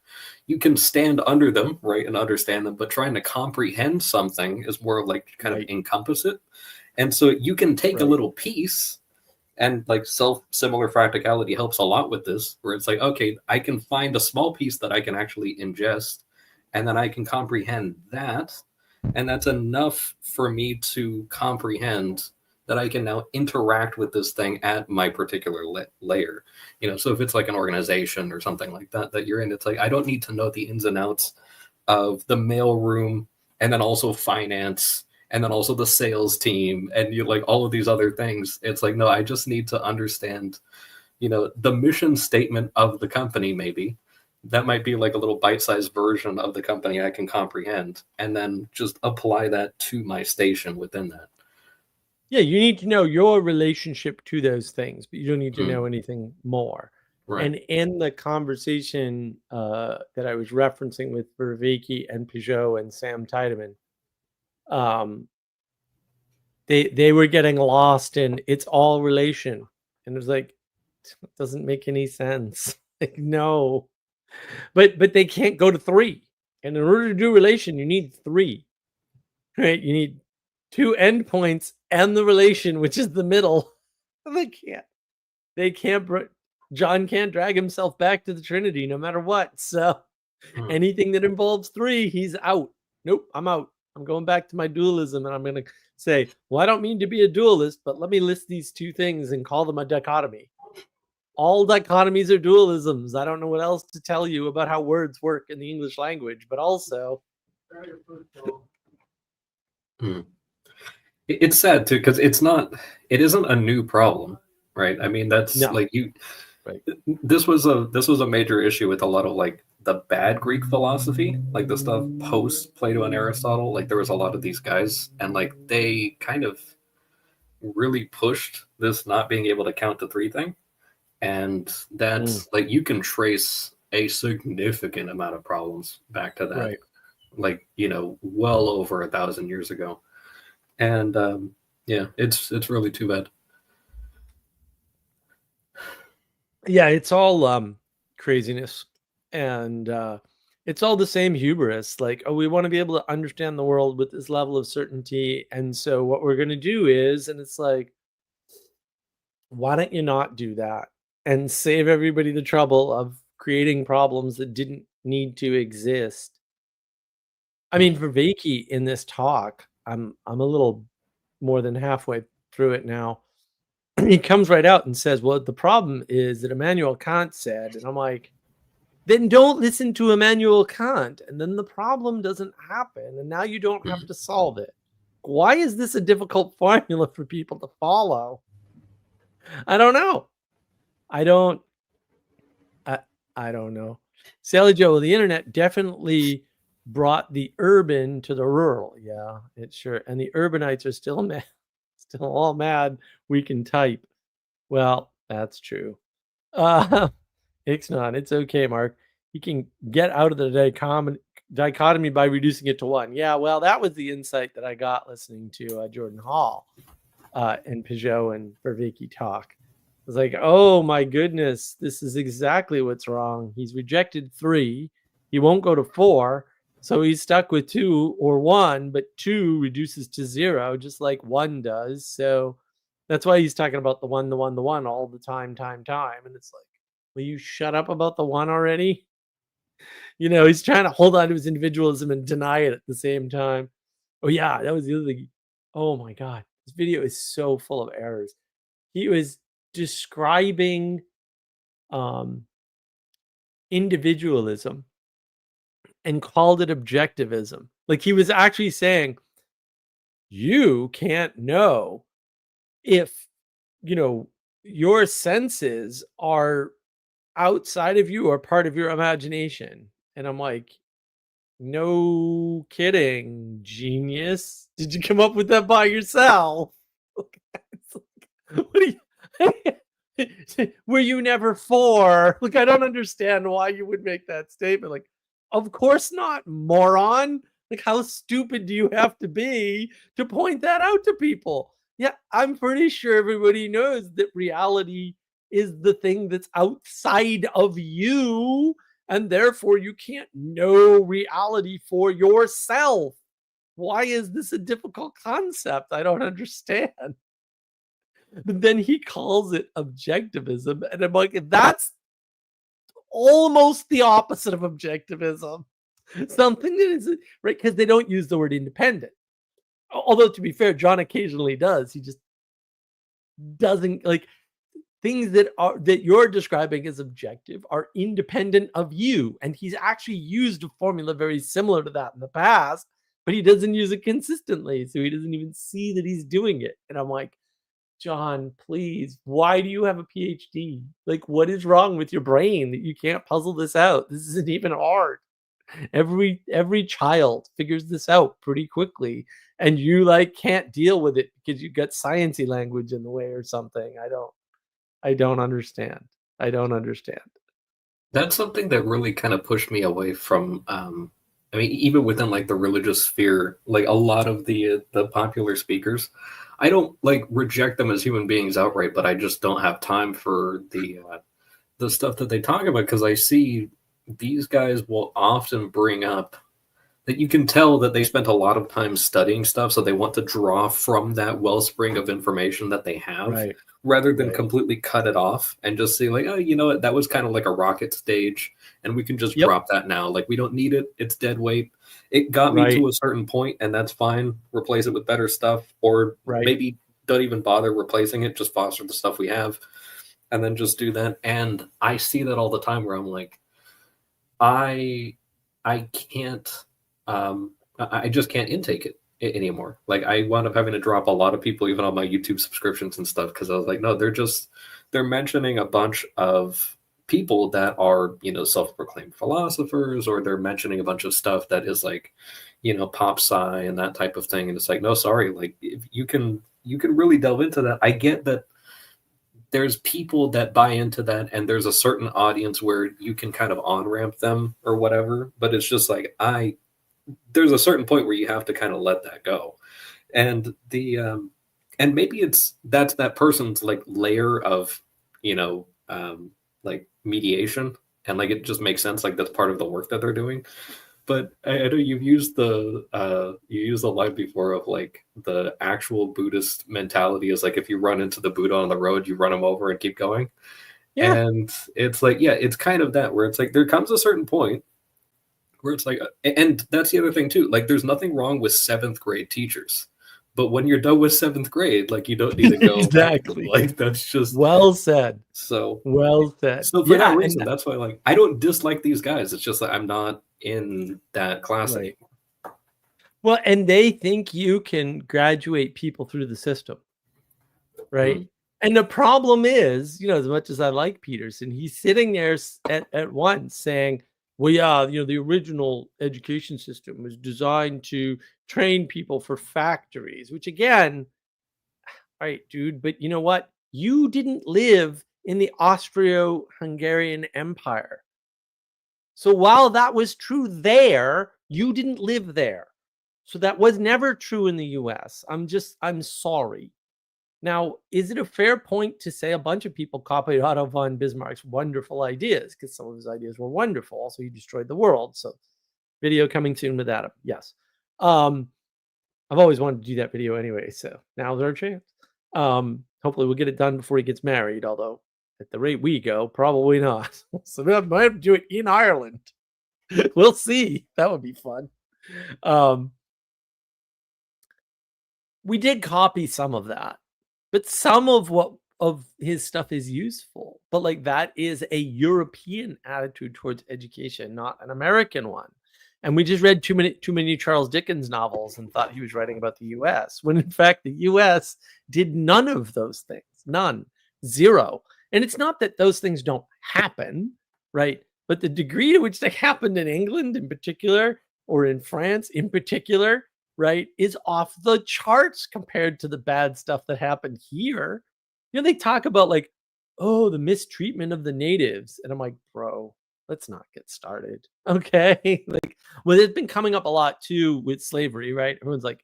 you can stand under them, right, and understand them, but trying to comprehend something is more like kind of encompass it. And so you can take a little piece, and like similar practicality helps a lot with this, where it's like, okay, I can find a small piece that I can actually ingest, and then I can comprehend that. And that's enough for me to comprehend that I can now interact with this thing at my particular layer. So if it's like an organization or something like that you're in, it's like I don't need to know the ins and outs of the mailroom, and then also finance, and then also the sales team, and like all of these other things. It's like, no, I just need to understand, the mission statement of the company. Maybe that might be like a little bite-sized version of the company I can comprehend, and then just apply that to my station within that. Yeah, you need to know your relationship to those things, but you don't need to know anything more. Right. And in the conversation that I was referencing with Vervaeke and Peugeot and Sam Tiedemann, they were getting lost in it's all relation. And it was like, it doesn't make any sense. Like, no. But they can't go to 3. And in order to do relation, you need 3. Right? You need 2 endpoints and the relation, which is the middle. They can't. John can't drag himself back to the Trinity no matter what. So anything that involves 3, he's out. Nope, I'm out. I'm going back to my dualism, and I'm going to say, well, I don't mean to be a dualist, but let me list these 2 things and call them a dichotomy. All dichotomies are dualisms. I don't know what else to tell you about how words work in the English language, but also... It's sad too, because it isn't a new problem, right? I mean, that's like you. Right. This was a major issue with a lot of like the bad Greek philosophy, like the stuff post Plato and Aristotle. Like there was a lot of these guys, and like they kind of really pushed this not being able to count to 3 thing, and that's like you can trace a significant amount of problems back to that, right. Like well over 1,000 years ago. And it's really too bad. Yeah, it's all craziness, and it's all the same hubris. Like, oh, we want to be able to understand the world with this level of certainty, and so what we're going to do is, and it's like, why don't you not do that and save everybody the trouble of creating problems that didn't need to exist? I mean, for Vervaeke in this talk, I'm a little more than halfway through it now. He comes right out and says, well, the problem is that Immanuel Kant said, and I'm like, then don't listen to Immanuel Kant, and then the problem doesn't happen, and now you don't have to solve it. Why is this a difficult formula for people to follow? I don't know. I don't know. Sally Joe, the internet definitely brought the urban to the rural. Yeah, it sure. And the urbanites are still mad, still all mad we can type. Well, that's true. Ixnon, it's okay, Mark. You can get out of the dichotomy by reducing it to 1. Yeah, well, that was the insight that I got listening to Jordan Hall and Peugeot and Vervaeke talk. I was like, oh my goodness, this is exactly what's wrong. He's rejected 3. He won't go to 4. So he's stuck with 2 or 1, but 2 reduces to 0, just like 1 does. So that's why he's talking about the 1 all the time. And it's like, will you shut up about the 1 already? He's trying to hold on to his individualism and deny it at the same time. Oh yeah, that was the other thing. Oh my God, this video is so full of errors. He was describing individualism and called it objectivism. Like he was actually saying, you can't know if, your senses are outside of you or part of your imagination. And I'm like, no kidding, genius. Did you come up with that by yourself? What do you... Were you never 4? Like, I don't understand why you would make that statement. Like, of course not, moron. Like, how stupid do you have to be to point that out to people? Yeah, I'm pretty sure everybody knows that reality is the thing that's outside of you, and therefore you can't know reality for yourself. Why is this a difficult concept? I don't understand. But then he calls it objectivism, and I'm like, that's almost the opposite of objectivism. Something that is right, because they don't use the word independent. Although, to be fair, John occasionally does. He just doesn't like things that you're describing as objective are independent of you. And he's actually used a formula very similar to that in the past, but he doesn't use it consistently. So he doesn't even see that he's doing it. And I'm like, John, please, why do you have a PhD? Like, what is wrong with your brain that you can't puzzle this out? This isn't even hard. Every child figures this out pretty quickly, and you like can't deal with it because you got sciencey language in the way or something. I don't understand. I don't understand. That's something that really kind of pushed me away from. I mean, even within like the religious sphere, like a lot of the popular speakers, I don't like reject them as human beings outright, but I just don't have time for the stuff that they talk about, because I see these guys will often bring up that you can tell that they spent a lot of time studying stuff, so they want to draw from that wellspring of information that they have, Right. rather than Right. completely cut it off and just say like, oh, you know what, that was kind of like a rocket stage, and we can just Yep. drop that now. Like, we don't need it. It's dead weight. It got me Right. to a certain point, and that's fine. Replace it with better stuff, or Right. maybe don't even bother replacing it. Just foster the stuff we have, and then just do that. And I see that all the time where I'm like, I can't, I just can't intake it anymore. Like, I wound up having to drop a lot of people, even on my YouTube subscriptions and stuff, because I was like, no, they're mentioning a bunch of people that are, you know, self-proclaimed philosophers, or they're mentioning a bunch of stuff that is like, you know, pop sci and that type of thing. And it's like, no, sorry, like, if you can really delve into that. I get that there's people that buy into that, and there's a certain audience where you can kind of on-ramp them or whatever, but it's just like, there's a certain point where you have to kind of let that go. And and maybe that's that person's like layer of, you know, like mediation, and like it just makes sense, like that's part of the work that they're doing. But I know you've used the line before of like the actual Buddhist mentality is like, if you run into the Buddha on the road, you run him over and keep going. Yeah. And it's like, yeah, it's kind of that, where it's like there comes a certain point where it's like, and that's the other thing too. Like, there's nothing wrong with 7th grade teachers, but when you're done with 7th grade, like, you don't need to go Exactly. back. Like, that's just well said. So Well said. So for that and reason, that's why, like, I don't dislike these guys. It's just that I'm not in that class Right. anymore. Well, and they think you can graduate people through the system, right? Mhm. And the problem is, you know, as much as I like Peterson, he's sitting there at once saying, well, yeah, you know, the original education system was designed to train people for factories, which again, all right, dude, but you know what? You didn't live in the Austro-Hungarian Empire. So while that was true there, you didn't live there. So that was never true in the US. I'm sorry. Now, is it a fair point to say a bunch of people copied Otto von Bismarck's wonderful ideas? Because some of his ideas were wonderful. Also, he destroyed the world. So, video coming soon with Adam. Yes. I've always wanted to do that video anyway. So now's our chance. Hopefully, we'll get it done before he gets married. Although, at the rate we go, probably not. So, we might have to do it in Ireland. We'll see. That would be fun. We did copy some of that, but some of his stuff is useful. But like, that is a European attitude towards education, not an American one. And we just read too many Charles Dickens novels and thought he was writing about the US, when in fact the US did none of those things. None. Zero. And it's not that those things don't happen, right? But the degree to which they happened in England in particular, or in France in particular, right, is off the charts compared to the bad stuff that happened here. You know, they talk about like, oh, the mistreatment of the natives. And I'm like, bro, let's not get started. Okay. Like, well, it's been coming up a lot too with slavery, right? Everyone's like,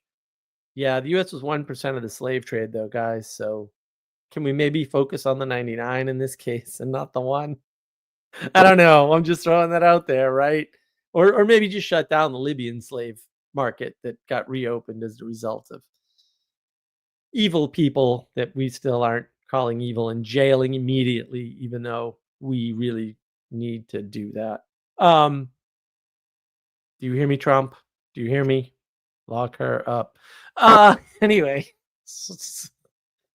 yeah, the US was 1% of the slave trade though, guys. So can we maybe focus on the 99 in this case and not the 1? I don't know. I'm just throwing that out there, right? Or maybe just shut down the Libyan slave market that got reopened as a result of evil people that we still aren't calling evil and jailing immediately, even though we really need to do that. Do you hear me, Trump? Do you hear me? Lock her up. Anyway,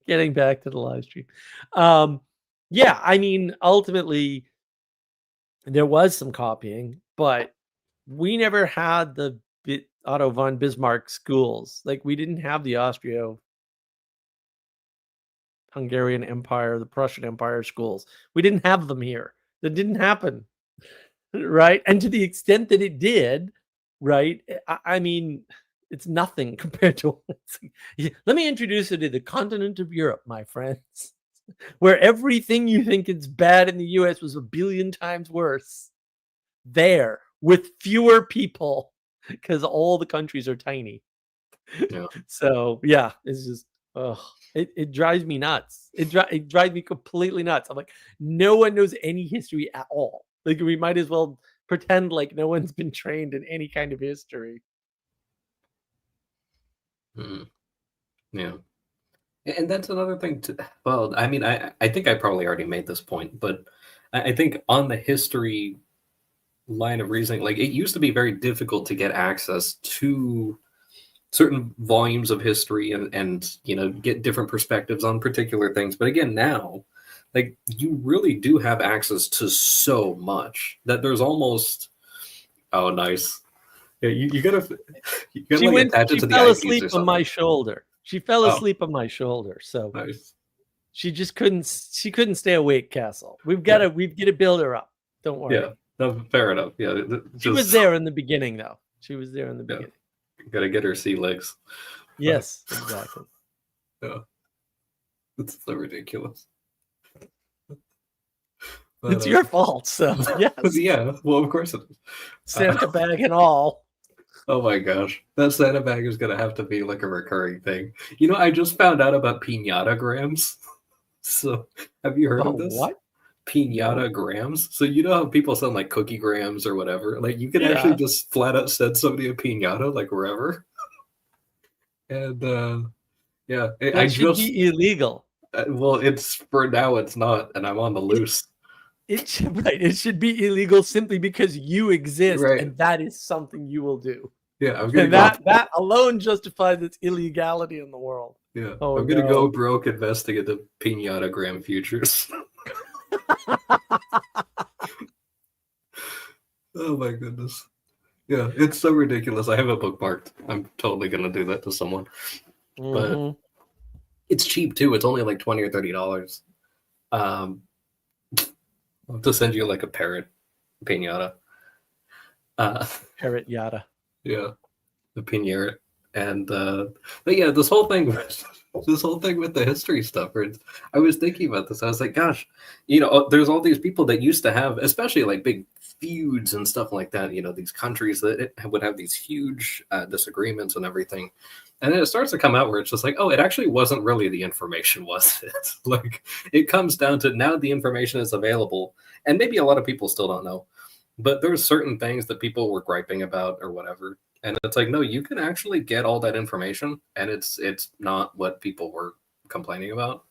Getting back to the live stream. Yeah, I mean, ultimately, there was some copying, but we never had the Otto von Bismarck schools. Like, we didn't have the Austro-Hungarian Empire, the Prussian Empire schools. We didn't have them here. That didn't happen, right? And to the extent that it did, right? I mean, it's nothing compared to. Let me introduce you to the continent of Europe, my friends, where everything you think is bad in the U.S. was a billion times worse there with fewer people because all the countries are tiny. Yeah. So yeah, it's just it drives me nuts. It drives me completely nuts. I'm like, no one knows any history at all. Like, we might as well pretend like no one's been trained in any kind of history. Yeah. And that's another thing to, well, I mean, I think I probably already made this point, but I think on the history line of reasoning, like, it used to be very difficult to get access to certain volumes of history and you know, get different perspectives on particular things. But again, now, like, you really do have access to so much that there's almost, oh, nice. Yeah, you gotta like attach it to the fell IPs asleep or on something. my shoulder. She fell Oh. asleep on my shoulder. So Nice. she just couldn't stay awake, Castle. We've got to build her up. Don't worry. Yeah, no, fair enough. Yeah, She was there in the beginning, though. She was there in the beginning. Gotta get her sea legs. Yes, exactly. Yeah. It's so ridiculous. It's your fault, so yes. Yeah, well, of course it is. Santa bag and all. Oh my gosh. That Santa bag is gonna have to be like a recurring thing. You know, I just found out about piñata grams. So have you heard of this? What? Piñata grams. So you know how people send like cookie grams or whatever? Like, you can actually just flat out send somebody a piñata, like, wherever. And yeah, That should be illegal. Well, it's for now. It's not, and I'm on the loose. It should be illegal simply because you exist, and that is something you will do. Yeah, I'm gonna that alone justifies its illegality in the world. Yeah, I'm gonna go broke investing into piñata gram futures. Oh my goodness. Yeah, it's so ridiculous. I have it bookmarked. I'm totally gonna do that to someone. But it's cheap too. It's only like $20 or $30. I'll have to send you like a parrot piñata. Parrot yada. Yeah, the piñata. And but yeah, this whole thing with the history stuff. I was thinking about this. I was like, gosh, you know, there's all these people that used to have, especially like big feuds and stuff like that. You know, these countries that would have these huge disagreements and everything. And then it starts to come out where it's just like, oh, it actually wasn't really the information, was it? Like, it comes down to now the information is available, and maybe a lot of people still don't know, but there's certain things that people were griping about or whatever. And it's like, no, you can actually get all that information, and it's not what people were complaining about.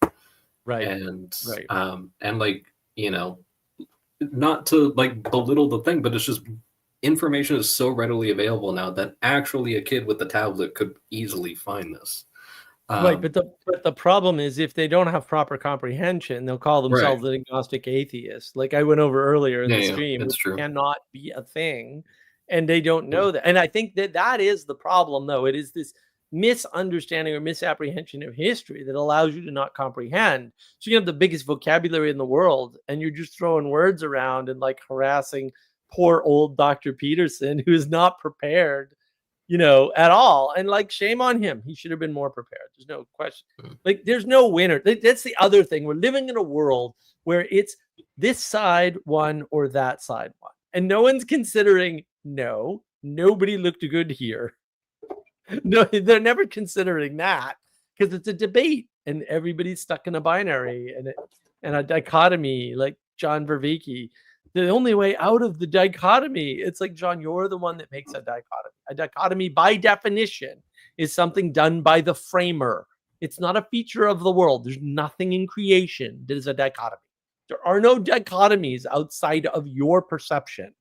Right. And like, you know, not to like belittle the thing, but it's just information is so readily available now that actually a kid with the tablet could easily find this. Right, but the problem is, if they don't have proper comprehension, they'll call themselves an agnostic atheist. Like I went over earlier in the stream, which cannot be a thing, and they don't know that. And I think that is the problem, though. It is this misunderstanding or misapprehension of history that allows you to not comprehend. So you have the biggest vocabulary in the world, and you're just throwing words around and like harassing poor old Dr. Peterson, who is not prepared, you know, at all. And like, shame on him. He should have been more prepared. There's no question. Like, there's no winner. That's the other thing. We're living in a world where it's this side won or that side won. And no one's considering, no, nobody looked good here. No, they're never considering that, because it's a debate and everybody's stuck in a binary and a dichotomy, like John Vervaeke. The only way out of the dichotomy, it's like, John, you're the one that makes a dichotomy. A dichotomy, by definition, is something done by the framer. It's not a feature of the world. There's nothing in creation that is a dichotomy. There are no dichotomies outside of your perception.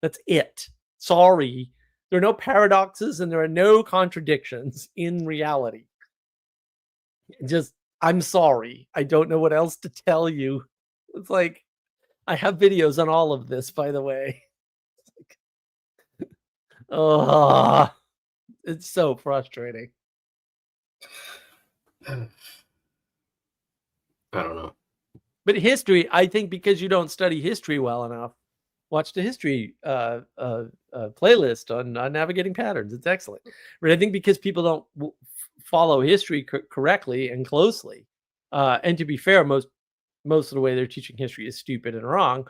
That's it. Sorry. There are no paradoxes and there are no contradictions in reality. Just I'm sorry. I don't know what else to tell you. It's like, I have videos on all of this, by the way. Oh, it's so frustrating. I don't know. But history, I think because you don't study history well enough, watch the history playlist on navigating patterns. It's excellent. But I think because people don't follow history correctly and closely, and to be fair, most of the way they're teaching history is stupid and wrong.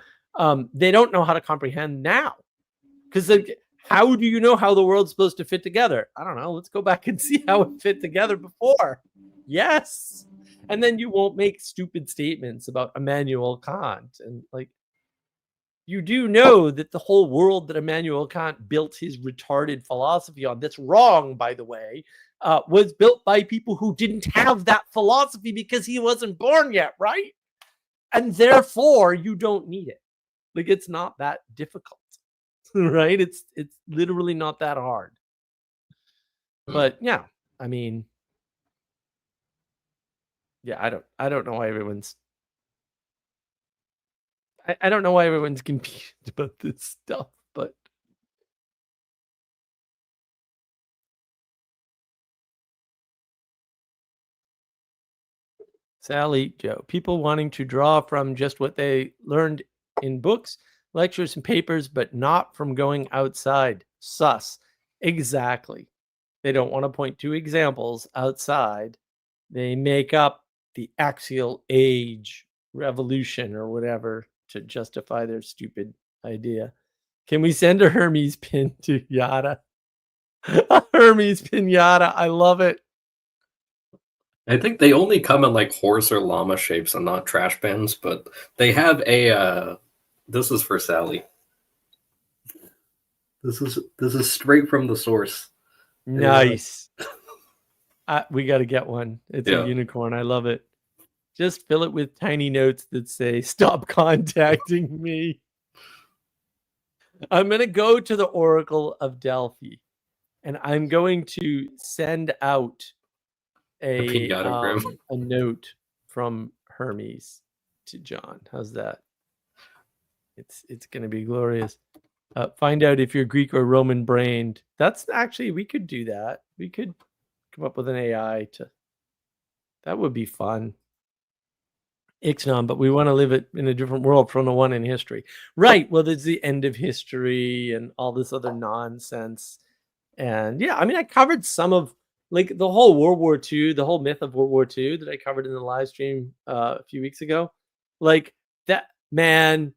They don't know how to comprehend now. Because how do you know how the world's supposed to fit together? I don't know. Let's go back and see how it fit together before. Yes. And then you won't make stupid statements about Immanuel Kant. And like, you do know that the whole world that Immanuel Kant built his retarded philosophy on, that's wrong, by the way, was built by people who didn't have that philosophy because he wasn't born yet, right? And therefore, you don't need it. Like, it's not that difficult. Right? It's literally not that hard. But yeah, I mean, yeah, I don't know why everyone's I don't know why everyone's confused about this stuff, but Sally Joe, people wanting to draw from just what they learned in books, lectures, and papers, but not from going outside. Sus. Exactly. They don't want to point to examples outside. They make up the axial age revolution or whatever to justify their stupid idea. Can we send a Hermes pin to Yada? A Hermes pinata. I love it. I think they only come in like horse or llama shapes and not trash bins, but they have a this is for Sally. This is straight from the source. Nice. We got to get one. It's Yeah. a unicorn. I love it. Just fill it with tiny notes that say, "Stop contacting me." I'm going to go to the Oracle of Delphi, and I'm going to send out a note from Hermes to John. How's that? It's going to be glorious. Find out if you're Greek or Roman brained. That's actually, we could do that. We could come up with an AI that would be fun. Ixnon, but we want to live it in a different world from the one in history. Right. Well, there's the end of history and all this other nonsense. And yeah, I mean, I covered some of like the whole World War II, the whole myth of World War II that I covered in the live stream a few weeks ago. Like that, man,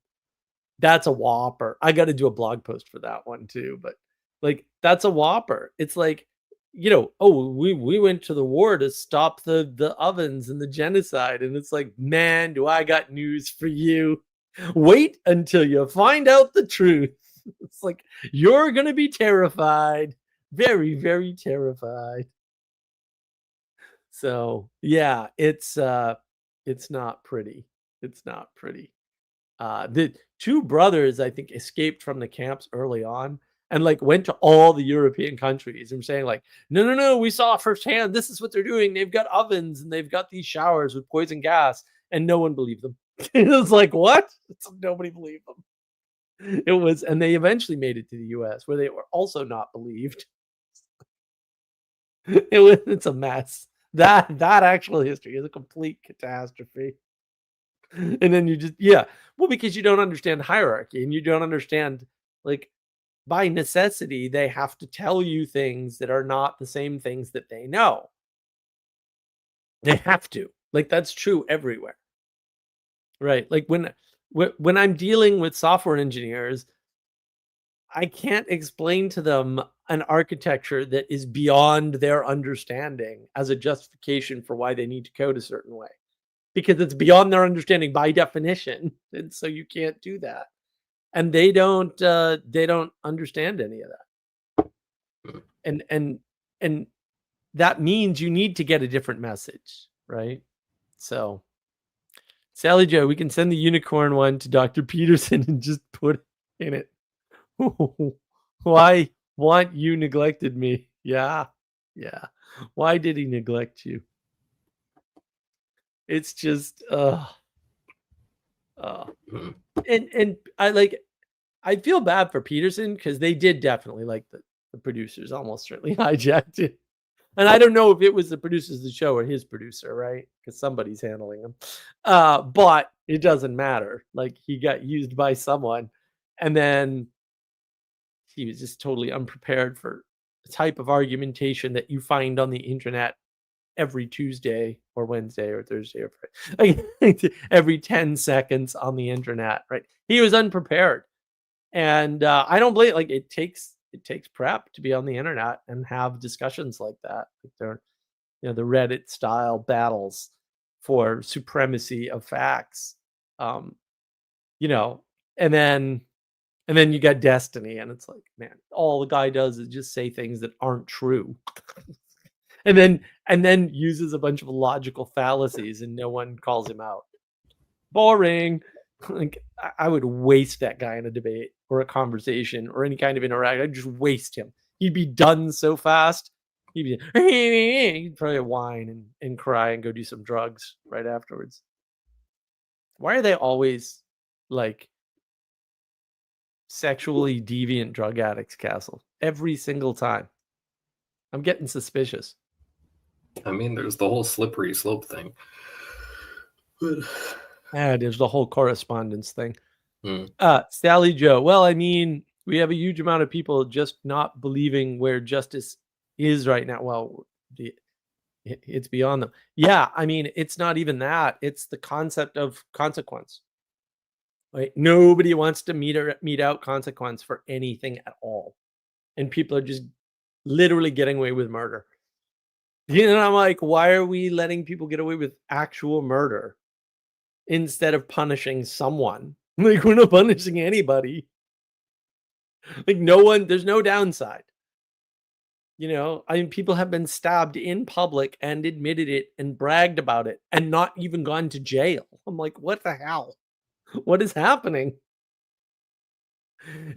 that's a whopper. I got to do a blog post for that one too, but like that's a whopper. It's like, you know, oh, we went to the war to stop the ovens and the genocide, and it's like, man, do I got news for you. Wait until you find out the truth. It's like you're going to be terrified. Very, very terrified. So, yeah, it's not pretty. It's not pretty. The two brothers, I think, escaped from the camps early on and like went to all the European countries and saying like, no, we saw firsthand. This is what they're doing. They've got ovens and they've got these showers with poison gas, and no one believed them. It was like, what? Nobody believed them. It was, and they eventually made it to the U.S. where they were also not believed. It's a mess. That actual history is a complete catastrophe. And then you just, yeah, well, because you don't understand hierarchy and you don't understand, like, by necessity, they have to tell you things that are not the same things that they know. They have to. Like, that's true everywhere. Right? Like when I'm dealing with software engineers, I can't explain to them an architecture that is beyond their understanding as a justification for why they need to code a certain way, because it's beyond their understanding by definition. And so you can't do that. And they don't understand any of that. And that means you need to get a different message, right? So Sally Joe, we can send the unicorn one to Dr. Peterson and just put in it. Why you neglected me? Yeah. Why did he neglect you? It's just Mhm. and I feel bad for Peterson because they did definitely, like, the producers almost certainly hijacked it. And I don't know if it was the producers of the show or his producer, right? Because somebody's handling him. But it doesn't matter. Like, he got used by someone, and then he was just totally unprepared for the type of argumentation that you find on the internet every Tuesday or Wednesday or Thursday or Friday, like, every 10 seconds on the internet, right? He was unprepared. And I don't blame, like, it takes prep to be on the internet and have discussions like that. Like, they're, the Reddit style battles for supremacy of facts. Um, you know, and then you got Destiny, and it's like, man, all the guy does is just say things that aren't true. and then uses a bunch of logical fallacies and no one calls him out. Boring. Like, I would waste that guy in a debate or a conversation or any kind of interaction. I'd just waste him. He'd be done so fast. He'd probably whine and cry and go do some drugs right afterwards. Why are they always like sexually deviant drug addicts, Castle? Every single time. I'm getting suspicious. I mean, there's the whole slippery slope thing. But Yeah, there's the whole correspondence thing. Hmm. Sally Joe. Well, I mean, we have a huge amount of people just not believing where justice is right now. Well, it's beyond them. Yeah, I mean, it's not even that. It's the concept of consequence. Right? Nobody wants to mete out consequence for anything at all, and people are just literally getting away with murder. I'm like, why are we letting people get away with actual murder instead of punishing someone? Like, we're not punishing anybody. Like, there's no downside. I mean, people have been stabbed in public and admitted it and bragged about it and not even gone to jail. I'm like, what the hell? What is happening?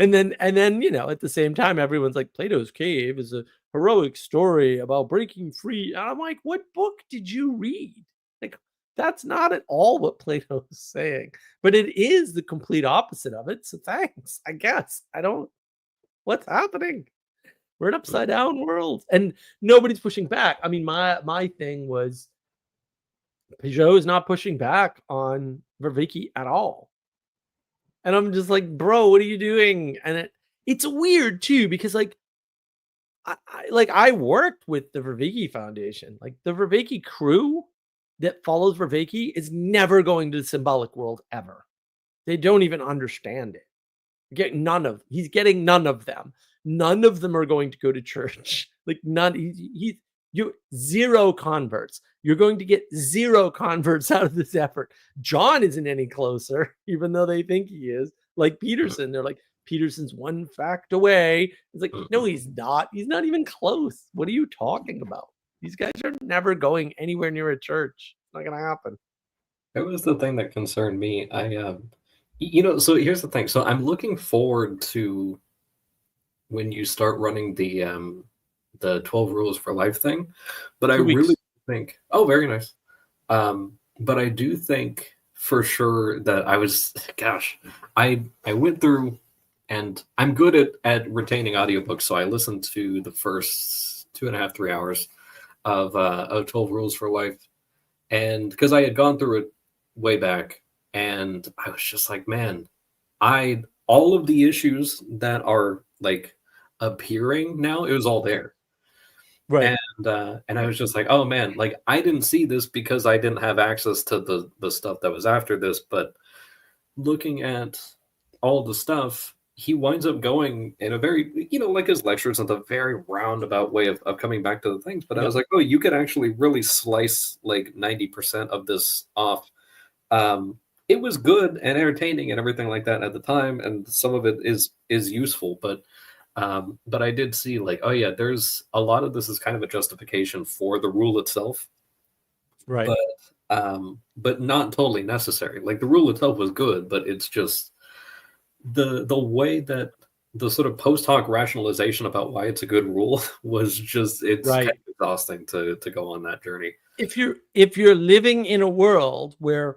And then, at the same time, everyone's like, Plato's Cave is a heroic story about breaking free. And I'm like, what book did you read? Like, that's not at all what Plato is saying, but it is the complete opposite of it. So thanks, I guess. What's happening? We're an upside down world, and nobody's pushing back. I mean, my thing was Peugeot is not pushing back on Vervicki at all. And I'm just like, bro, what are you doing? And it's weird too, because like, I worked with the Vervicki Foundation. Like, the Vervicki crew that follows Vervicki is never going to the symbolic world ever. They don't even understand it. He's getting none of them. None of them are going to go to church. Like, none. You zero converts. You're going to get zero converts out of this effort. John isn't any closer, even though they think he is. Like Peterson, they're like, Peterson's one fact away. It's like, no, he's not. He's not even close. What are you talking about? These guys are never going anywhere near a church. It's not going to happen. That was the thing that concerned me. So here's the thing. So I'm looking forward to when you start running the 12 rules for life thing, but I really think, oh, very nice. But I do think for sure that I went through, and I'm good at retaining audiobooks, so I listened to the first 2.5, 3 hours of 12 rules for life, and because I had gone through it way back, and I was just like, man, all of the issues that are like appearing now, it was all there. Right. And I was just like, oh man, like I didn't see this because I didn't have access to the stuff that was after this. But looking at all the stuff, he winds up going in a very, like his lectures in a very roundabout way of coming back to the things. But I was like, oh, you could actually really slice like 90% of this off. It was good and entertaining and everything like that at the time, and some of it is useful, but I did see like, oh yeah, there's a lot of this is kind of a justification for the rule itself, right? But not totally necessary. Like, the rule itself was good, but it's just the way that the sort of post hoc rationalization about why it's a good rule was just, it's kind of exhausting to go on that journey. if you're living in a world where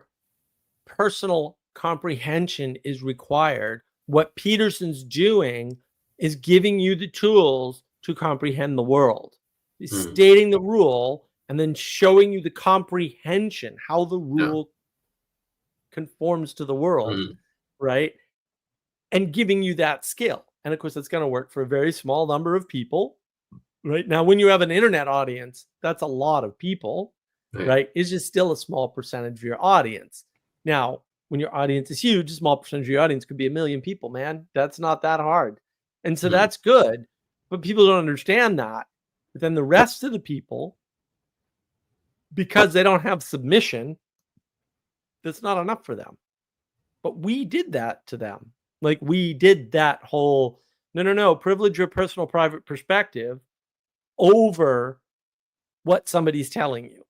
personal comprehension is required, what Peterson's doing is giving you the tools to comprehend the world. He's stating the rule and then showing you the comprehension, how the rule conforms to the world, right? And giving you that skill. And of course, that's going to work for a very small number of people, right? Now, when you have an internet audience, that's a lot of people, right? It's just still a small percentage of your audience. Now, when your audience is huge, a small percentage of your audience could be 1 million people, man. That's not that hard. And so that's good, but people don't understand that. But then the rest of the people, because they don't have submission, that's not enough for them. But we did that to them. Like we did that whole, no, privilege your personal private perspective over what somebody's telling you.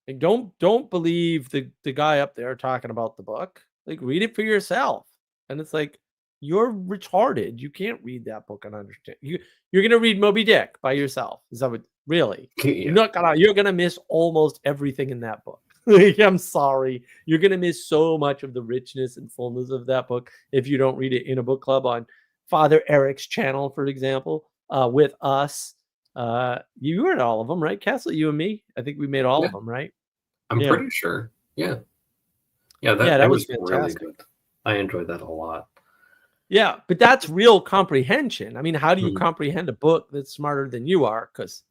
Like don't believe the guy up there talking about the book. Like read it for yourself. And it's like, you're retarded. You can't read that book and understand. You're gonna read Moby Dick by yourself. Is that what really? You're gonna miss almost everything in that book. Like, I'm sorry. You're gonna miss so much of the richness and fullness of that book if you don't read it in a book club on Father Eric's channel, for example, with us. You were in all of them, right, Castle? You and me? I think we made all of them, right? I'm pretty sure. Yeah. That was really good. I enjoyed that a lot. Yeah, but that's real comprehension. I mean, how do you comprehend a book that's smarter than you are? Because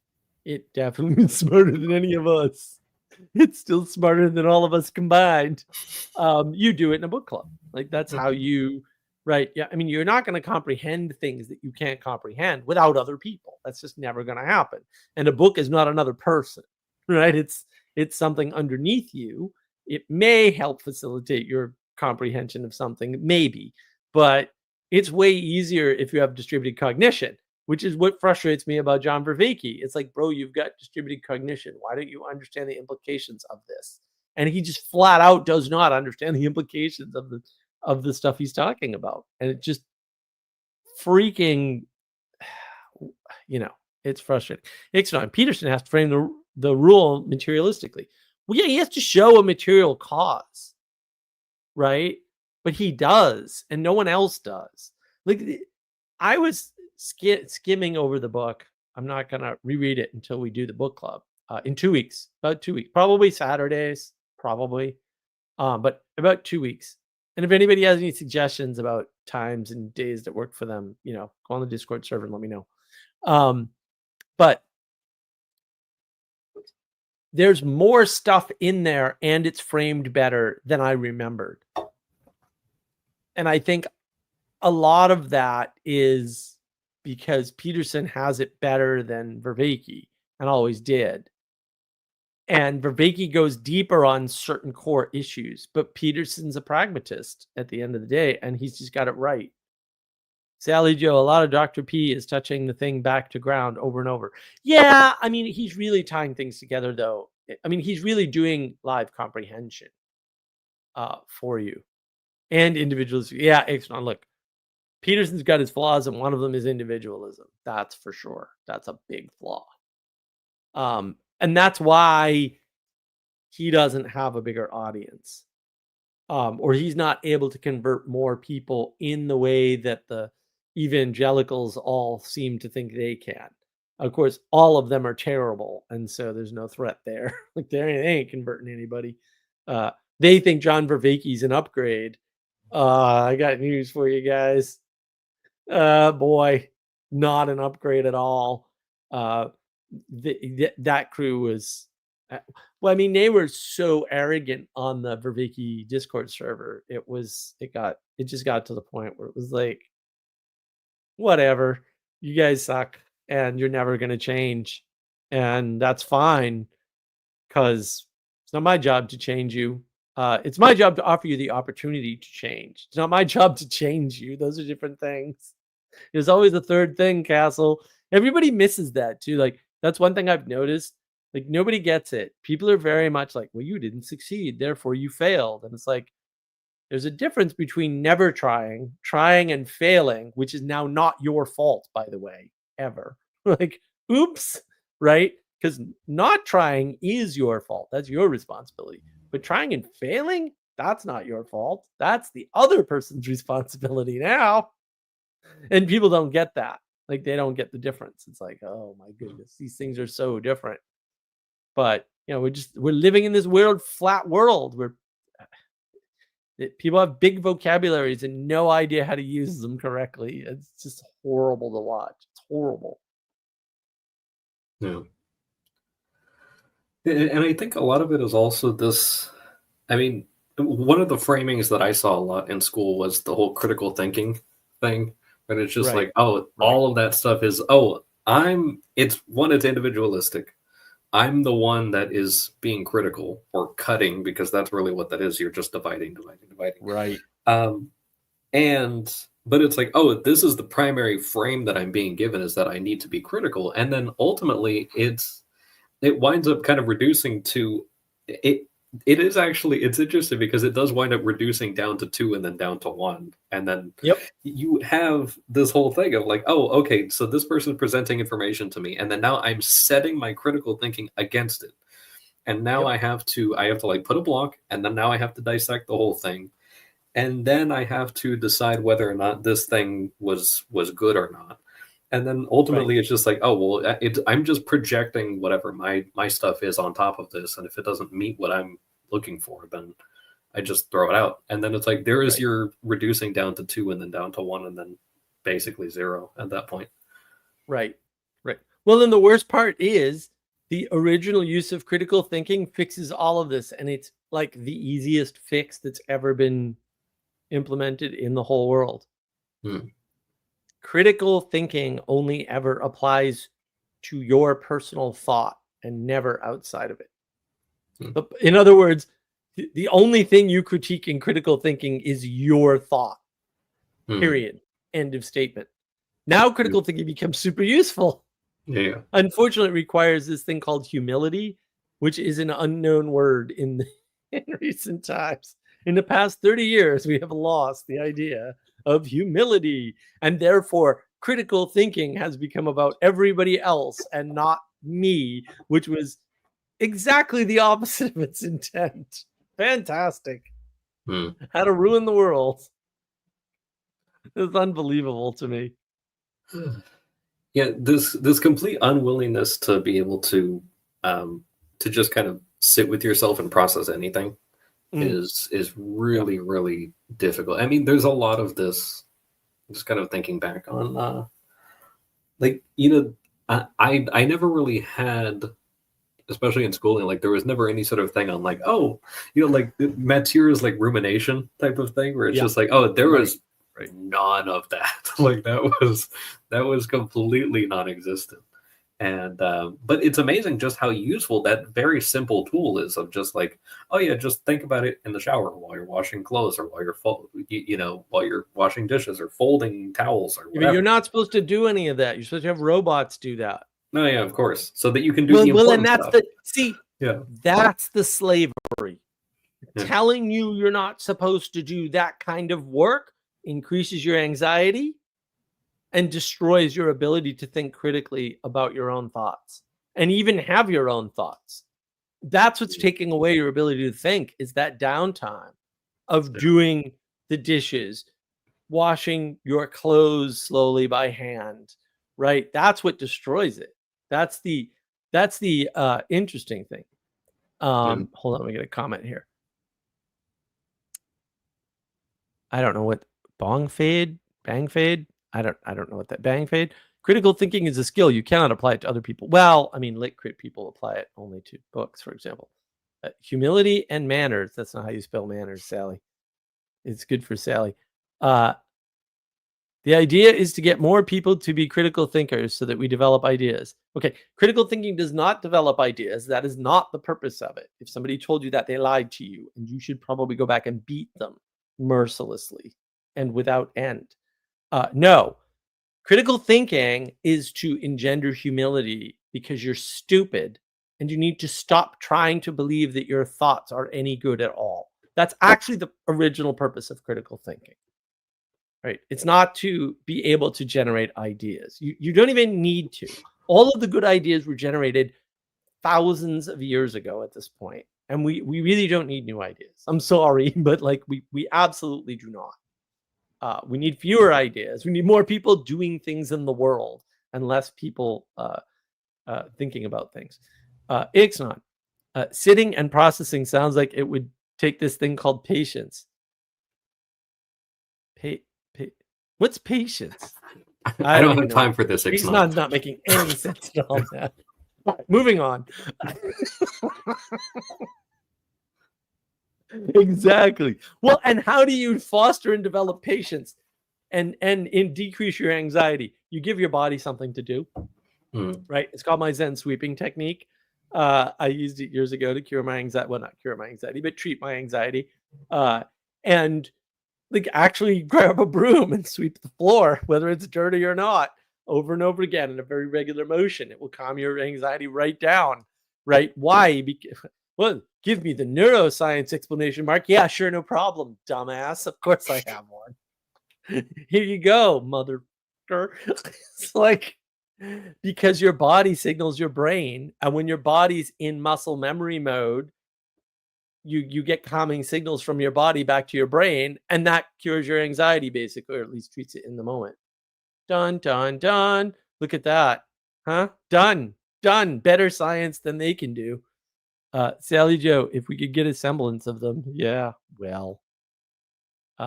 it definitely is smarter than any of us. It's still smarter than all of us combined. You do it in a book club. Like that's how you, right? Yeah. I mean, you're not going to comprehend things that you can't comprehend without other people. That's just never going to happen. And a book is not another person, right? It's something underneath you. It may help facilitate your comprehension of something, maybe, but it's way easier if you have distributed cognition, which is what frustrates me about John Vervaeke. It's like, bro, you've got distributed cognition. Why don't you understand the implications of this? And he just flat out does not understand the implications of the stuff he's talking about. And it just freaking, it's frustrating. Peterson has to frame the rule materialistically. Well, yeah, he has to show a material cause, right? But he does, and no one else does. Like, I was skimming over the book. I'm not going to reread it until we do the book club in 2 weeks, about 2 weeks, probably Saturdays, probably, but about 2 weeks. And if anybody has any suggestions about times and days that work for them, go on the Discord server and let me know. But there's more stuff in there, and it's framed better than I remembered. And I think a lot of that is because Peterson has it better than Vervaeke and always did. And Vervaeke goes deeper on certain core issues, but Peterson's a pragmatist at the end of the day, and he's just got it right. Sally Joe, a lot of Dr. P is touching the thing back to ground over and over. Yeah, I mean, he's really tying things together, though. I mean, he's really doing live comprehension for you. And individualism. Yeah, excellent. Look, Peterson's got his flaws, and one of them is individualism. That's for sure. That's a big flaw. And that's why he doesn't have a bigger audience. Or he's not able to convert more people in the way that the evangelicals all seem to think they can. Of course, all of them are terrible, and so there's no threat there. Like they ain't converting anybody. They think John Vervaeke's an upgrade. I got news for you guys. Boy, not an upgrade at all. That crew was, well, I mean, they were so arrogant on the Vervaeke Discord server. It just got to the point where it was like, whatever, you guys suck, and you're never going to change, and that's fine, because it's not my job to change you. It's my job to offer you the opportunity to change. It's not my job to change you. Those are different things. There's always a third thing, Castle. Everybody misses that too. Like, that's one thing I've noticed. Like, nobody gets it. People are very much like, well, you didn't succeed, therefore you failed. And it's like, there's a difference between never trying and failing, which is now not your fault, by the way, ever. Like, oops, right? because not trying is your fault. That's your responsibility. But trying and failing, that's not your fault. That's the other person's responsibility now. And people don't get that. Like, they don't get the difference. It's like, oh my goodness, these things are so different. But, you know, we're living in this weird flat world where people have big vocabularies and no idea how to use them correctly. It's just horrible to watch. It's horrible. Yeah. And I think a lot of it is also this. I mean, one of the framings that I saw a lot in school was the whole critical thinking thing. But it's just Right. like, oh, all of that stuff is, it's individualistic. I'm the one that is being critical or cutting, because that's really what that is. You're just dividing. Right. But it's like, oh, this is the primary frame that I'm being given, is that I need to be critical. And then ultimately it winds up kind of reducing to it. It's interesting because it does wind up reducing down to 2 and then down to 1. And then you have this whole thing of like, oh, okay, so this person is presenting information to me, and then now I'm setting my critical thinking against it. And now I have to like put a block, and then now I have to dissect the whole thing. And then I have to decide whether or not this thing was good or not. And then ultimately it's just like, oh, well, I'm just projecting whatever my stuff is on top of this. And if it doesn't meet what I'm looking for, then I just throw it out. And then it's like, there is your reducing down to 2 and then down to 1 and then basically 0 at that point. Right. Well, then the worst part is the original use of critical thinking fixes all of this. And it's like the easiest fix that's ever been implemented in the whole world. Critical thinking only ever applies to your personal thought and never outside of it. But in other words, the only thing you critique in critical thinking is your thought. Period. End of statement. Now critical thinking becomes super useful. Yeah. Unfortunately, it requires this thing called humility, which is an unknown word in recent times. In the past 30 years, we have lost the idea of humility, and therefore critical thinking has become about everybody else and not me, which was exactly the opposite of its intent. Fantastic. How to ruin the world. It's unbelievable to me. Yeah, this complete unwillingness to be able to just kind of sit with yourself and process anything is really, really difficult. I mean, there's a lot of this, just kind of thinking back on like, you know, I never really had, especially in schooling, like there was never any sort of thing on like, oh, you know, like Mathieu's like rumination type of thing, where it's just like, oh, there was none of that. Like that was completely non-existent. And but it's amazing just how useful that very simple tool is, of just like, oh yeah, just think about it in the shower while you're washing clothes, or while you're while you're washing dishes or folding towels or whatever. But you're not supposed to do any of that. You're supposed to have robots do that. Oh yeah, of course. So that you can do the important stuff. That's the slavery. Telling you you're not supposed to do that kind of work increases your anxiety and destroys your ability to think critically about your own thoughts and even have your own thoughts. That's what's taking away your ability to think, is that downtime of doing the dishes, washing your clothes slowly by hand, right? That's what destroys it. That's the interesting thing. Hold on, let me get a comment here. I don't know what bang fade. I don't know what that bang fade. Critical thinking is a skill. You cannot apply it to other people. Well, I mean, lit crit people apply it only to books, for example. Humility and manners. That's not how you spell manners, Sally. It's good for Sally. The idea is to get more people to be critical thinkers so that we develop ideas. Okay, critical thinking does not develop ideas. That is not the purpose of it. If somebody told you that, they lied to you, and you should probably go back and beat them mercilessly and without end. No, critical thinking is to engender humility, because you're stupid and you need to stop trying to believe that your thoughts are any good at all. That's actually the original purpose of critical thinking, right? It's not to be able to generate ideas. You don't even need to. All of the good ideas were generated thousands of years ago at this point, and we really don't need new ideas. I'm sorry, but like we absolutely do not. We need fewer ideas. We need more people doing things in the world and less people thinking about things. Ixnat, sitting and processing sounds like it would take this thing called patience. What's patience? I don't have time for this. He's not making any sense at all. That. Moving on. Exactly. Well, and how do you foster and develop patience and decrease your anxiety? You give your body something to do, right? It's called my Zen sweeping technique. I used it years ago to cure my anxiety. Well, not cure my anxiety, but treat my anxiety. And like actually grab a broom and sweep the floor, whether it's dirty or not, over and over again in a very regular motion. It will calm your anxiety right down, right? Why? Well, give me the neuroscience explanation, Mark. Yeah, sure, no problem, dumbass. Of course I have one. Here you go, mother. It's like, because your body signals your brain, and when your body's in muscle memory mode, you get calming signals from your body back to your brain, and that cures your anxiety basically, or at least treats it in the moment. Done, done, done. Look at that. Huh? Done. Better science than they can do. Sally Joe, if we could get a semblance of them. Yeah, well.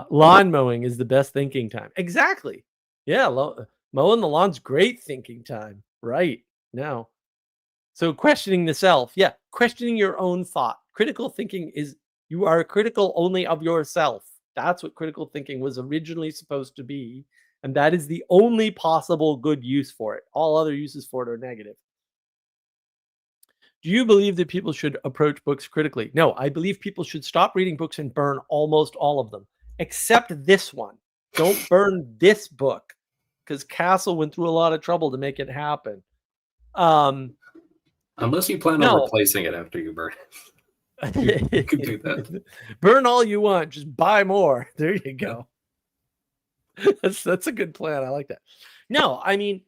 Lawn mowing is the best thinking time. Exactly. Yeah, mowing the lawn's great thinking time. Right. Now. So questioning the self. Yeah, questioning your own thought. Critical thinking is you are critical only of yourself. That's what critical thinking was originally supposed to be. And that is the only possible good use for it. All other uses for it are negative. Do you believe that people should approach books critically? No, I believe people should stop reading books and burn almost all of them, except this one. Don't burn this book, because Castle went through a lot of trouble to make it happen. Unless you plan on replacing it after you burn it. You can do that. Burn all you want, just buy more. There you go. That's a good plan. I like that. No, I mean,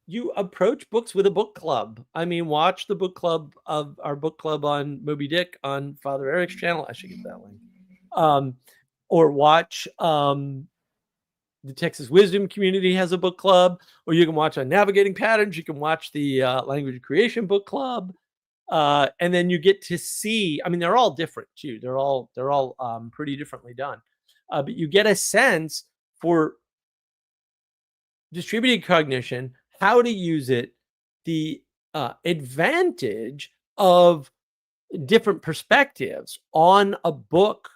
you approach books with a book club. I mean, watch the book club of our book club on Moby Dick on Father Eric's channel. I should get that link. Or watch the Texas Wisdom Community has a book club, or you can watch on Navigating Patterns. You can watch the Language of Creation book club. And then you get to see, I mean, they're all different too. They're all pretty differently done. But you get a sense for distributed cognition, how to use it, the advantage of different perspectives on a book,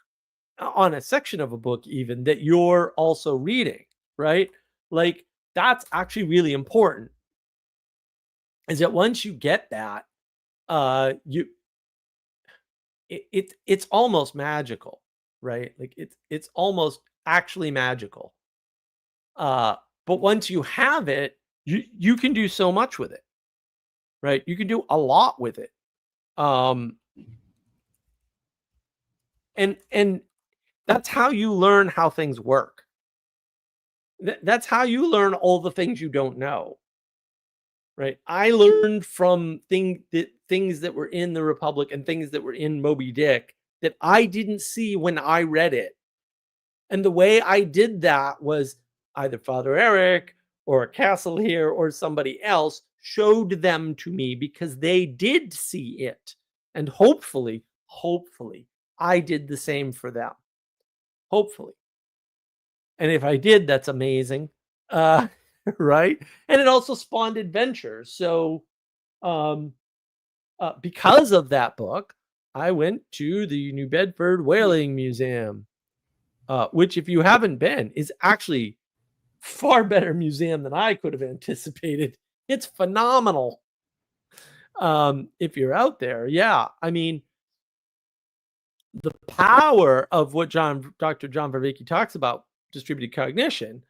on a section of a book even that you're also reading, right? Like that's actually really important. Is that once you get that, it's almost magical, right? Like it's almost actually magical. But once you have it, you can do so much with it, right? You can do a lot with it. And that's how you learn how things work. That's how you learn all the things you don't know, right? I learned from things that were in the Republic and things that were in Moby Dick that I didn't see when I read it. And the way I did that was either Father Eric or Castle here or somebody else showed them to me because they did see it. And hopefully, I did the same for them. Hopefully. And if I did, that's amazing. Right? And it also spawned adventures. So because of that book, I went to the New Bedford Whaling Museum, which, if you haven't been, is actually far better museum than I could have anticipated. It's phenomenal. If you're out there, yeah. I mean, the power of what Dr. John Vervaeke talks about, distributed cognition,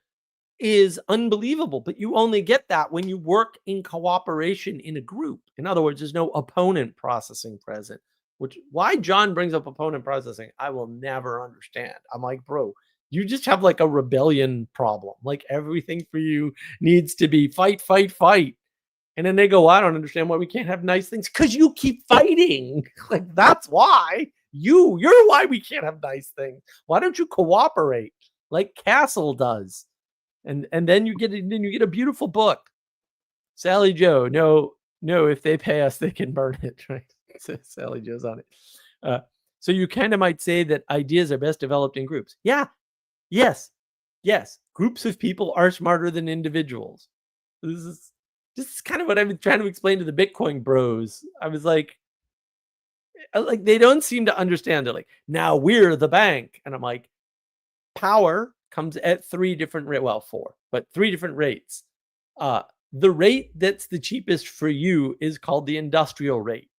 is unbelievable. But you only get that when you work in cooperation in a group. In other words, there's no opponent processing present. Which why John brings up opponent processing, I will never understand. I'm like, bro, you just have like a rebellion problem. Like everything for you needs to be fight, fight, fight. And then they go, I don't understand why we can't have nice things. Because you keep fighting. Like, that's why. You're why we can't have nice things. Why don't you cooperate like Castle does? And then you get a beautiful book. Sally Joe, no, if they pay us, they can burn it, right? So Sally Joe's on it. So you kind of might say that ideas are best developed in groups. Yeah, yes. Groups of people are smarter than individuals. This is kind of what I've been trying to explain to the Bitcoin bros. I was like they don't seem to understand. They're like, now we're the bank. And I'm like, power comes at four, but 3 different rates. The rate that's the cheapest for you is called the industrial rate.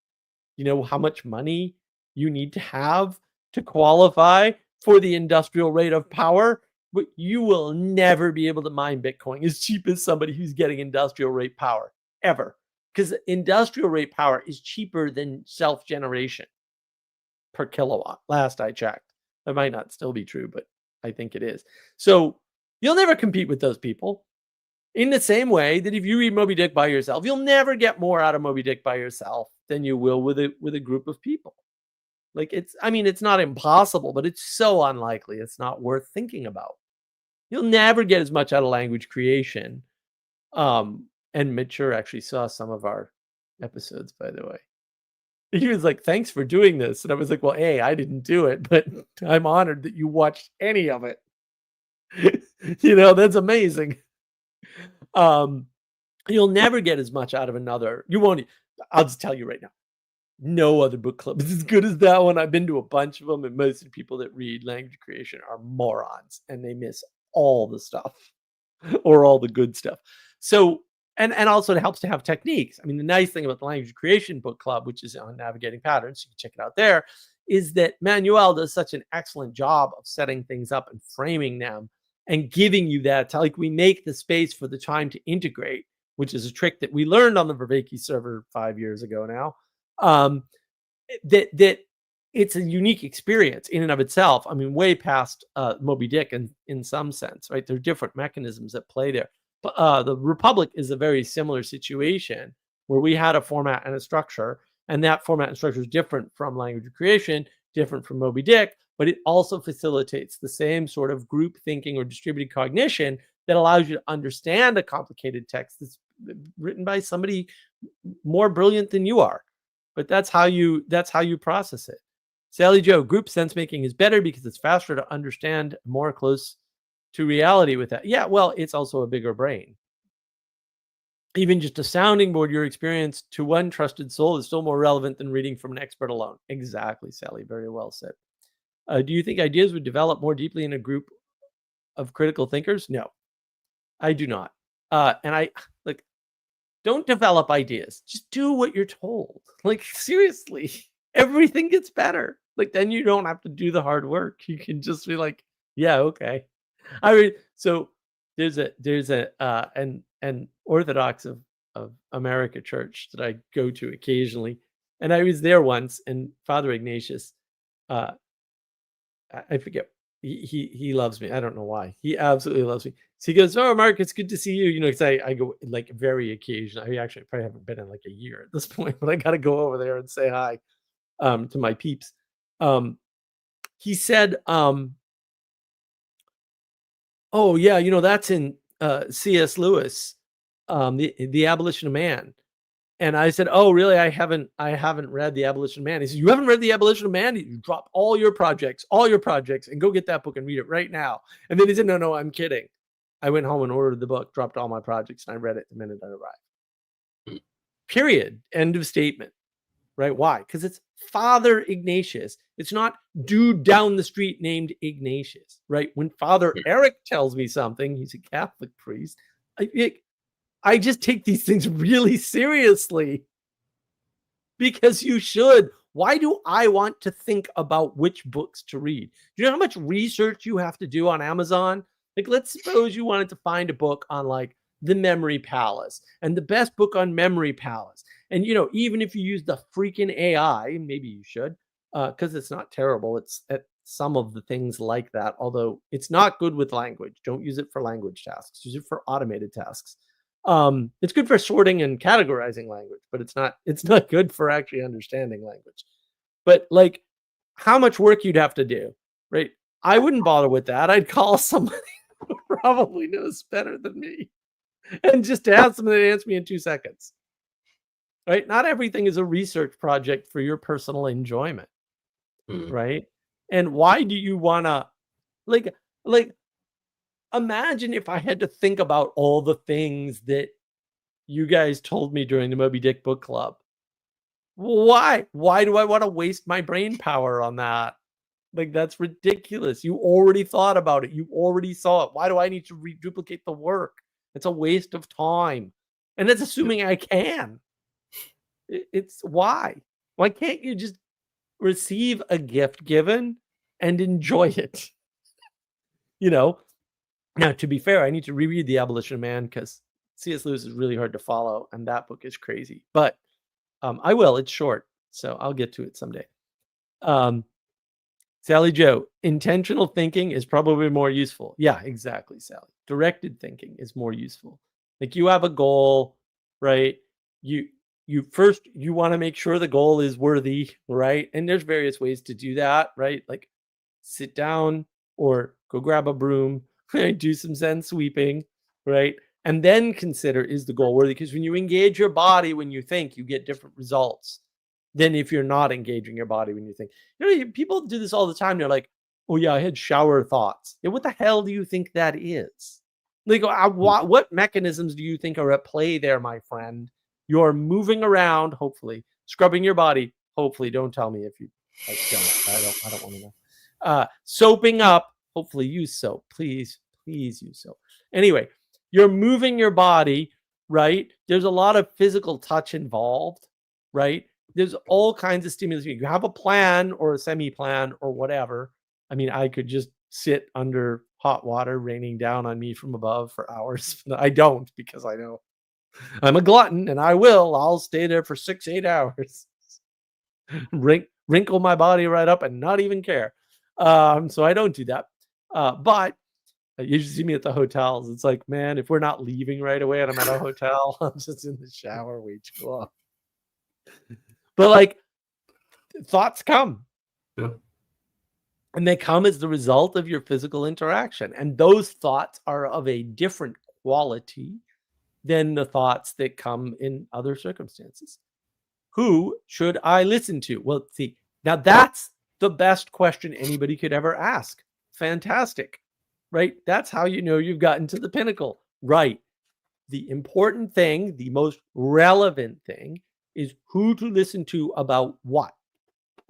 You know how much money you need to have to qualify for the industrial rate of power, but you will never be able to mine Bitcoin as cheap as somebody who's getting industrial rate power, ever. Because industrial rate power is cheaper than self-generation per kilowatt, last I checked. That might not still be true, but I think it is. So you'll never compete with those people. In the same way that if you read Moby Dick by yourself, you'll never get more out of Moby Dick by yourself than you will with a group of people. Like it's not impossible, but it's so unlikely. It's not worth thinking about. You'll never get as much out of language creation. And Mitchell actually saw some of our episodes, by the way. He was like, thanks for doing this. And I was like, well, A, I didn't do it, but I'm honored that you watched any of it. That's amazing. You'll never get as much out of another. You won't. I'll just tell you right now. No other book club is as good as that one. I've been to a bunch of them, and most of the people that read language creation are morons, and they miss all the stuff or all the good stuff. So, and also it helps to have techniques. I mean, the nice thing about the language creation book club, which is on Navigating Patterns, you can check it out there, is that Manuel does such an excellent job of setting things up and framing them and giving you that. Like, we make the space for the time to integrate, which is a trick that we learned on the Vervaeke server 5 years ago now. That it's a unique experience in and of itself. I mean, way past Moby Dick in some sense, right? There are different mechanisms at play there. But the Republic is a very similar situation where we had a format and a structure, and that format and structure is different from language creation, different from Moby Dick, but it also facilitates the same sort of group thinking or distributed cognition that allows you to understand a complicated text that's written by somebody more brilliant than you are. But that's how you process it. Sally Joe, group sense making is better because it's faster to understand, more close to reality with that. Yeah, well, it's also a bigger brain. Even just a sounding board, your experience to one trusted soul is still more relevant than reading from an expert alone. Exactly, Sally. Very well said. Do you think ideas would develop more deeply in a group of critical thinkers? No, I do not. And I don't develop ideas. Just do what you're told. Like, seriously, everything gets better. Like, then you don't have to do the hard work. You can just be like, yeah, okay. I mean, so there's an Orthodox of America church that I go to occasionally, and I was there once, and Father Ignatius, I forget, he loves me. I don't know why. He absolutely loves me. So he goes, "Oh, Mark, it's good to see you." Because I go like very occasionally. I actually probably haven't been in like a year at this point, but I got to go over there and say hi to my peeps. He said, "Oh yeah, that's in C.S. Lewis, the Abolition of Man." And I said, "Oh, really? I haven't read The Abolition of Man." He said, "You haven't read The Abolition of Man? You drop all your projects, and go get that book and read it right now." And then he said, "No, I'm kidding." I went home and ordered the book, dropped all my projects, and I read it the minute I arrived. Period. End of statement. Right? Why? Because it's Father Ignatius. It's not dude down the street named Ignatius. Right? When Father Eric tells me something, he's a Catholic priest, I just take these things really seriously, because you should. Why do I want to think about which books to read? Do you know how much research you have to do on Amazon? Like, let's suppose you wanted to find a book on like the Memory Palace and the best book on Memory Palace. And, even if you use the freaking AI, maybe you should, because it's not terrible. It's at some of the things like that, although it's not good with language. Don't use it for language tasks. Use it for automated tasks. It's good for sorting and categorizing language, but it's not good for actually understanding language. But like how much work you'd have to do, right? I wouldn't bother with that. I'd call somebody who probably knows better than me and just ask them to answer me in 2 seconds. Right? Not everything is a research project for your personal enjoyment, right? And why do you want to like imagine if I had to think about all the things that you guys told me during the Moby Dick book club. Why? Why do I want to waste my brain power on that? Like, that's ridiculous. You already thought about it. You already saw it. Why do I need to reduplicate the work? It's a waste of time. And that's assuming I can. It's why? Why can't you just receive a gift given and enjoy it? Now, to be fair, I need to reread The Abolition of Man because C.S. Lewis is really hard to follow, and that book is crazy. But I will. It's short, so I'll get to it someday. Sally Joe, intentional thinking is probably more useful. Yeah, exactly, Sally. Directed thinking is more useful. Like you have a goal, right? You want to make sure the goal is worthy, right? And there's various ways to do that, right? Like sit down or go grab a broom, do some Zen sweeping, right? And then consider, is the goal worthy? Because when you engage your body when you think, you get different results than if you're not engaging your body when you think. People do this all the time. They're like, oh yeah, I had shower thoughts. Yeah, what the hell do you think that is? Like, what mechanisms do you think are at play there, my friend? You're moving around, hopefully, scrubbing your body. Hopefully, don't tell me if you don't. I don't want to know. Soaping up. Hopefully, use soap. Please use soap. Anyway, you're moving your body, right? There's a lot of physical touch involved, right? There's all kinds of stimulus. You have a plan or a semi-plan or whatever. I mean, I could just sit under hot water raining down on me from above for hours. I don't, because I know I'm a glutton and I'll stay there for 6-8 hours. Wrinkle my body right up and not even care. So I don't do that. But you should see me at the hotels. It's like, man, if we're not leaving right away and I'm at a hotel, I'm just in the shower way too long. But like, thoughts come. Yeah. And they come as the result of your physical interaction. And those thoughts are of a different quality than the thoughts that come in other circumstances. Who should I listen to? Well, see, now that's the best question anybody could ever ask. Fantastic, right? That's how you know you've gotten to the pinnacle, right? The important thing, the most relevant thing, is who to listen to about what.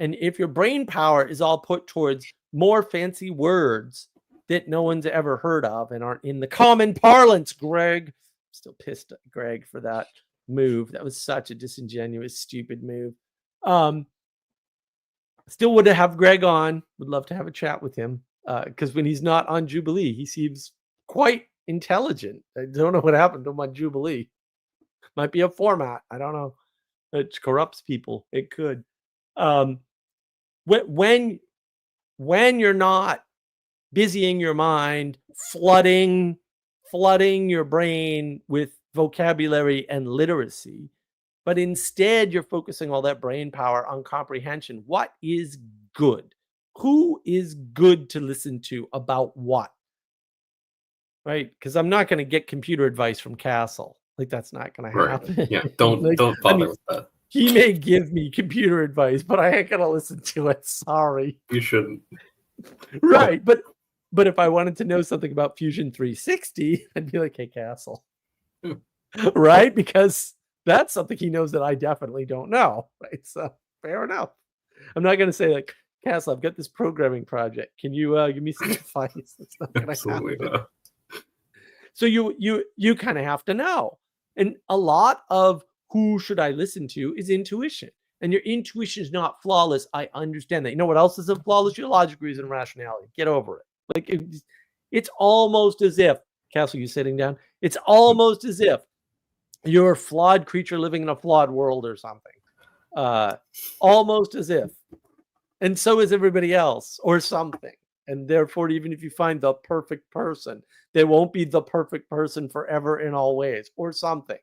And if your brain power is all put towards more fancy words that no one's ever heard of and aren't in the common parlance, Greg, I'm still pissed at Greg for that move. That was such a disingenuous, stupid move. Still would have Greg on. Would love to have a chat with him because when he's not on Jubilee, he seems quite intelligent. I don't know what happened to him on Jubilee. Might be a format. I don't know. It corrupts people. It could. When you're not busying your mind, flooding your brain with vocabulary and literacy, but instead you're focusing all that brain power on comprehension. What is good? Who is good to listen to about what? Right? Because I'm not going to get computer advice from Castle. Like, that's not going to happen. Right. Yeah, don't bother with that. He may give me computer advice, but I ain't going to listen to it. Sorry. You shouldn't. Right. But if I wanted to know something about Fusion 360, I'd be like, hey, Castle. Right? Because that's something he knows that I definitely don't know. Right? So fair enough. I'm not going to say like, Castle, I've got this programming project. Can you give me some advice? That's not going to happen. Not. So you kind of have to know. And a lot of who should I listen to is intuition. And your intuition is not flawless. I understand that. You know what else isn't flawless? Your logic, reason, and rationality. Get over it. Like it's almost as if, Castle, you sitting down? It's almost as if you're a flawed creature living in a flawed world or something. Almost as if. And so is everybody else or something. And therefore, even if you find the perfect person, they won't be the perfect person forever in all ways or something.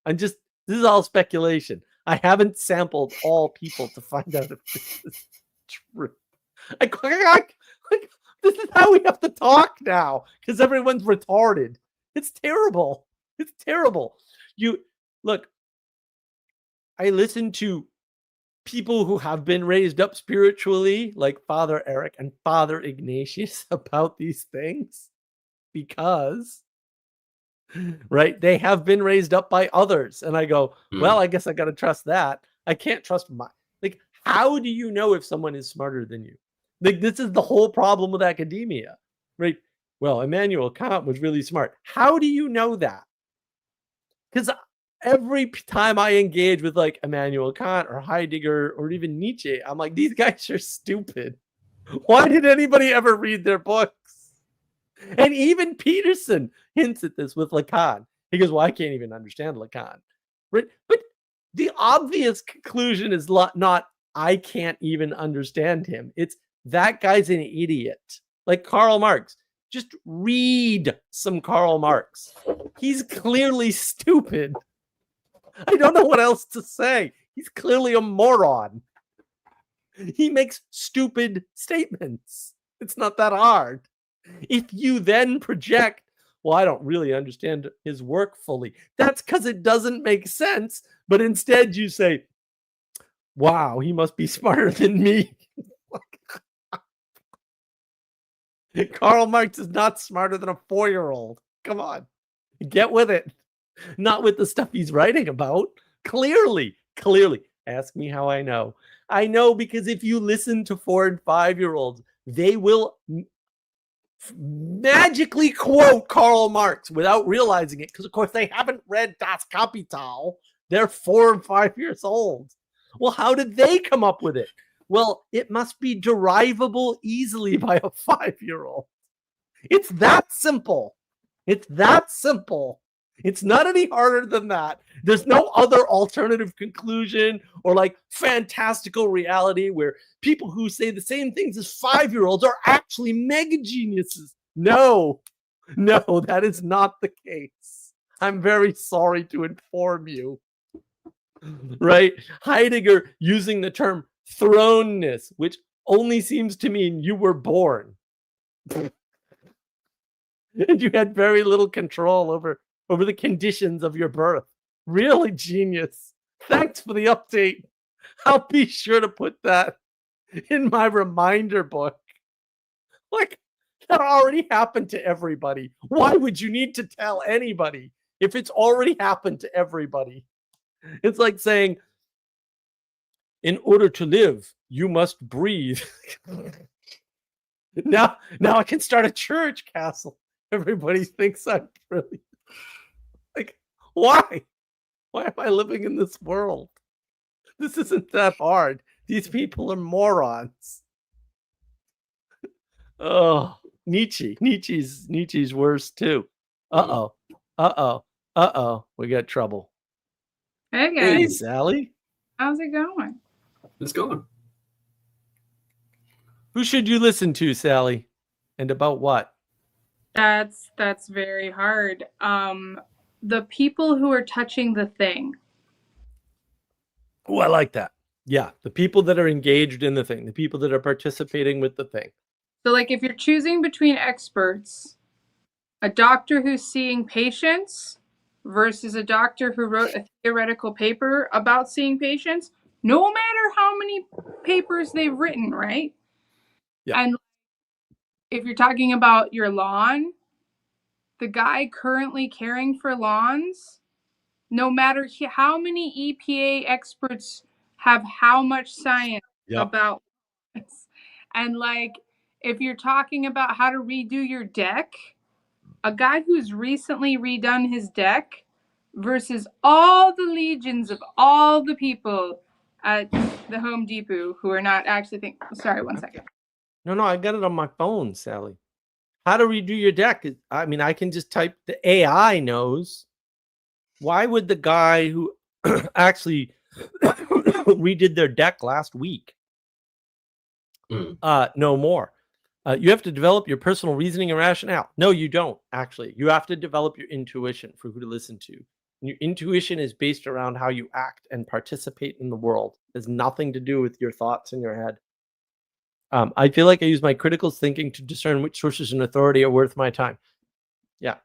This is all speculation. I haven't sampled all people to find out if this is true. This is how we have to talk now because everyone's retarded. It's terrible. It's terrible. Look, I listen to people who have been raised up spiritually, like Father Eric and Father Ignatius, about these things because, right, they have been raised up by others. And I go, well, I guess I got to trust that. I can't trust how do you know if someone is smarter than you? This is the whole problem with academia, right? Well, Immanuel Kant was really smart. How do you know that? Because every time I engage with like Immanuel Kant or Heidegger or even Nietzsche, I'm like, these guys are stupid. Why did anybody ever read their books? And even Peterson hints at this with Lacan. He goes, well, I can't even understand Lacan. Right? But the obvious conclusion is not, I can't even understand him. It's that guy's an idiot. Like Karl Marx. Just read some Karl Marx. He's clearly stupid. I don't know what else to say. He's clearly a moron. He makes stupid statements. It's not that hard. If you then project, well, I don't really understand his work fully, that's because it doesn't make sense. But instead you say, wow, he must be smarter than me. Karl Marx is not smarter than a 4-year-old. Come on. Get with it. Not with the stuff he's writing about. Clearly. Ask me how I know. I know because if you listen to 4 and 5-year-olds, they will magically quote Karl Marx without realizing it because, of course, they haven't read Das Kapital. They're 4 and 5 years old. Well, how did they come up with it? Well, it must be derivable easily by a 5-year-old. It's that simple. It's that simple. It's not any harder than that. There's no other alternative conclusion or like fantastical reality where people who say the same things as 5-year-olds are actually mega geniuses. No, that is not the case. I'm very sorry to inform you. Right? Heidegger using the term thrownness, which only seems to mean you were born. And you had very little control over the conditions of your birth. Really genius. Thanks for the update. I'll be sure to put that in my reminder book. Like, that already happened to everybody. Why would you need to tell anybody if it's already happened to everybody? It's like saying, in order to live, you must breathe. Now I can start a church, Castle. Everybody thinks I'm brilliant. Like, why? Why am I living in this world? This isn't that hard. These people are morons. Oh, Nietzsche's worse too. Uh-oh. We got trouble. Hey guys. Hey, Sally. How's it going? It's going. Who should you listen to, Sally? And about what? That's very hard. The people who are touching the thing. Oh, I like that. Yeah, the people that are engaged in the thing, the people that are participating with the thing. So, like, if you're choosing between experts, a doctor who's seeing patients versus a doctor who wrote a theoretical paper about seeing patients, no matter how many papers they've written, right? Yeah. And if you're talking about your lawn, the guy currently caring for lawns, no matter how many EPA experts have how much science about this. And like, if you're talking about how to redo your deck, a guy who's recently redone his deck versus all the legions of all the people at the Home Depot who are not actually sorry, one second. No, I got it on my phone, Sally. How to redo your deck? I mean, I can just type, the AI knows. Why would the guy who actually redid their deck last week know more? You have to develop your personal reasoning and rationale. No, you don't, actually. You have to develop your intuition for who to listen to. Your intuition is based around how you act and participate in the world. It has nothing to do with your thoughts in your head. I feel like I use my critical thinking to discern which sources and authority are worth my time. Yeah,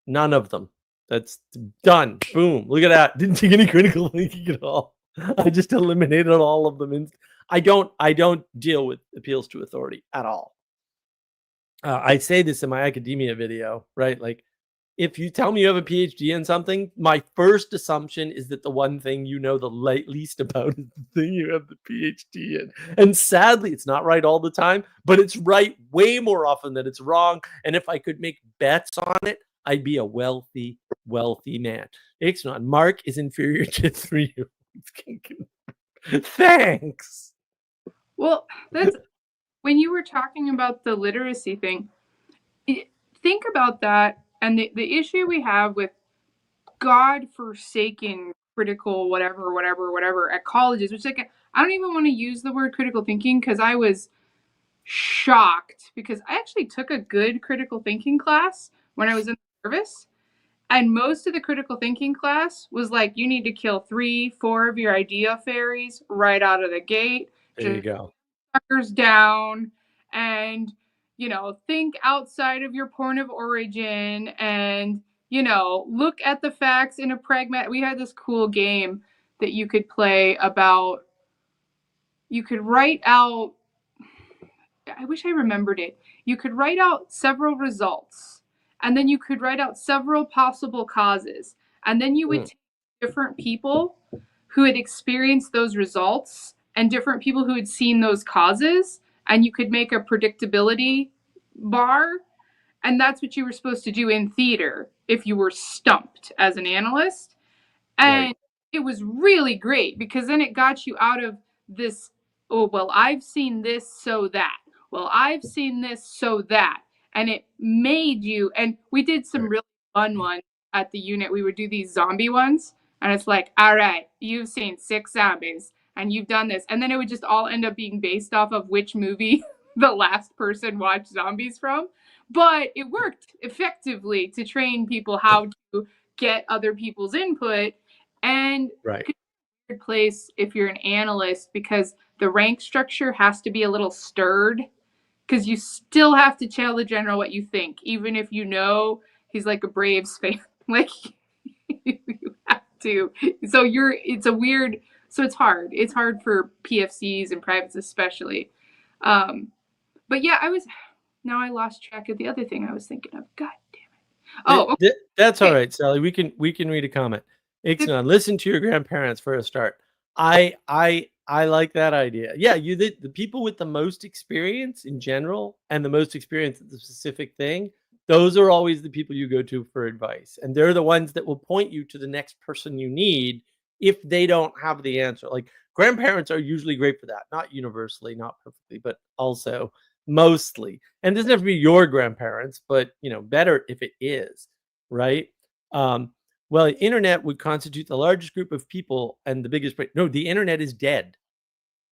none of them. That's done. Boom. Look at that. Didn't take any critical thinking at all. I just eliminated all of them. I don't deal with appeals to authority at all. I say this in my academia video, right? Like, if you tell me you have a PhD in something, my first assumption is that the one thing you know the least about is the thing you have the PhD in. And sadly, it's not right all the time, but it's right way more often than it's wrong. And if I could make bets on it, I'd be a wealthy, wealthy man. Ixnay, Mark is inferior to 3 years. Thanks. Well, that's when you were talking about the literacy thing. Think about that and the issue we have with God-forsaken critical whatever at colleges, which, like, I don't even want to use the word critical thinking because I was shocked because I actually took a good critical thinking class when I was in the service. And most of the critical thinking class was like, you need to kill 3-4 of your idea fairies right out of the gate. There you go. Suckers down and, think outside of your point of origin and, look at the facts in a pragmatic. We had this cool game that you could play about, you could write out, I wish I remembered it. You could write out several results and then you could write out several possible causes. And then you would take different people who had experienced those results and different people who had seen those causes, and you could make a predictability bar. And that's what you were supposed to do in theater if you were stumped as an analyst. And it was really great because then it got you out of this, oh, well, I've seen this, so that. Well, I've seen this, so that. And it made you, and we did some really fun ones at the unit. We would do these zombie ones. And it's like, all right, you've seen 6 zombies and you've done this. And then it would just all end up being based off of which movie the last person watched zombies from. But it worked effectively to train people how to get other people's input. And it's a good place if you're an analyst because the rank structure has to be a little stirred because you still have to tell the general what you think, even if he's like a Braves fan. Like, you have to. So it's hard. It's hard for PFCs and privates especially. But yeah, now I lost track of the other thing I was thinking of. God damn it. Oh, okay. That's all right, Sally. We can read a comment. Ixnay, listen to your grandparents for a start. I like that idea. Yeah, the people with the most experience in general and the most experience at the specific thing, those are always the people you go to for advice. And they're the ones that will point you to the next person you need if they don't have the answer. Like, grandparents are usually great for that. Not universally, not perfectly, but also mostly. And it doesn't have to be your grandparents, but better if it is, right? Well, the internet would constitute the largest group of people and the biggest. No, the internet is dead.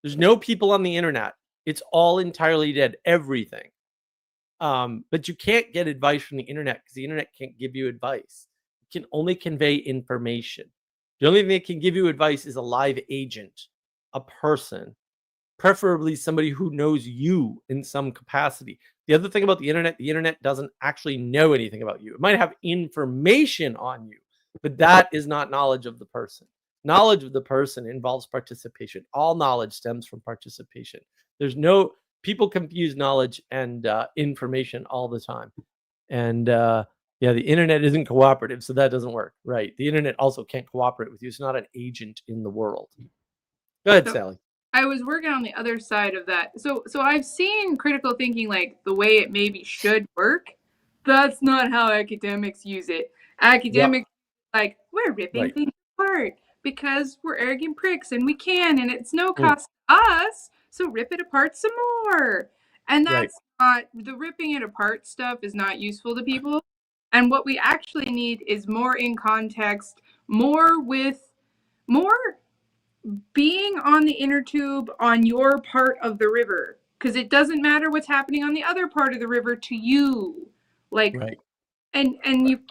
There's no people on the internet. It's all entirely dead. Everything. But you can't get advice from the internet because the internet can't give you advice. It can only convey information. The only thing that can give you advice is a live agent, a person, preferably somebody who knows you in some capacity. The other thing about the internet doesn't actually know anything about you. It might have information on you, but that is not knowledge of the person. Knowledge of the person involves participation. All knowledge stems from participation. People confuse knowledge and information all the time. And the internet isn't cooperative, so that doesn't work. Right. The internet also can't cooperate with you. It's not an agent in the world. Go ahead, Sally. I was working on the other side of that. So I've seen critical thinking like the way it maybe should work. That's not how academics use it. Academics like, we're ripping things apart because we're arrogant pricks and we can, and it's no cost to us. So rip it apart some more. And that's not, the ripping it apart stuff is not useful to people. And what we actually need is more in context, more being on the inner tube on your part of the river. because it doesn't matter what's happening on the other part of the river to you. Like, Right. and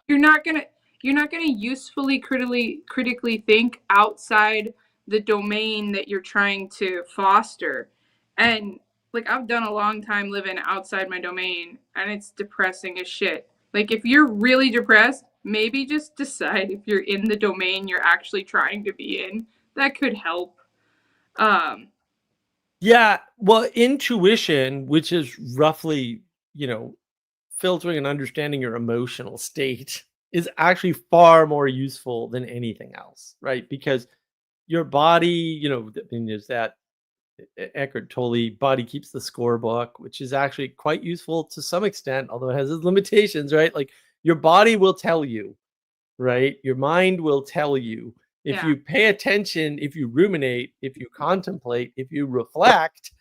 you're not gonna usefully critically think outside the domain that you're trying to foster. And like, I've done a long time living outside my domain, and it's depressing as shit. Like, if you're really depressed, maybe just decide if you're in the domain you're actually trying to be in. That could help. Yeah, well, intuition, which is roughly, filtering and understanding your emotional state, is actually far more useful than anything else, right? Because your body, there's that Eckhart Tolle body keeps the score book, which is actually quite useful to some extent, although it has its limitations, right? Like, your body will tell you, right? Your mind will tell you. If Yeah. you pay attention, if you ruminate, if you contemplate, if you reflect,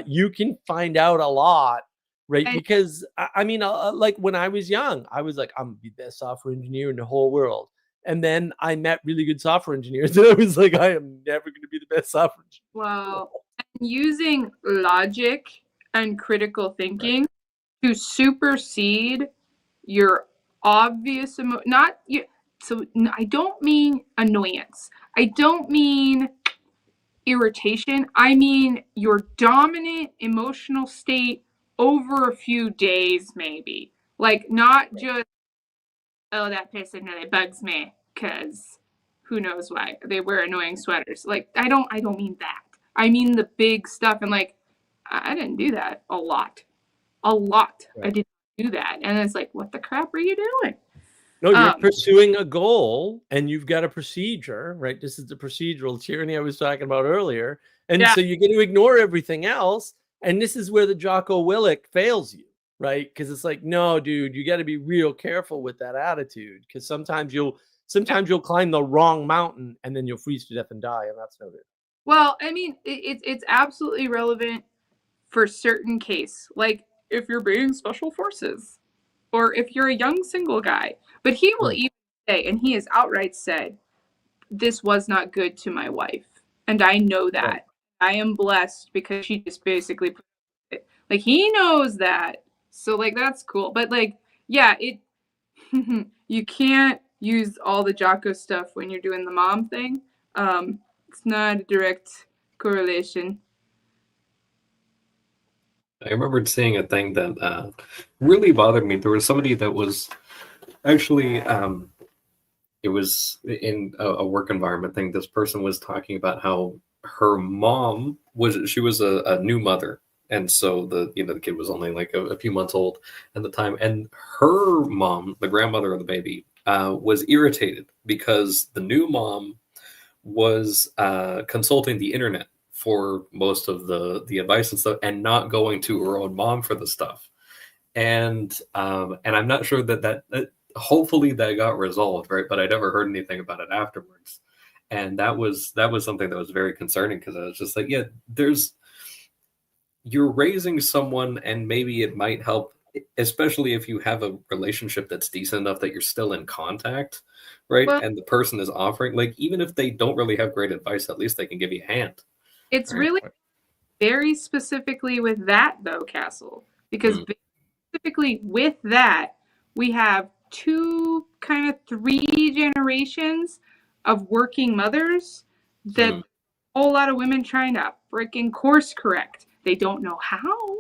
you can find out a lot, right? And- Because I mean, like when I was young, I was like, I'm the best software engineer in the whole world. And then I met really good software engineers, and I was like, I am never going to be the best software engineer. Well, using logic and critical thinking to supersede your obvious I don't mean annoyance. I don't mean irritation. I mean your dominant emotional state over a few days, maybe. Like, not just, oh, that person really bugs me because who knows why they wear annoying sweaters. Like, I don't mean that. I mean the big stuff. And like, I didn't do that a lot. Right. I didn't do that. And it's like, what the crap are you doing? No, you're pursuing a goal, and you've got a procedure, right? This is the procedural tyranny I was talking about earlier. And so you're going to ignore everything else. And this is where the Jocko Willink fails you, right? Because it's like, no, dude, you got to be real careful with that attitude, because sometimes you'll climb the wrong mountain, and then you'll freeze to death and die, and that's no good. Well, I mean, it's absolutely relevant for certain case, like if you're being special forces, or if you're a young single guy. But he will even say, and he has outright said, this was not good to my wife, and I know that. Right. I am blessed because she just basically put it. Like, he knows that, so like, that's cool. But like, yeah, it you can't use all the Jocko stuff when you're doing the mom thing. It's not a direct correlation. I remembered seeing a thing that really bothered me. There was somebody that was actually, it was in a work environment thing. This person was talking about how her mom was a new mother. And so the kid was only like a few months old at the time. And her mom, the grandmother of the baby, was irritated because the new mom was consulting the internet for most of the advice and stuff, and not going to her own mom for the stuff. And I'm not sure that hopefully that got resolved, right? But I never heard anything about it afterwards. And that was something that was very concerning, because I was just like, yeah, you're raising someone, and maybe it might help, especially if you have a relationship that's decent enough that you're still in contact, right? Well, and the person is offering, like, even if they don't really have great advice, at least they can give you a hand. It's right? Really very specifically with that, though, Castle, because specifically with that, we have 3 generations of working mothers that a whole lot of women trying to freaking course correct. They don't know how.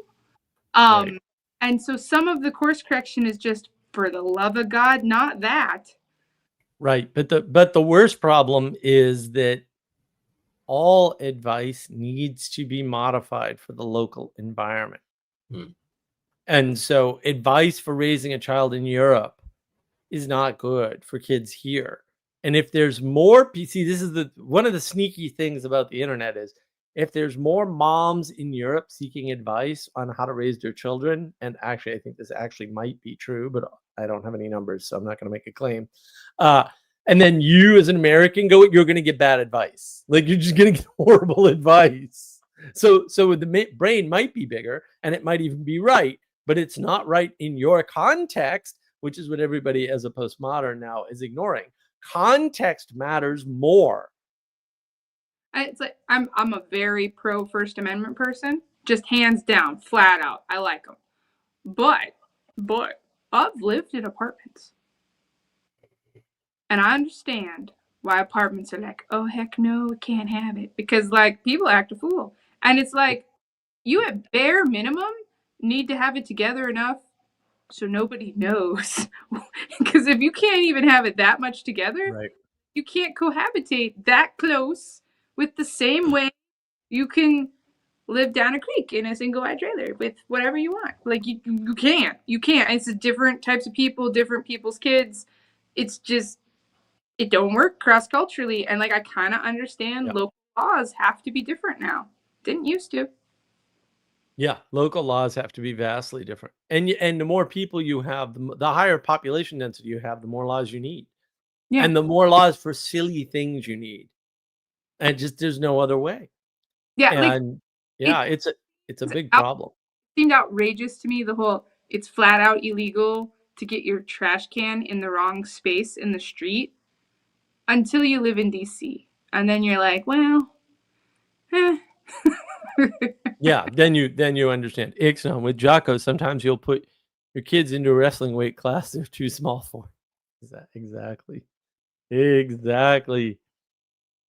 Right. And so some of the course correction is just, for the love of God, not that. Right. But the worst problem is that all advice needs to be modified for the local environment. And so advice for raising a child in Europe is not good for kids here. And if there's more, see, this is one of the sneaky things about the internet is, if there's more moms in Europe seeking advice on how to raise their children, and actually, I think this actually might be true, but I don't have any numbers, so I'm not going to make a claim. And then you as an American you're going to get bad advice. Like, you're just going to get horrible advice. So the brain might be bigger, and it might even be right, but it's not right in your context, which is what everybody as a postmodern now is ignoring. Context matters more. It's like, I'm a very pro First Amendment person, Just hands down, flat out. I like them. But I've lived in apartments. And I understand why apartments are like, oh, heck no, we can't have it. Because, like, people act a fool. And it's like, you at bare minimum need to have it together enough so nobody knows. Because if you can't even have it that much together, Right. you can't cohabitate that close with the same way you can live down a creek in a single wide trailer with whatever you want. Like, you can't. You can't. It's different types of people, different people's kids. It's just, it don't work cross-culturally. And, like, I kind of understand local laws have to be different now. Didn't used to. Yeah, local laws have to be vastly different. And the more people you have, the higher population density you have, the more laws you need. Yeah. And the more laws for silly things you need. And just there's no other way. Yeah, And it's a big problem. It seemed outrageous to me, the whole, it's flat out illegal to get your trash can in the wrong space in the street until you live in DC. And then you're like, well, Yeah, then you understand. Ixon, with Jocko, sometimes you'll put your kids into a wrestling weight class they're too small for. Exactly.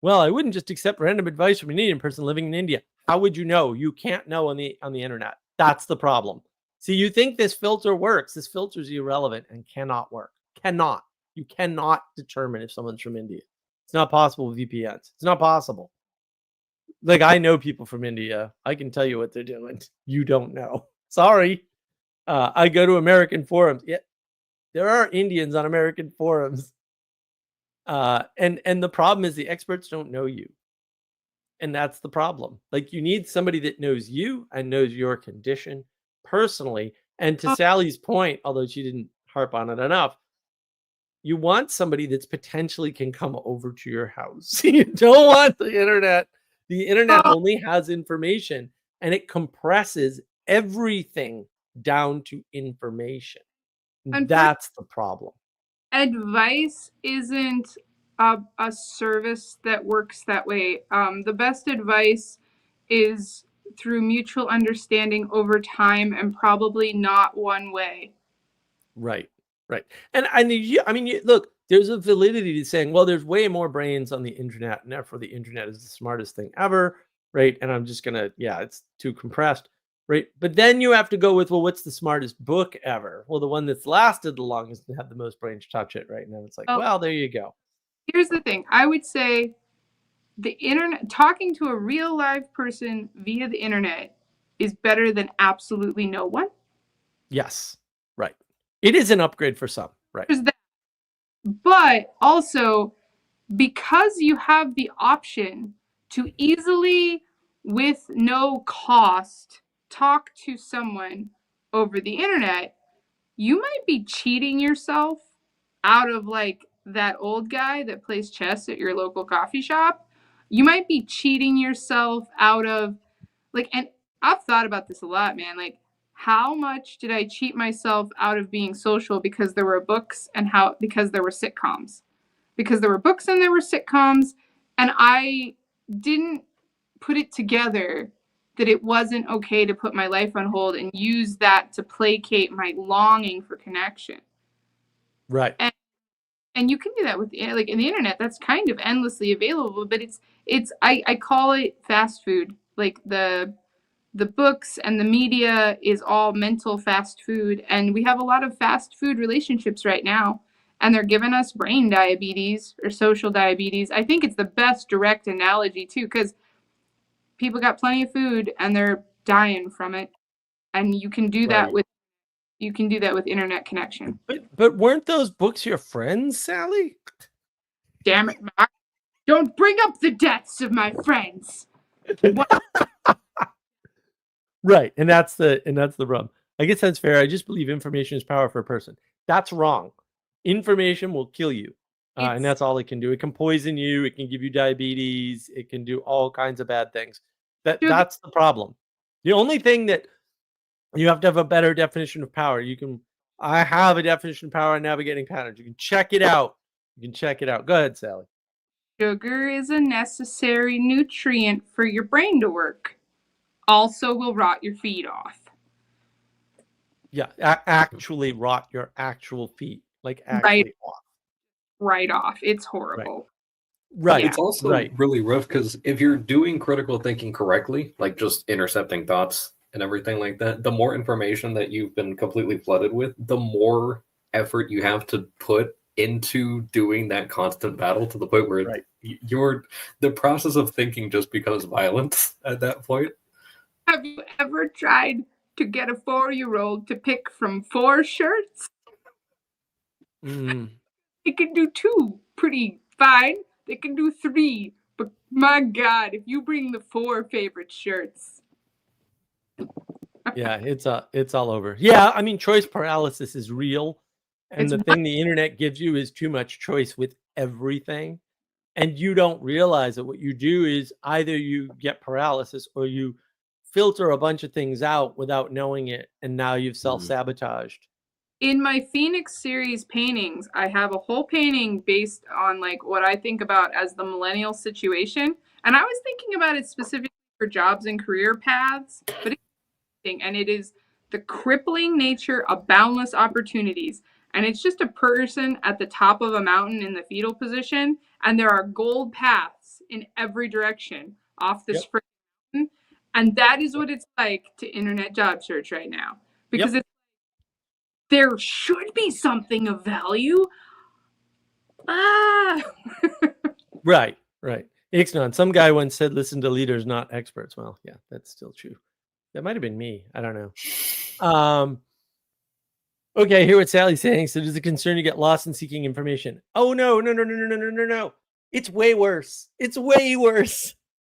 Well, I wouldn't just accept random advice from an Indian person living in India. How would you know? You can't know on the internet. That's the problem. See, you think this filter works. This filter is irrelevant and cannot work. You cannot determine if someone's from India. It's not possible with VPNs. It's not possible. Like, I know people from India. I can tell you what they're doing. You don't know. Sorry. I go to American forums. Yeah, there are Indians on American forums. And the problem is the experts don't know you. And that's the problem. Like, you need somebody that knows you and knows your condition personally. And to Sally's point, although she didn't harp on it enough, you want somebody that's potentially can come over to your house. You don't want the internet. The internet only has information, and it compresses everything down to information. That's the problem. Advice isn't a service that works that way. The best advice is through mutual understanding over time, and probably not one way. Right. And I mean, look, there's a validity to saying, well, there's way more brains on the internet, and therefore the internet is the smartest thing ever, right? And I'm just gonna, it's too compressed, right? But then you have to go with, well, what's the smartest book ever? Well, the one that's lasted the longest and had the most brains touch it, right? And then it's like, well, there you go. Here's the thing. I would say the internet, talking to a real live person via the internet, is better than absolutely no one. Yes, right. It is an upgrade for some, right? But also, because you have the option to easily, with no cost, talk to someone over the internet, you might be cheating yourself out of, like, that old guy that plays chess at your local coffee shop. You might be cheating yourself out of, like, and I've thought about this a lot, man. Like, how much did I cheat myself out of being social because there were books and because there were sitcoms? Because there were books and there were sitcoms, and I didn't put it together that it wasn't okay to put my life on hold and use that to placate my longing for connection. Right. And you can do that with, like, in the internet. That's kind of endlessly available, but I call it fast food. Like, the books and the media is all mental fast food, and we have a lot of fast food relationships right now, and they're giving us brain diabetes or social diabetes. I think it's the best direct analogy too, because people got plenty of food and they're dying from it, and you can do that with internet connection. But weren't those books your friends, Sally? Damn it, Mark. Don't bring up the deaths of my friends. Right, and that's the rub. I guess that's fair. I just believe information is power for a person. That's wrong. Information will kill you, and that's all it can do. It can poison you. It can give you diabetes. It can do all kinds of bad things. That's the problem. The only thing that you have to have a better definition of power. I have a definition of power in navigating patterns. You can check it out. Go ahead, Sally. Sugar is a necessary nutrient for your brain to work. also will rot your feet off. Yeah, actually rot your actual feet, like actually off. Right off. It's horrible. Right. It's also really rough because if you're doing critical thinking correctly, like just intercepting thoughts and everything like that, the more information that you've been completely flooded with, the more effort you have to put into doing that constant battle to the point where the process of thinking just becomes violent at that point. Have you ever tried to get a 4-year-old to pick from 4 shirts? They can do 2 pretty fine. They can do 3. But my God, if you bring the 4 favorite shirts. Yeah, it's all over. Yeah, I mean, choice paralysis is real. And the thing the internet gives you is too much choice with everything. And you don't realize that what you do is either you get paralysis or you filter a bunch of things out without knowing it. And now you've self-sabotaged. In my Phoenix series paintings, I have a whole painting based on like what I think about as the millennial situation. And I was thinking about it specifically for jobs and career paths, but it is the crippling nature of boundless opportunities. And it's just a person at the top of a mountain in the fetal position, and there are gold paths in every direction off this mountain. And that is what it's like to internet job search right now. Because there should be something of value. Right. Ixnon, some guy once said, listen to leaders, not experts. Well, yeah, that's still true. That might have been me. I don't know. Okay, hear what Sally's saying. So there's a concern you get lost in seeking information. Oh, no. It's way worse.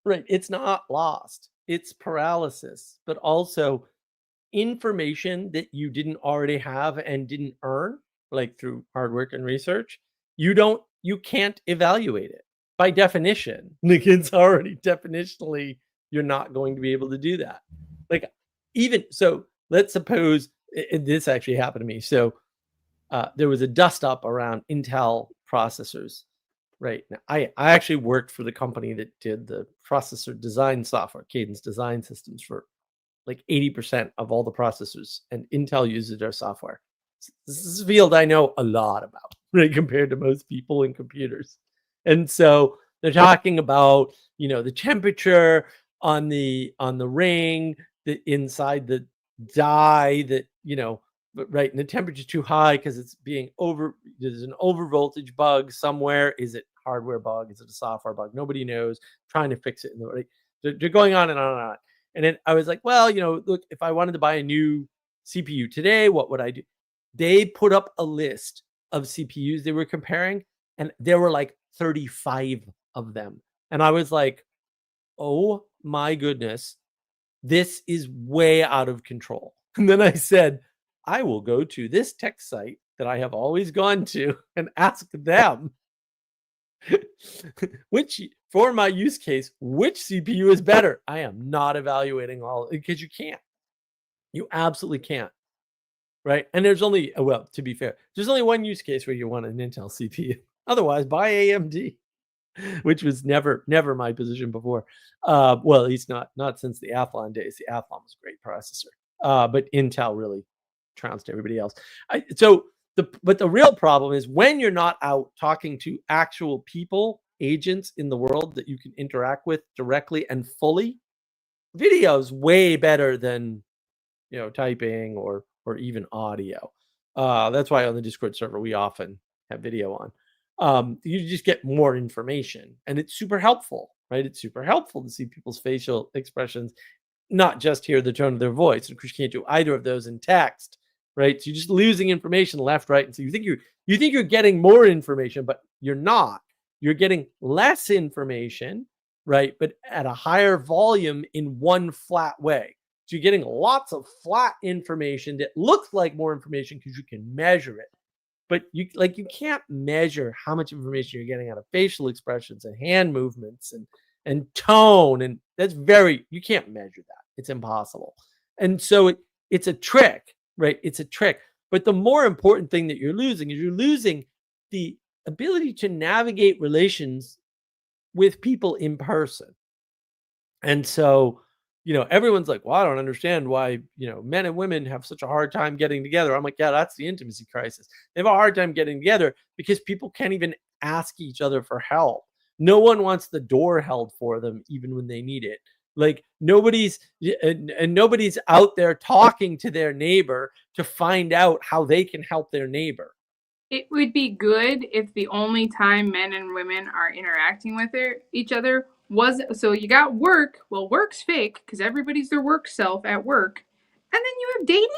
Right. It's not lost. It's paralysis, but also information that you didn't already have and didn't earn, like through hard work and research. You can't evaluate it by definition. Like it's already definitionally, you're not going to be able to do that. Like even so, let's suppose this actually happened to me. So there was a dust up around Intel processors. Right now, I actually worked for the company that did the processor design software, Cadence Design Systems, for like 80% of all the processors, and Intel uses their software. This is a field I know a lot about, right, compared to most people in computers. And so they're talking about, the temperature on the ring, the inside the die, that, right, and the temperature is too high because it's being there's an over voltage bug somewhere. Is it hardware bug? Is it a software bug? Nobody knows. Trying to fix it. They're going on and on and on. And then I was like, well, look, if I wanted to buy a new CPU today, what would I do? They put up a list of CPUs they were comparing, and there were like 35 of them. And I was like, oh my goodness, this is way out of control. And then I said, I will go to this tech site that I have always gone to and ask them for my use case, which CPU is better. I am not evaluating all, because you can't. You absolutely can't. Right. And there's only, well, to be fair, there's only one use case where you want an Intel CPU. Otherwise, buy AMD, which was never my position before. Well, at least not since the Athlon days. The Athlon was a great processor. But Intel really trounced everybody else. But the real problem is when you're not out talking to actual people, agents in the world that you can interact with directly and fully, video's way better than typing or even audio. That's why on the Discord server we often have video on. You just get more information, and it's super helpful, right? It's super helpful to see people's facial expressions, not just hear the tone of their voice. Of course, you can't do either of those in text, right? So you're just losing information left, right, and so you think you're getting more information, but you're not. You're getting less information, right? But at a higher volume in one flat way. So you're getting lots of flat information that looks like more information because you can measure it. But you can't measure how much information you're getting out of facial expressions and hand movements and tone. And you can't measure that. It's impossible. And so it's a trick, right? It's a trick. But the more important thing that you're losing the ability to navigate relations with people in person. And so, everyone's like, well, I don't understand why, men and women have such a hard time getting together. I'm like, yeah, that's the intimacy crisis. They have a hard time getting together because people can't even ask each other for help. No one wants the door held for them, even when they need it. Like nobody's out there talking to their neighbor to find out how they can help their neighbor. It would be good if the only time men and women are interacting with each other was, so you got work. Well, work's fake because everybody's their work self at work. And then you have dating,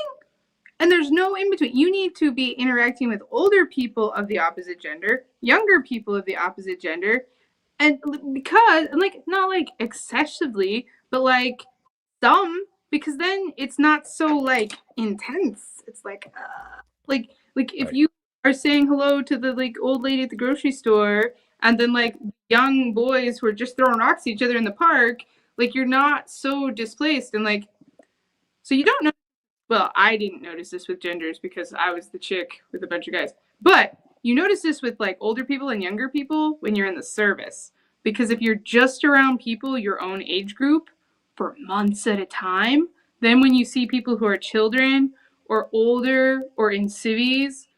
and there's no in between. You need to be interacting with older people of the opposite gender, younger people of the opposite gender, and because, like, not like excessively, but like some, because then it's not so like intense. It's like if Right. you are saying hello to the like old lady at the grocery store, and then like young boys who are just throwing rocks at each other in the park, like you're not so displaced, and like, so you don't know. Well, I didn't notice this with genders because I was the chick with a bunch of guys. But you notice this with like older people and younger people when you're in the service. Because if you're just around people your own age group for months at a time, then when you see people who are children or older or in civies,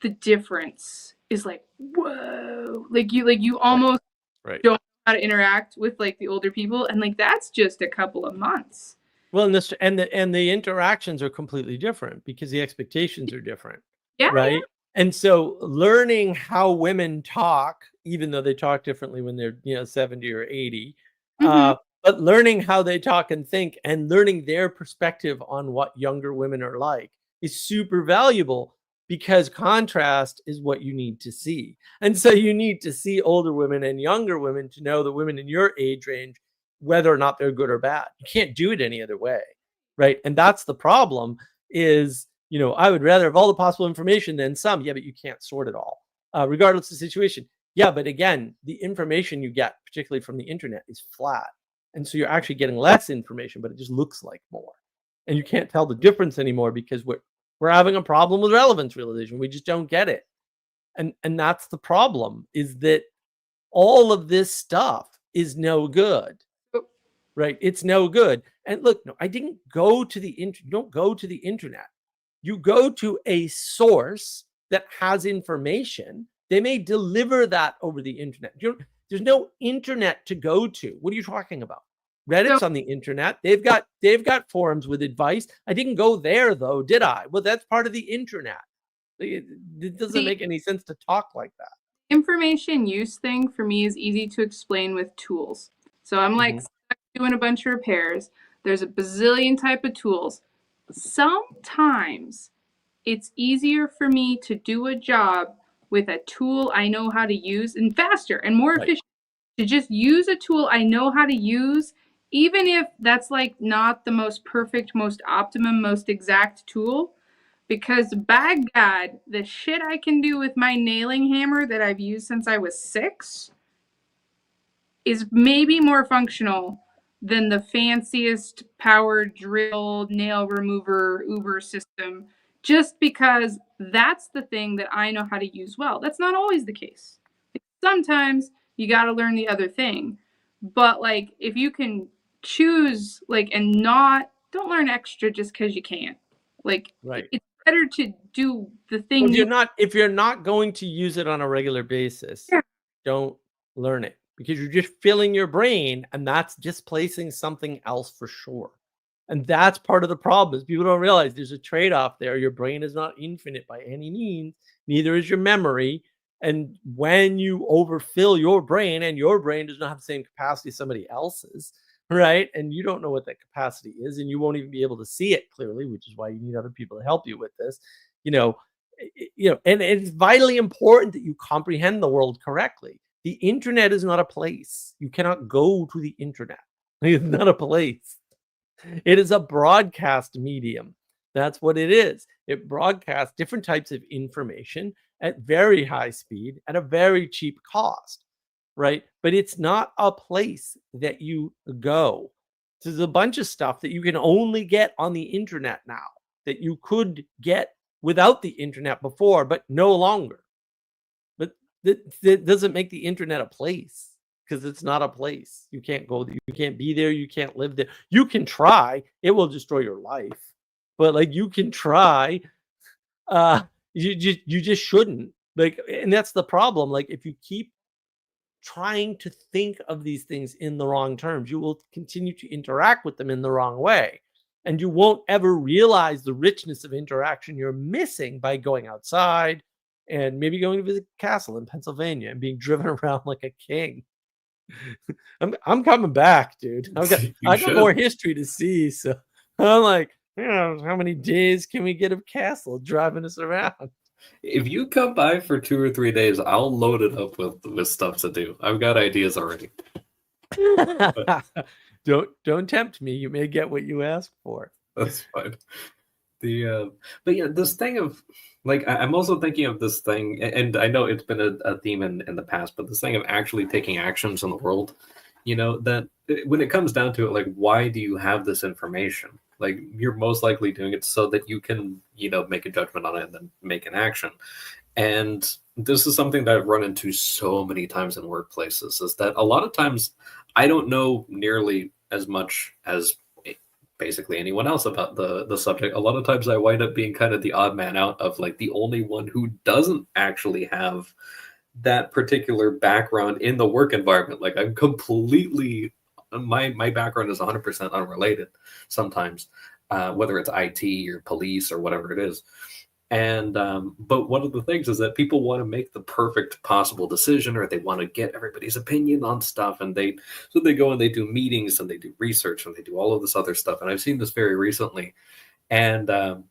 the difference is like, whoa. Like you almost Right. don't know how to interact with like the older people, and like that's just a couple of months. Well, and the interactions are completely different because the expectations are different. Yeah. Right. And so learning how women talk, even though they talk differently when they're 70 or 80, Mhm. but learning how they talk and think and learning their perspective on what younger women are like is super valuable, because contrast is what you need to see. And so you need to see older women and younger women to know the women in your age range, whether or not they're good or bad. You can't do it any other way. Right. And that's the problem is, I would rather have all the possible information than some. Yeah, but you can't sort it all, regardless of the situation. Yeah, but again, the information you get, particularly from the internet, is flat. And so you're actually getting less information, but it just looks like more. And you can't tell the difference anymore because we're having a problem with relevance realization. We just don't get it. And that's the problem, is that all of this stuff is no good. Right? It's no good. And look, no, I didn't go to the internet. Don't go to the internet. You go to a source that has information. They may deliver that over the internet. There's no internet to go to. What are you talking about? Reddit's on the internet. They've got forums with advice. I didn't go there though, did I? Well, that's part of the internet. It doesn't make any sense to talk like that. Information use thing for me is easy to explain with tools. So I'm like doing a bunch of repairs. There's a bazillion type of tools. Sometimes it's easier for me to do a job with a tool I know how to use, and faster and more efficient, to just use a tool I know how to use, even if that's like not the most perfect, most optimum, most exact tool. Because by God, the shit I can do with my nailing hammer that I've used since I was 6 is maybe more functional than the fanciest power drill nail remover Uber system, just because that's the thing that I know how to use well. That's not always the case. Sometimes you got to learn the other thing. But like if you can choose like and not don't learn extra just cuz you can't. Like it's better to do the thing. Well, if you're not going to use it on a regular basis, don't learn it, because you're just filling your brain and that's displacing something else for sure. And that's part of the problem, is people don't realize there's a trade-off there. Your brain is not infinite by any means, neither is your memory. And when you overfill your brain, and your brain does not have the same capacity as somebody else's, right? And you don't know what that capacity is, and you won't even be able to see it clearly, which is why you need other people to help you with this. And it's vitally important that you comprehend the world correctly. The internet is not a place. You cannot go to the internet. It's not a place. It is a broadcast medium. That's what it is. It broadcasts different types of information at very high speed at a very cheap cost, right? But it's not a place that you go. There's a bunch of stuff that you can only get on the internet now that you could get without the internet before, but no longer. But that doesn't make the internet a place, because it's not a place. You can't go there. You can't be there. You can't live there. You can try. It will destroy your life. But like you can try. You just shouldn't. Like, and that's the problem. Like if you keep trying to think of these things in the wrong terms, you will continue to interact with them in the wrong way. And you won't ever realize the richness of interaction you're missing by going outside and maybe going to visit a castle in Pennsylvania and being driven around like a king. I'm coming back, dude. I got more history to see. So I'm like, how many days can we get a castle driving us around? If you come by for 2 or 3 days, I'll load it up with stuff to do. I've got ideas already. Don't tempt me. You may get what you ask for. That's fine. But yeah, this thing of like, I'm also thinking of this thing, and I know it's been a theme in the past, but this thing of actually taking actions in the world, that when it comes down to it, like, why do you have this information? Like, you're most likely doing it so that you can, make a judgment on it and then make an action. And this is something that I've run into so many times in workplaces, is that a lot of times I don't know nearly as much as basically anyone else about the subject. A lot of times I wind up being kind of the odd man out of like the only one who doesn't actually have that particular background in the work environment. Like I'm completely, my background is 100% unrelated sometimes, whether it's IT or police or whatever it is. And but one of the things is that people want to make the perfect possible decision, or they want to get everybody's opinion on stuff, and they go and they do meetings and they do research and they do all of this other stuff. And I've seen this very recently, and a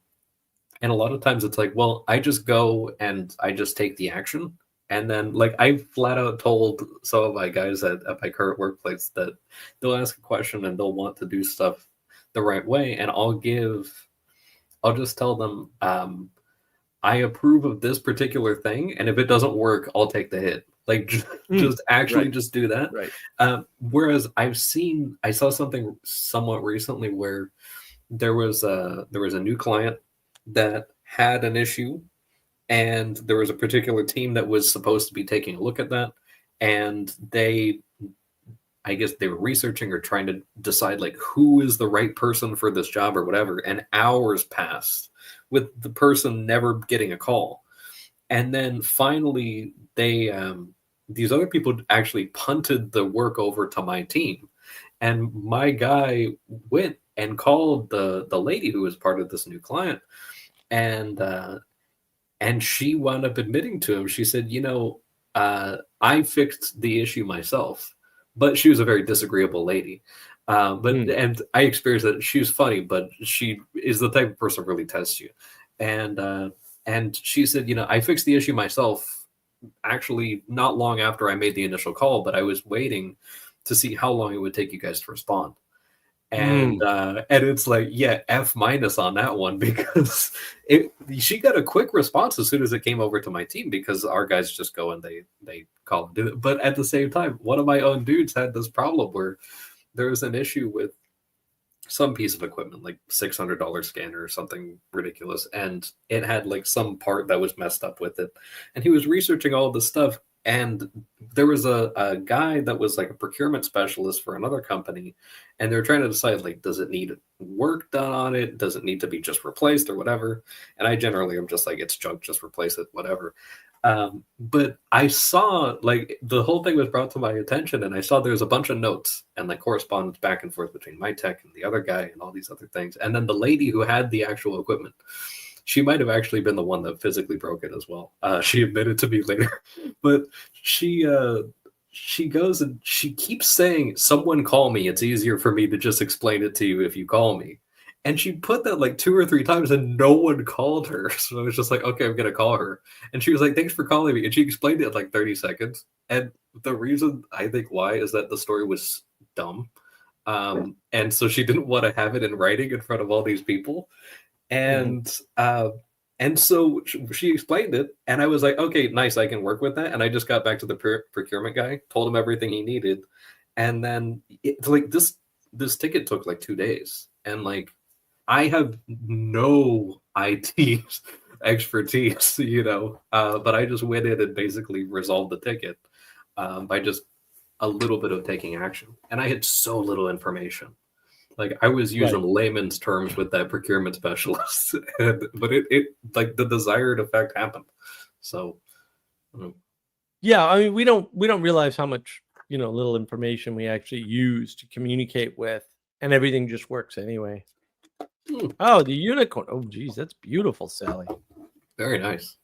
lot of times it's like, well, I just go and I just take the action, and then like I flat out told some of my guys at my current workplace that they'll ask a question and they'll want to do stuff the right way, and I'll just tell them, I approve of this particular thing, and if it doesn't work, I'll take the hit. Like, just actually just do that. Right. Whereas I saw something somewhat recently where there was a new client that had an issue, and there was a particular team that was supposed to be taking a look at that, and I guess they were researching or trying to decide like who is the right person for this job or whatever, and hours passed with the person never getting a call. And then finally these other people actually punted the work over to my team, and my guy went and called the lady who was part of this new client, and she wound up admitting to him. She said, I fixed the issue myself. But she was a very disagreeable lady. And I experienced that she was funny, but she is the type of person who really tests you. And she said, I fixed the issue myself, actually not long after I made the initial call, but I was waiting to see how long it would take you guys to respond. And it's like, yeah, F- on that one, because she got a quick response as soon as it came over to my team, because our guys just go and they call and do it. But at the same time, one of my own dudes had this problem where there was an issue with some piece of equipment, like $600 scanner or something ridiculous, and it had like some part that was messed up with it. And he was researching all this stuff, and there was a guy that was like a procurement specialist for another company, and they're trying to decide, like, does it need work done on it? Does it need to be just replaced or whatever? And I generally am just like, it's junk, just replace it, whatever. But I saw, like, the whole thing was brought to my attention, and I saw there's a bunch of notes and like correspondence back and forth between my tech and the other guy and all these other things. And then the lady who had the actual equipment, she might have actually been the one that physically broke it as well. She admitted to me later, but she goes and she keeps saying, someone call me. It's easier for me to just explain it to you if you call me. And she put that like 2 or 3 times and no one called her. So I was just like, okay, I'm going to call her. And she was like, thanks for calling me. And she explained it in like 30 seconds. And the reason I think why is that the story was dumb. And so she didn't want to have it in writing in front of all these people. And so she explained it, and I was like, okay, nice, I can work with that. And I just got back to the procurement guy, told him everything he needed, and then like this ticket took like 2 days, and like I have no IT expertise, but I just went in and basically resolved the ticket by just a little bit of taking action, and I had so little information. Like I was Right. using layman's terms with that procurement specialist, but it like the desired effect happened. So Yeah, I mean, we don't realize how much, little information we actually use to communicate with, and everything just works anyway. Oh, the unicorn. Oh, geez, that's beautiful, Sally. very nice.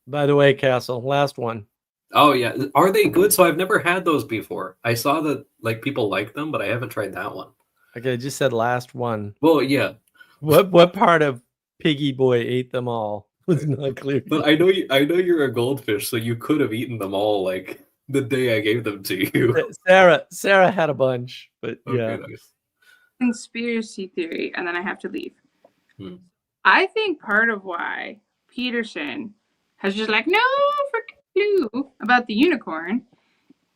By the way, Castle, last one. Oh yeah, are they good? So I've never had those before. I saw that like people like them, but I haven't tried that one. Okay, I just said last one. Well, yeah, What part of Piggy Boy ate them all was not clear. but I know you're a goldfish, so you could have eaten them all like the day I gave them to you. Sarah had a bunch, but yeah. Okay, nice. Conspiracy theory, and then I have to leave. Hmm. I think part of why Peterson has just like no freaking clue about the unicorn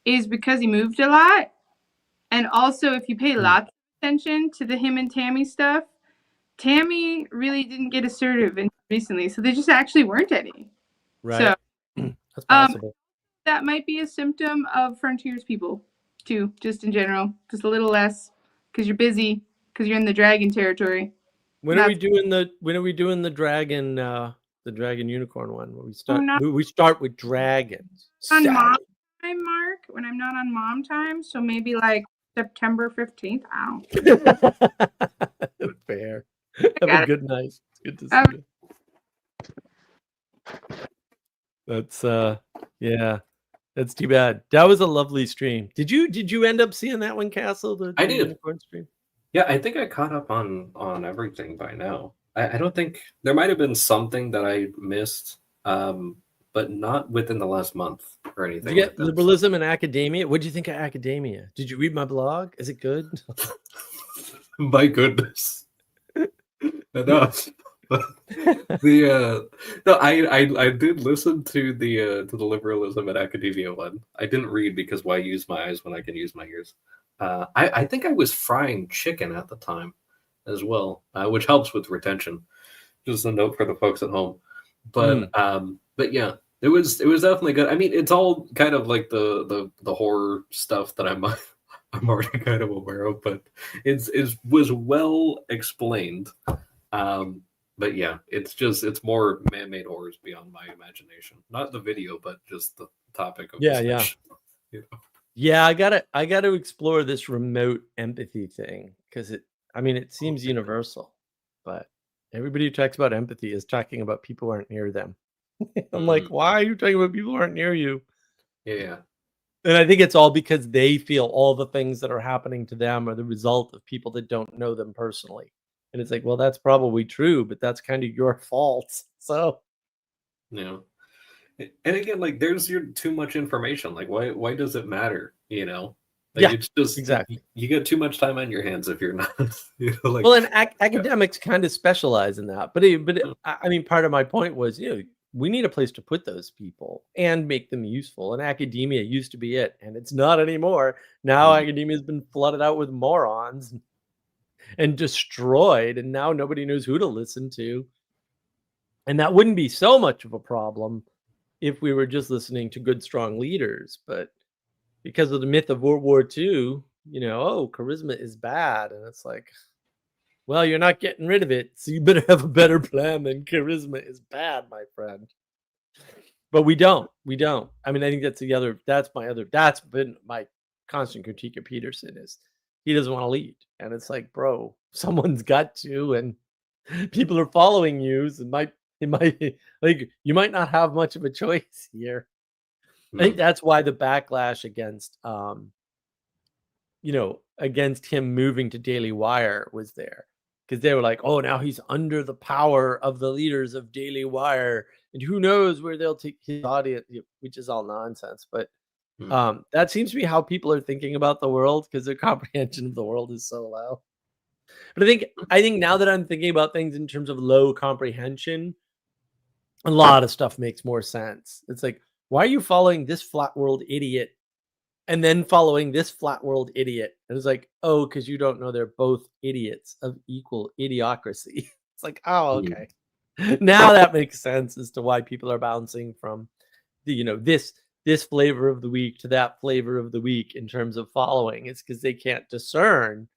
is because he moved a lot, and also if you pay lots of attention to the him and Tammy stuff, Tammy really didn't get assertive recently, so there just actually weren't any. Right. So, that's possible. That might be a symptom of Frontiers people too, just in general, just a little less because you're busy, because you're in the dragon territory. When are we doing the dragon unicorn one? Where we start with dragons. On mom time, Mark, when I'm not on mom time, so maybe like September 15th. Fair. Have a good night. It's good to see you. That's yeah. That's too bad. That was a lovely stream. Did you end up seeing that one, Castle? I did. Unicorn stream? Yeah, I think I caught up on everything by now. I don't think there might have been something that I missed, but not within the last month or anything. Did you get liberalism in academia? What did you think of academia? Did you read my blog? Is it good? My goodness. No. I did listen to the liberalism and academia one. I didn't read because why use my eyes when I can use my ears? I think I was frying chicken at the time as well, which helps with retention. Just a note for the folks at home. But yeah, it was definitely good. I mean, it's all kind of like the horror stuff that I'm already kind of aware of, but it was well explained. But yeah, it's more man-made horrors beyond my imagination. Not the video, but just the topic of discussion. You know? Yeah, I gotta explore this remote empathy thing because it seems universal, but everybody who talks about empathy is talking about people who aren't near them. I'm like, why are you talking about people who aren't near you? Yeah. And I think it's all because they feel all the things that are happening to them are the result of people that don't know them personally. And it's like, well, that's probably true, but that's kind of your fault. So, yeah. And again, like, there's too much information. Like, why does it matter? You know, like, yeah, it's just exactly. You get too much time on your hands if you're not. Like, well, and academics kind of specialize in that. But I mean, part of my point was, we need a place to put those people and make them useful. And academia used to be it, and it's not anymore. Now academia has been flooded out with morons and destroyed, and now nobody knows who to listen to. And that wouldn't be so much of a problem if we were just listening to good, strong leaders. But because of the myth of World War II, charisma is bad. And it's like, well, you're not getting rid of it, so you better have a better plan than charisma is bad, my friend. But we don't. I mean, I think that's been my constant critique of Peterson is he doesn't want to lead. And it's like, bro, someone's got to, and people are following you. So it might like you might not have much of a choice here. I think that's why the backlash against against him moving to Daily Wire was there. Because they were like, oh, now he's under the power of the leaders of Daily Wire. And who knows where they'll take his audience, which is all nonsense. But that seems to be how people are thinking about the world because their comprehension of the world is so low. But I think now that I'm thinking about things in terms of low comprehension, a lot of stuff makes more sense. It's like, why are you following this flat world idiot and then following this flat world idiot? And it's like, oh, because you don't know they're both idiots of equal idiocracy. It's like, oh, okay. Now that makes sense as to why people are bouncing from the, this this flavor of the week to that flavor of the week in terms of following. It's because they can't discern,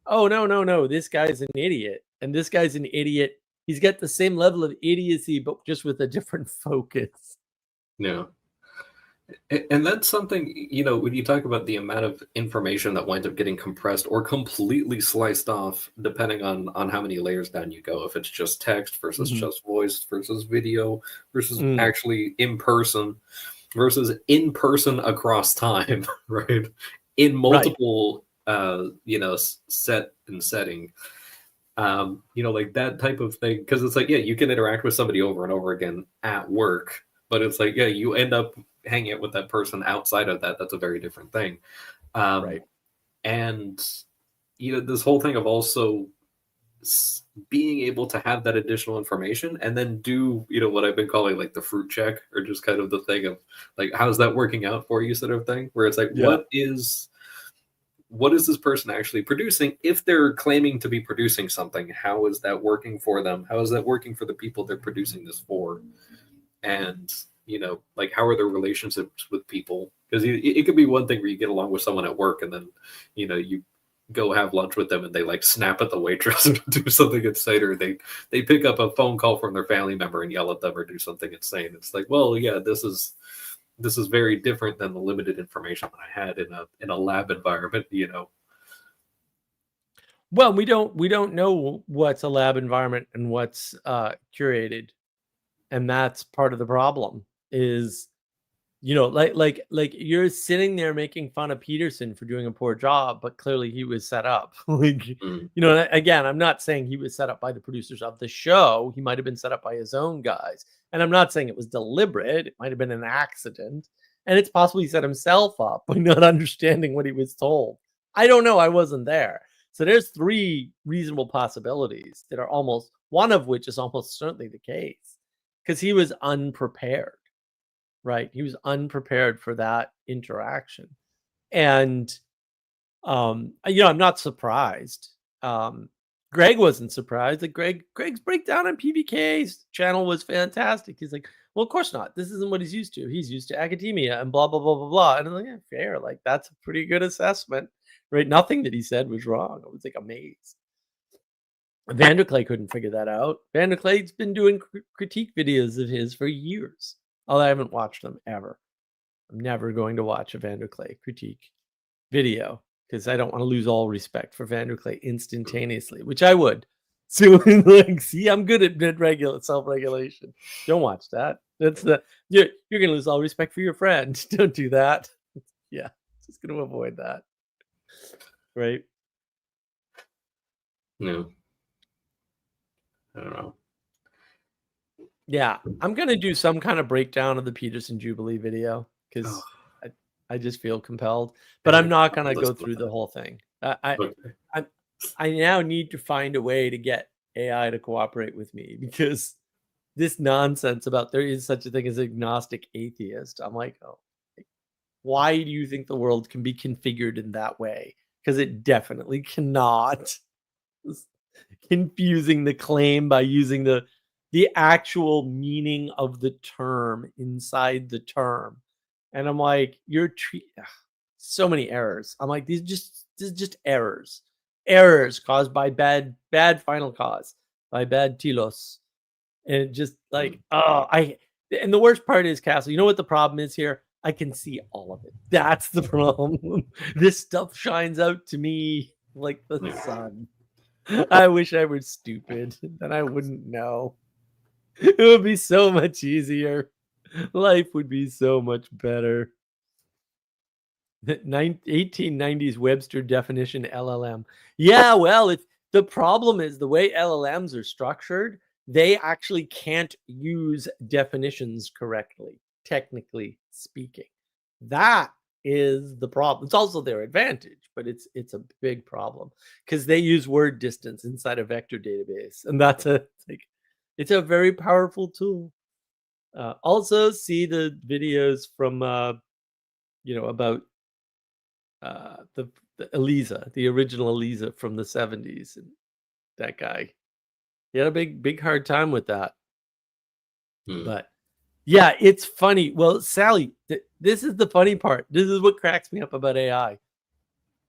oh, no, this guy's an idiot. And this guy's an idiot. He's got the same level of idiocy, but just with a different focus. Yeah. And that's something, you know, when you talk about the amount of information that winds up getting compressed or completely sliced off, depending on how many layers down you go, if it's just text versus just voice versus video versus actually in person versus in person across time, right? In multiple, you know, set and setting, you know, like that type of thing. Because it's like, yeah, you can interact with somebody over and over again at work, but it's like, yeah, you end up hanging out with that person outside of that. That's a very different thing. Right. And, you know, this whole thing of also being able to have that additional information and then do, you know, what I've been calling like the fruit check, or just kind of the thing of like, how's that working out for you sort of thing, where it's like, what is this person actually producing? If they're claiming to be producing something, how is that working for them? How is that working for the people they're producing this for? And, you know, like, how are their relationships with people? Because it could be one thing where you get along with someone at work and then, you know, you go have lunch with them and they like snap at the waitress or do something insane, or they pick up a phone call from their family member and yell at them or do something insane. It's like, well, yeah, this is very different than the limited information that I had in a lab environment, you know. Well, we don't know what's a lab environment and what's curated. And that's part of the problem is, you know, like you're sitting there making fun of Peterson for doing a poor job, but clearly he was set up. Like, you know, again, I'm not saying he was set up by the producers of the show. He might have been set up by his own guys. And I'm not saying it was deliberate. It might have been an accident. And it's possible he set himself up by not understanding what he was told. I don't know. I wasn't there. So there's 3 reasonable possibilities that are almost, one of which is almost certainly the case, because he was unprepared. Right. He was unprepared for that interaction. And, you know, I'm not surprised. Greg wasn't surprised that Greg's breakdown on PBK's channel was fantastic. He's like, well, of course not. This isn't what he's used to. He's used to academia and blah, blah, blah, blah, blah. And I'm like, yeah, fair. Like, that's a pretty good assessment. Right. Nothing that he said was wrong. I was like amazed. Vanderklay couldn't figure that out. Vanderklay's been doing critique videos of his for years. Although I haven't watched them ever. I'm never going to watch a Vanderklay critique video because I don't want to lose all respect for Vanderklay instantaneously, which I would. So, like, see, I'm good at self-regulation. Don't watch that. That's you're gonna lose all respect for your friend. Don't do that. Yeah, just gonna avoid that. Right? No. I don't know. Yeah, I'm gonna do some kind of breakdown of the Peterson Jubilee video because I just feel compelled, but I'm not gonna go through the whole thing. I now need to find a way to get AI to cooperate with me because this nonsense about there is such a thing as agnostic atheist. I'm like, oh, why do you think the world can be configured in that way? Because it definitely cannot. It's confusing the claim by using the actual meaning of the term inside the term. And I'm like, so many errors. I'm like, these are just errors. Errors caused by bad final cause, by bad telos. And just like, and the worst part is, Castle, you know what the problem is here? I can see all of it. That's the problem. This stuff shines out to me like the sun. I wish I were stupid, then I wouldn't know. It would be so much easier. Life would be so much better. The 1890s Webster definition LLM. Yeah, well, the problem is the way LLMs are structured, they actually can't use definitions correctly, technically speaking. That is the problem. It's also their advantage, but it's a big problem because they use word distance inside a vector database, and it's a very powerful tool. Also, see the videos from about the Eliza, the original Eliza from the 70s, and that guy. He had a big hard time with that. But Yeah, it's funny. Well, Sally, this is the funny part. This is what cracks me up about AI.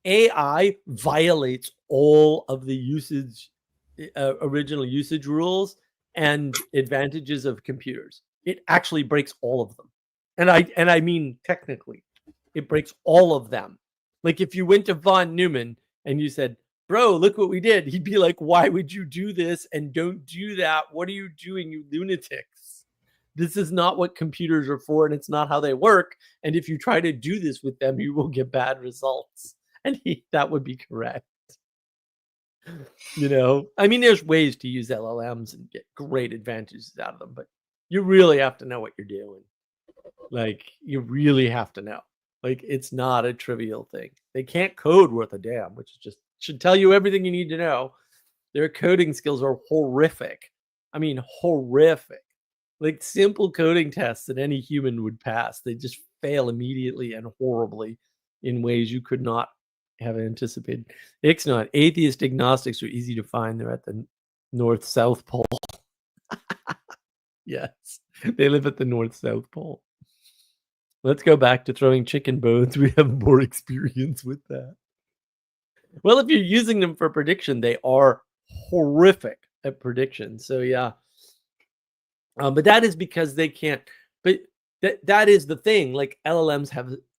AI violates all of the usage, original usage rules and advantages of computers. It actually breaks all of them. And I mean technically, it breaks all of them. Like if you went to Von Neumann and you said, bro, look what we did, he'd be like, why would you do this? And don't do that. What are you doing, you lunatics? This is not what computers are for, and it's not how they work. And if you try to do this with them, you will get bad results. And that would be correct. You know, I mean, there's ways to use LLMs and get great advantages out of them, but you really have to know what you're doing. Like, you really have to know. Like, it's not a trivial thing. They can't code worth a damn, which is just should tell you everything you need to know. Their coding skills are horrific. I mean, horrific. Like simple coding tests that any human would pass, they just fail immediately and horribly in ways you could not have anticipated. Ixnot, atheist agnostics are easy to find. They're at the North-South Pole. Yes, they live at the North-South Pole. Let's go back to throwing chicken bones. We have more experience with that. Well, if you're using them for prediction, they are horrific at prediction. So yeah. But that is because they can't. But that is the thing. Like LLMs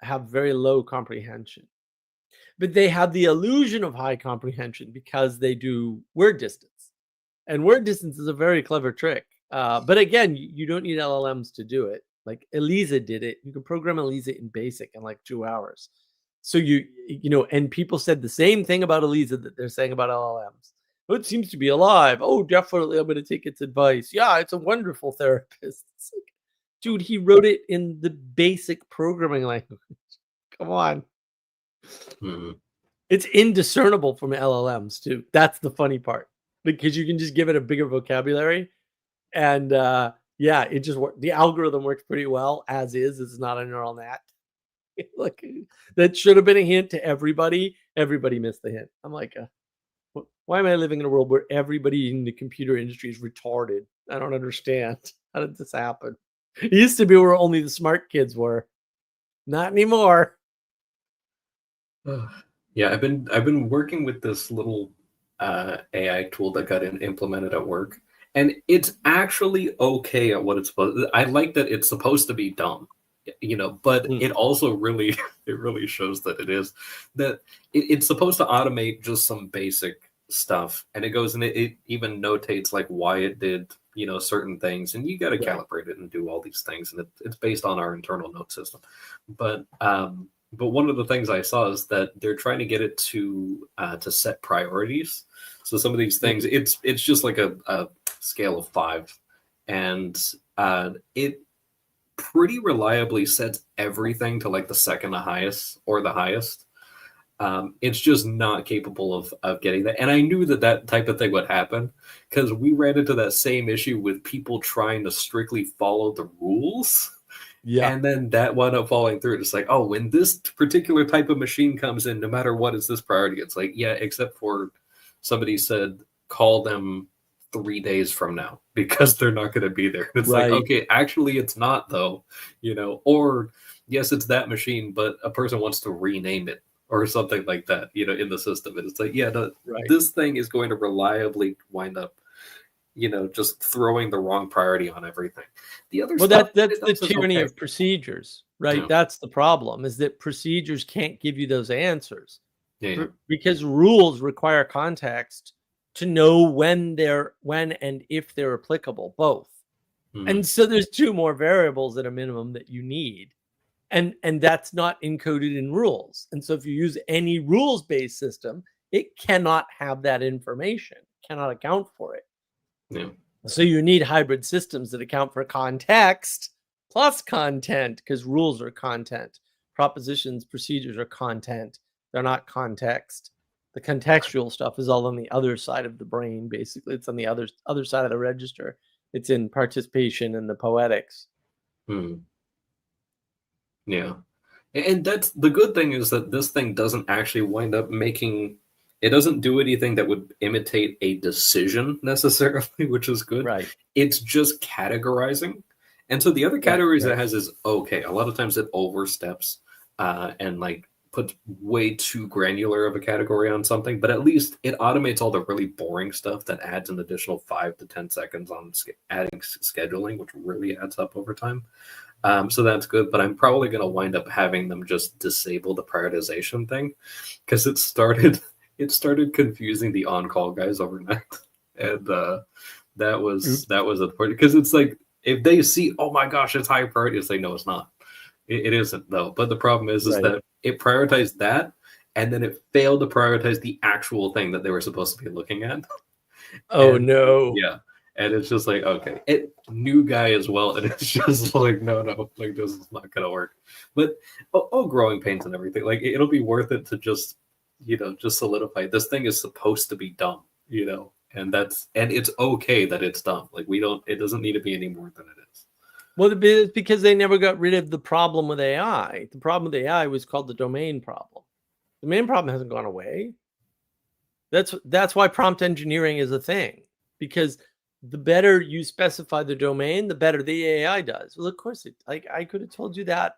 have very low comprehension, but they have the illusion of high comprehension because they do word distance, and word distance is a very clever trick. But again, you don't need LLMs to do it. Like Elisa did it. You can program Elisa in BASIC in like 2 hours. So you know, and people said the same thing about Elisa that they're saying about LLMs. Oh, it seems to be alive. Oh, definitely, I'm going to take its advice. Yeah, it's a wonderful therapist. It's like, dude, he wrote it in the basic programming language. Come on. Mm-hmm. It's indiscernible from LLMs, too. That's the funny part. Because you can just give it a bigger vocabulary. And yeah, it just works. The algorithm works pretty well, as is. It's not a neural net. Like, that should have been a hint to everybody. Everybody missed the hint. I'm like, why am I living in a world where everybody in the computer industry is retarded? I don't understand. How did this happen? It used to be where only the smart kids were. Not anymore. Yeah, I've been working with this little AI tool that got implemented at work, and it's actually okay at what it's supposed to. I like that it's supposed to be dumb, you know, but it also really shows that it is that it's supposed to automate just some basic stuff, and it goes and it even notates like why it did, you know, certain things, and you got to calibrate it and do all these things, and it's based on our internal note system. But one of the things I saw is that they're trying to get it to set priorities. So some of these things, it's just like a scale of 5, and it pretty reliably sets everything to like the second to highest or the highest. It's just not capable of getting that. And I knew that type of thing would happen because we ran into that same issue with people trying to strictly follow the rules. Yeah. And then that wound up falling through. It's like, oh, when this particular type of machine comes in, no matter what is this priority, it's like, yeah, except for somebody said, call them 3 days from now because they're not going to be there. It's like, okay, actually it's not though, you know, or yes, it's that machine, but a person wants to rename it or something like that, you know, in the system. And it's like, yeah, this thing is going to reliably wind up, you know, just throwing the wrong priority on everything. The other stuff, that's the tyranny of procedures, right? Yeah. That's the problem, is that procedures can't give you those answers. Yeah. Because rules require context to know when and if they're applicable, both. And so there's 2 more variables at a minimum that you need. And that's not encoded in rules. And so if you use any rules-based system, it cannot have that information, cannot account for it. Yeah. So you need hybrid systems that account for context plus content, because rules are content. Propositions, procedures are content. They're not context. The contextual stuff is all on the other side of the brain, basically. It's on the other side of the register. It's in participation and the poetics. Yeah. And that's the good thing, is that this thing doesn't actually wind up it doesn't do anything that would imitate a decision necessarily, which is good. Right. It's just categorizing. And so the other categories right. it has is okay. A lot of times it oversteps and like puts way too granular of a category on something, but at least it automates all the really boring stuff that adds an additional 5 to 10 seconds on adding scheduling, which really adds up over time. So that's good, but I'm probably going to wind up having them just disable the prioritization thing because it started confusing the on-call guys overnight, and that was important because it's like if they see, oh my gosh, it's high priority, it's like no, it's not. It isn't though. But the problem is Right. that it prioritized that, and then it failed to prioritize the actual thing that they were supposed to be looking at. Oh And no. yeah. And it's just like, okay, new guy as well. And it's just like, no, like this is not going to work. But all growing pains and everything, like it'll be worth it to just, just solidify this thing is supposed to be dumb, and it's okay that it's dumb. Like it doesn't need to be any more than it is. Well, it's because they never got rid of the problem with AI. The problem with AI was called the domain problem. The domain problem hasn't gone away. That's why prompt engineering is a thing, because the better you specify the domain, the better the AI does. Well, of course, I could have told you that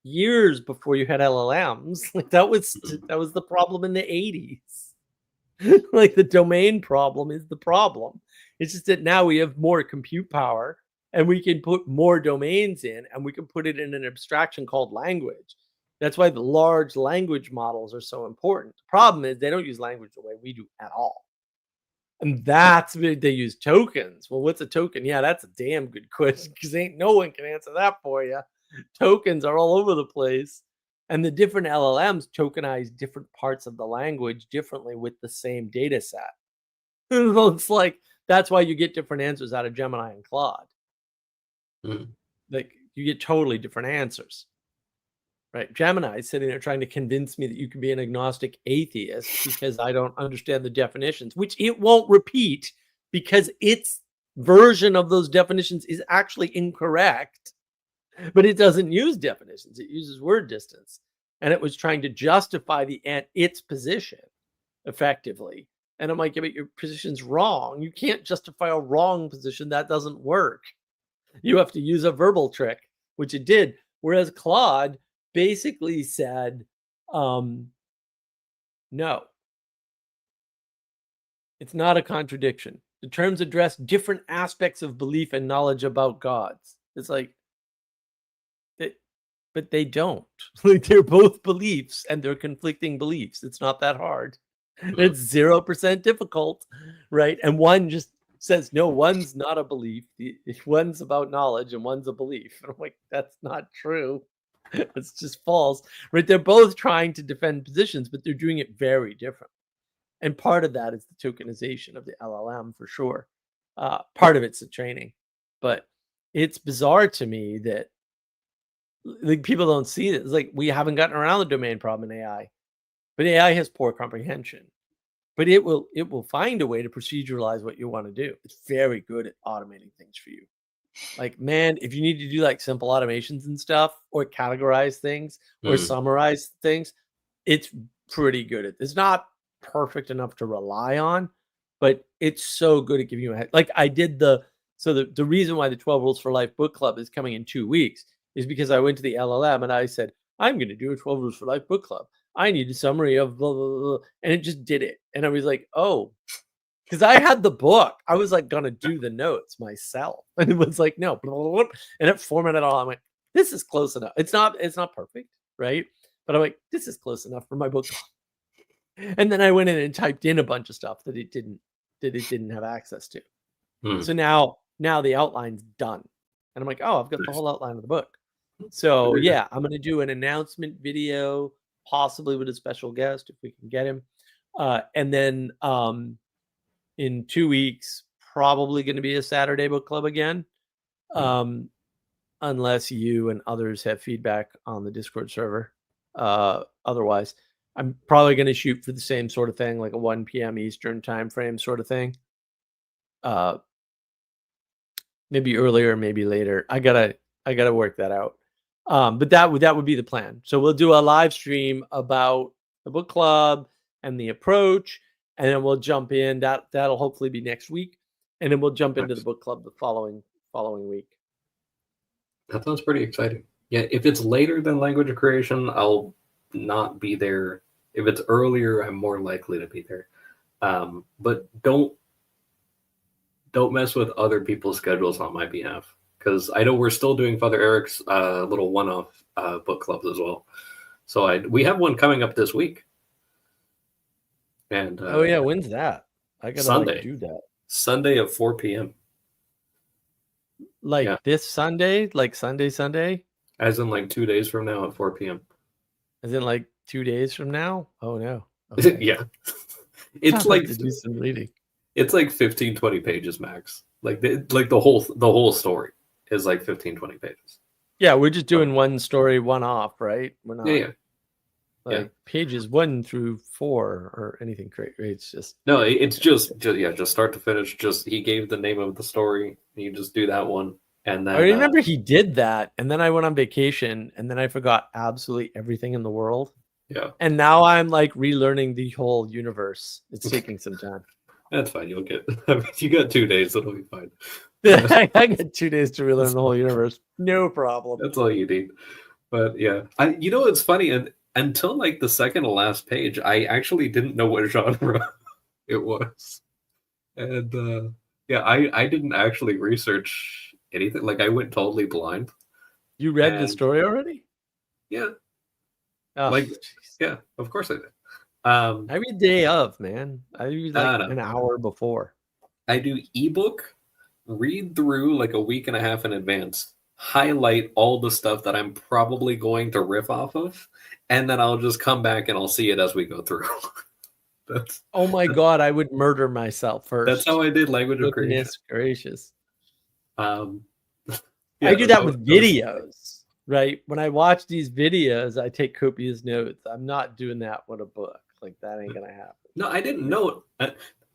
years before you had LLMs. Like that was the problem in the 80s. Like the domain problem is the problem. It's just that now we have more compute power and we can put more domains in and we can put it in an abstraction called language. That's why the large language models are so important. The problem is they don't use language the way we do at all. And that's where they use tokens. Well, what's a token? Yeah, that's a damn good question because ain't no one can answer that for you. Tokens are all over the place. And the different LLMs tokenize different parts of the language differently with the same data set. So it's like, that's why you get different answers out of Gemini and Claude. Like you get totally different answers. Right. Gemini is sitting there trying to convince me that you can be an agnostic atheist because I don't understand the definitions, which it won't repeat because its version of those definitions is actually incorrect. But it doesn't use definitions. It uses word distance. And it was trying to justify its position effectively. And I'm like, yeah, but your position's wrong. You can't justify a wrong position. That doesn't work. You have to use a verbal trick, which it did. Whereas Claude basically said, no, it's not a contradiction. The terms address different aspects of belief and knowledge about gods. It's like, but they don't. Like they're both beliefs and they're conflicting beliefs. It's not that hard. It's 0% difficult, right? And one just says, no, one's not a belief. One's about knowledge and one's a belief. And I'm like, that's not true. It's just false, right? They're both trying to defend positions, but they're doing it very different. And part of that is the tokenization of the LLM for sure. Part of it's the training, but it's bizarre to me that like people don't see it. It's like we haven't gotten around the domain problem in AI, but AI has poor comprehension. But it will find a way to proceduralize what you want to do. It's very good at automating things for you. Like, man, if you need to do like simple automations and stuff or categorize things or summarize things, it's pretty good at. It's not perfect enough to rely on, but it's so good at giving you like I did the reason why the 12 Rules for Life book club is coming in 2 weeks is because I went to the LLM and I said, I'm going to do a 12 Rules for Life book club. I need a summary of blah, blah, blah, and it just did it. And I was like, oh, because I had the book. I was like going to do the notes myself. And it was like, no, blah, blah, blah, and it formatted all. I went, this is close enough. It's not perfect, right? But I'm like, this is close enough for my book. And then I went in and typed in a bunch of stuff that it didn't have access to. So now the outline's done. And I'm like, oh, I've got the whole outline of the book. So yeah, I'm going to do an announcement video, possibly with a special guest if we can get him. And then in 2 weeks, probably going to be a Saturday book club again. Unless you and others have feedback on the Discord server. Otherwise, I'm probably going to shoot for the same sort of thing, like a 1 p.m. Eastern time frame sort of thing. Maybe earlier, maybe later. I gotta work that out. But that would be the plan. So we'll do a live stream about the book club and the approach, and then we'll jump in. That'll hopefully be next week, and then we'll jump into the book club the following week. That sounds pretty exciting. Yeah, if it's later than language of creation, I'll not be there. If it's earlier, I'm more likely to be there. But don't mess with other people's schedules on my behalf, because I know we're still doing Father Eric's little one-off book clubs as well. So we have one coming up this week. And oh yeah, when's that? I gotta Sunday. do that. Sunday at 4 p.m. This Sunday, like Sunday, as in like 2 days from now at 4 p.m. as in like 2 days from now. Oh no. Okay. Yeah, it's like to do some reading. It's like 15, 20 pages max. Like the whole story is like 15, 20 pages. Yeah, we're just doing one story, one off, right? We're not pages 1 through 4 or anything great. It's just it's just start to finish. Just he gave the name of the story. You just do that one, and then I remember he did that, and then I went on vacation, and then I forgot absolutely everything in the world. Yeah, and now I'm like relearning the whole universe. It's taking some time. That's fine. You'll get. You got 2 days. It'll be fine. I got 2 days to relearn the whole universe. No problem. That's all you need. But yeah, it's funny, and until like the second to last page, I actually didn't know what genre it was, and I didn't actually research anything. Like I went totally blind. You read the story already? Yeah. Oh, yeah, of course I did. I read day of, man. I read like an hour before. I do ebook, read through like a week and a half in advance, highlight all the stuff that I'm probably going to riff off of, and then I'll just come back and I'll see it as we go through. Oh my God, I would murder myself first. That's how I did language of creation. Goodness gracious. I do that with videos. Right. When I watch these videos, I take copious notes. I'm not doing that with a book. Like that ain't gonna happen. No, I didn't know.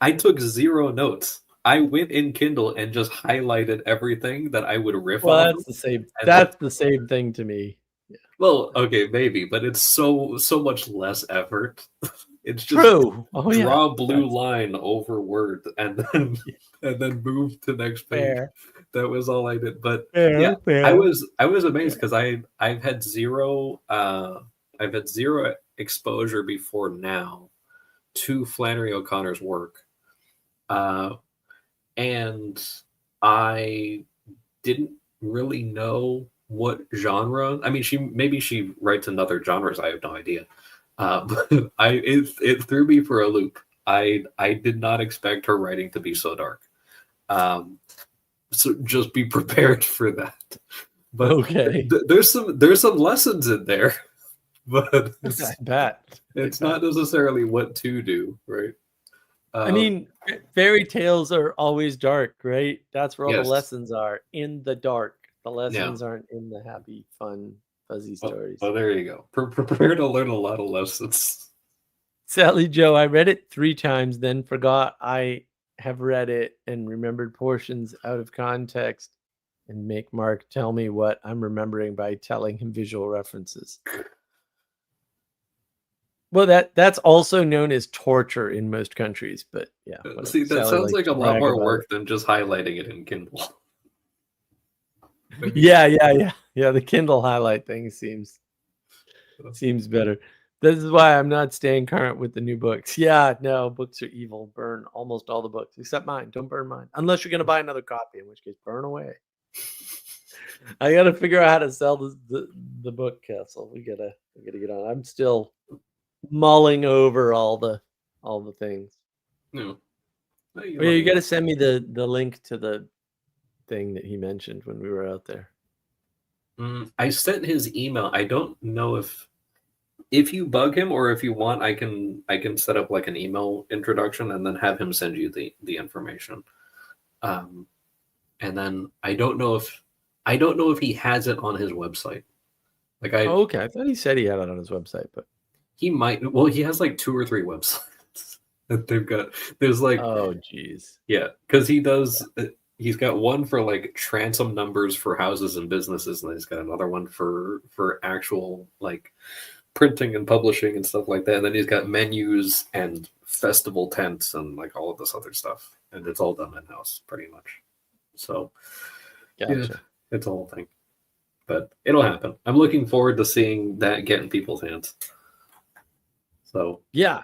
I took 0 notes. I went in Kindle and just highlighted everything that I would riff on. That's the same. That's the same thing to me. Yeah. Well, okay, maybe, but it's so much less effort. It's just true. Draw a blue line over word and then move to next page. Fair. That was all I did. But fair. I was amazed because I've had zero exposure before now to Flannery O'Connor's work, and I didn't really know what genre. I mean, she writes in other genres. I have no idea. But it threw me for a loop. I did not expect her writing to be so dark. So just be prepared for that. But okay, there's some lessons in there, but I bet it's not necessarily what to do, right? I mean, fairy tales are always dark, right? That's where all the lessons are, in the dark. The lessons aren't in the happy, fun, fuzzy stories. Well, there you go. Prepare to learn a lot of lessons. Sally Joe, I read it 3 times, then forgot I have read it and remembered portions out of context, and make Mark tell me what I'm remembering by telling him visual references. Well, that's also known as torture in most countries, but yeah. See, that sounds like a lot more work than just highlighting it in Kindle. Yeah. The Kindle highlight thing seems better. This is why I'm not staying current with the new books. Yeah, no, books are evil. Burn almost all the books except mine. Don't burn mine unless you're gonna buy another copy, in which case burn away. I gotta figure out how to sell the book, Castle. We gotta get on. I'm still mulling over all the things. No. You gotta send me the link to the thing that he mentioned when we were out there. I sent his email. I don't know if you bug him, or if you want, I can set up like an email introduction and then have him send you the information. And then I don't know if he has it on his website. Like okay. I thought he said he had it on his website, but he might. Well, he has like 2 or 3 websites that they've got. There's like, oh geez, yeah, because he does. He's got one for like transom numbers for houses and businesses, and he's got another one for actual like printing and publishing and stuff like that. And then he's got menus and festival tents and like all of this other stuff, and it's all done in house pretty much. So gotcha. Yeah, it's a whole thing. but it'll happen. I'm looking forward to seeing that get in people's hands. So yeah,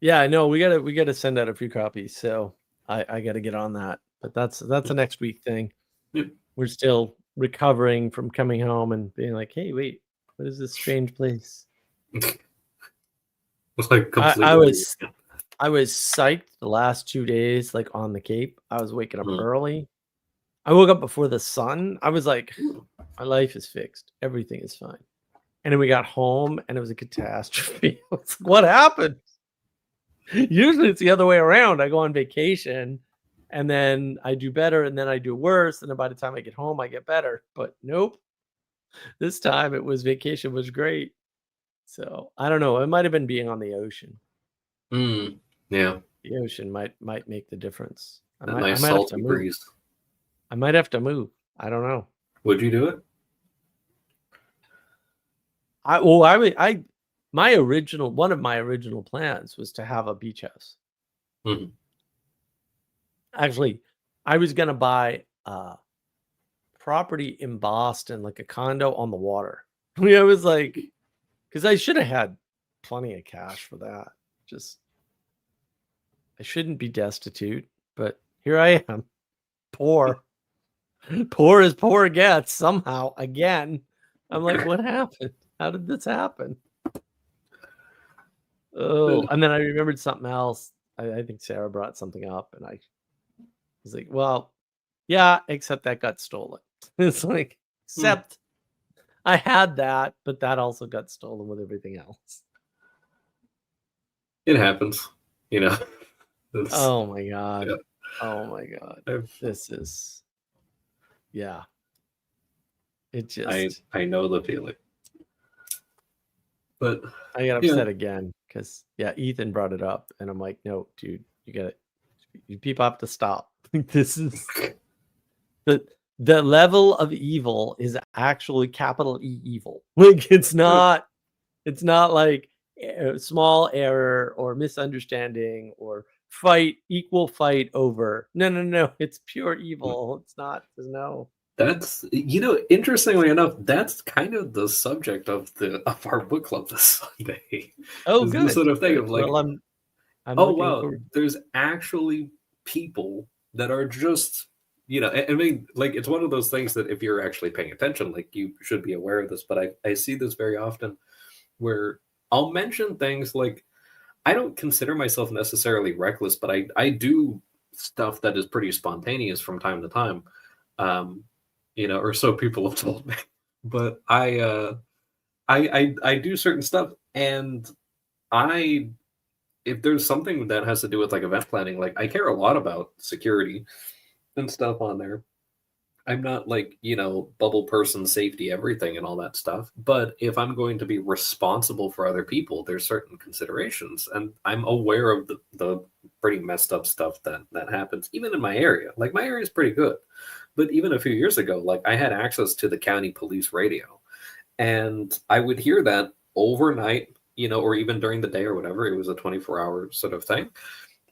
I know we gotta send out a few copies. So I gotta get on that. But that's a next week thing. Yep. We're still recovering from coming home and being like, hey, wait, what is this strange place? like I was psyched the last 2 days, like on the Cape. I was waking up early. I woke up before the sun. I was like, my life is fixed. Everything is fine. And then we got home and it was a catastrophe. Like, what happened? Usually it's the other way around. I go on vacation and then I do better and then I do worse. And then by the time I get home, I get better. But nope. This time it was vacation was great. So I don't know. It might have been being on the ocean. Yeah. The ocean might make the difference. That nice salty breeze. I might have to move. I don't know. Would you do it? One of my original plans was to have a beach house. Mm-hmm. Actually, I was gonna buy property in Boston, like a condo on the water. I was like, because I should have had plenty of cash for that. I shouldn't be destitute, but here I am, poor as poor gets somehow again. I'm like, what happened? How did this happen? Oh, and then I remembered something else. I think Sarah brought something up, and I was like, well, yeah, except that got stolen. It's like, except I had that, but that also got stolen with everything else. It happens, you know. Oh my God. Yeah. Oh my God. This is, yeah. It just. I know the feeling. But I got upset again because, Ethan brought it up. And I'm like, no, dude, you people have to stop. This is. The level of evil is actually capital E evil. Like it's not like a small error or misunderstanding or equal fight over. No. It's pure evil. It's not. There's no. That's, interestingly enough, that's kind of the subject of our book club this Sunday. Oh, good. This sort of thing of like, well, I'm oh wow, there's actually people that are just. I mean, like, it's one of those things that if you're actually paying attention, like, you should be aware of this. But I see this very often where I'll mention things like, I don't consider myself necessarily reckless, but I do stuff that is pretty spontaneous from time to time, or so people have told me. But I do certain stuff, and if there's something that has to do with like event planning, like I care a lot about security and stuff on there. I'm not like, bubble person safety, everything and all that stuff. But if I'm going to be responsible for other people, there's certain considerations. And I'm aware of the pretty messed up stuff that happens, even in my area. Like my area is pretty good. But even a few years ago, like I had access to the county police radio. And I would hear that overnight, or even during the day or whatever. It was a 24-hour sort of thing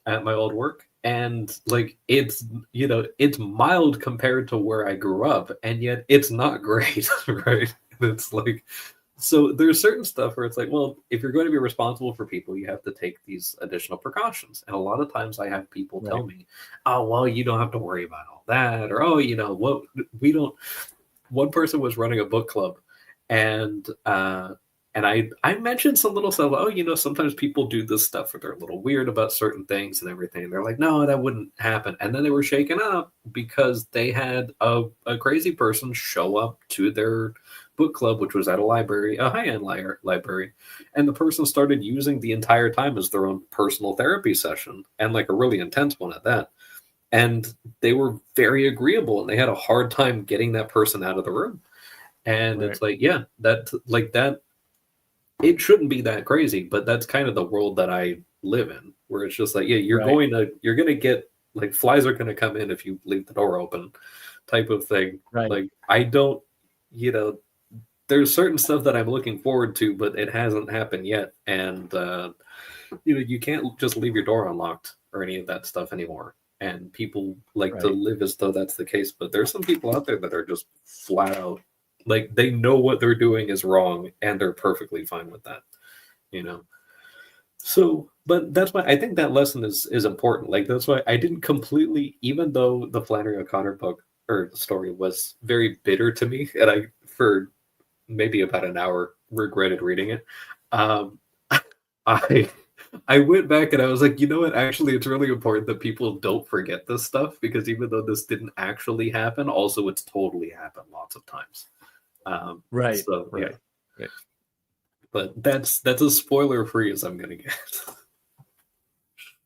at my old work. And like it's mild compared to where I grew up, and yet it's not great, right? It's like, so there's certain stuff where it's like, well, if you're going to be responsible for people, you have to take these additional precautions. And a lot of times I have people tell me, oh, well, you don't have to worry about all that, or what we don't. One person was running a book club, and I mentioned some little stuff. Oh, sometimes people do this stuff where they're a little weird about certain things and everything. And they're like, no, that wouldn't happen. And then they were shaken up because they had a crazy person show up to their book club, which was at a library, a high-end library. And the person started using the entire time as their own personal therapy session, and like a really intense one at that. And they were very agreeable, and they had a hard time getting that person out of the room. And it's like, that. It shouldn't be that crazy, but that's kind of the world that I live in, where it's just like, you're going to get, like, flies are going to come in if you leave the door open type of thing. Right. Like, I don't, there's certain stuff that I'm looking forward to, but it hasn't happened yet. And, you can't just leave your door unlocked or any of that stuff anymore. And people like to live as though that's the case. But there's some people out there that are just flat out Like, they know what they're doing is wrong, and they're perfectly fine with that, you know? So, but that's why I think that lesson is important. Like, that's why I didn't completely, even though the Flannery O'Connor book or story was very bitter to me, and I, for maybe about an hour, regretted reading it. Um, I I went back and I was like, you know what? Actually, it's really important that people don't forget this stuff, because even though this didn't actually happen, also it's totally happened lots of times. Right. So yeah, Right. but that's as spoiler free as I'm gonna get.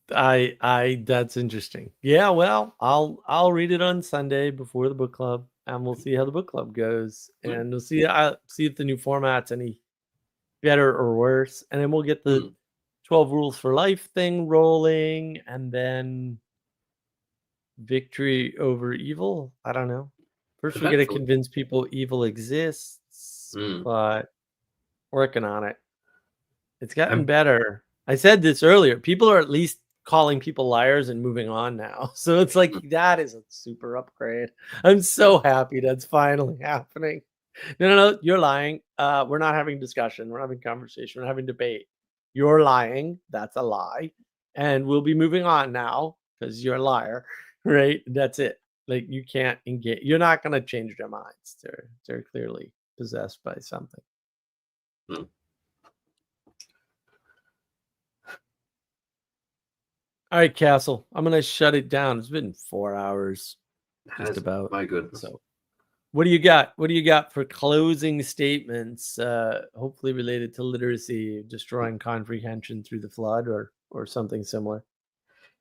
That's interesting. Yeah, well, I'll read it on Sunday before the book club, and we'll see how the book club goes, Mm, and we'll see if the new format's any better or worse, and then we'll get the mm. 12 rules for life thing rolling, and then victory over evil. I don't know. First, we got to Potentially. convince people evil exists, Mm. but working on it. It's gotten I'm better. I said this earlier. People are at least calling people liars and moving on now. So it's like mm, that is a super upgrade. I'm so happy that's finally happening. No, you're lying. We're not having discussion. We're having conversation. We're having debate. You're lying. That's a lie. And we'll be moving on now because you're a liar. Right? That's it. Like you can't engage. You're not gonna change their minds. They're clearly possessed by something. mm. All right, Castle. I'm gonna shut it down. It's been 4 hours, just Has, about. my goodness. So, what do you got? What do you got for closing statements? Hopefully related to literacy, destroying comprehension through the flood, or something similar.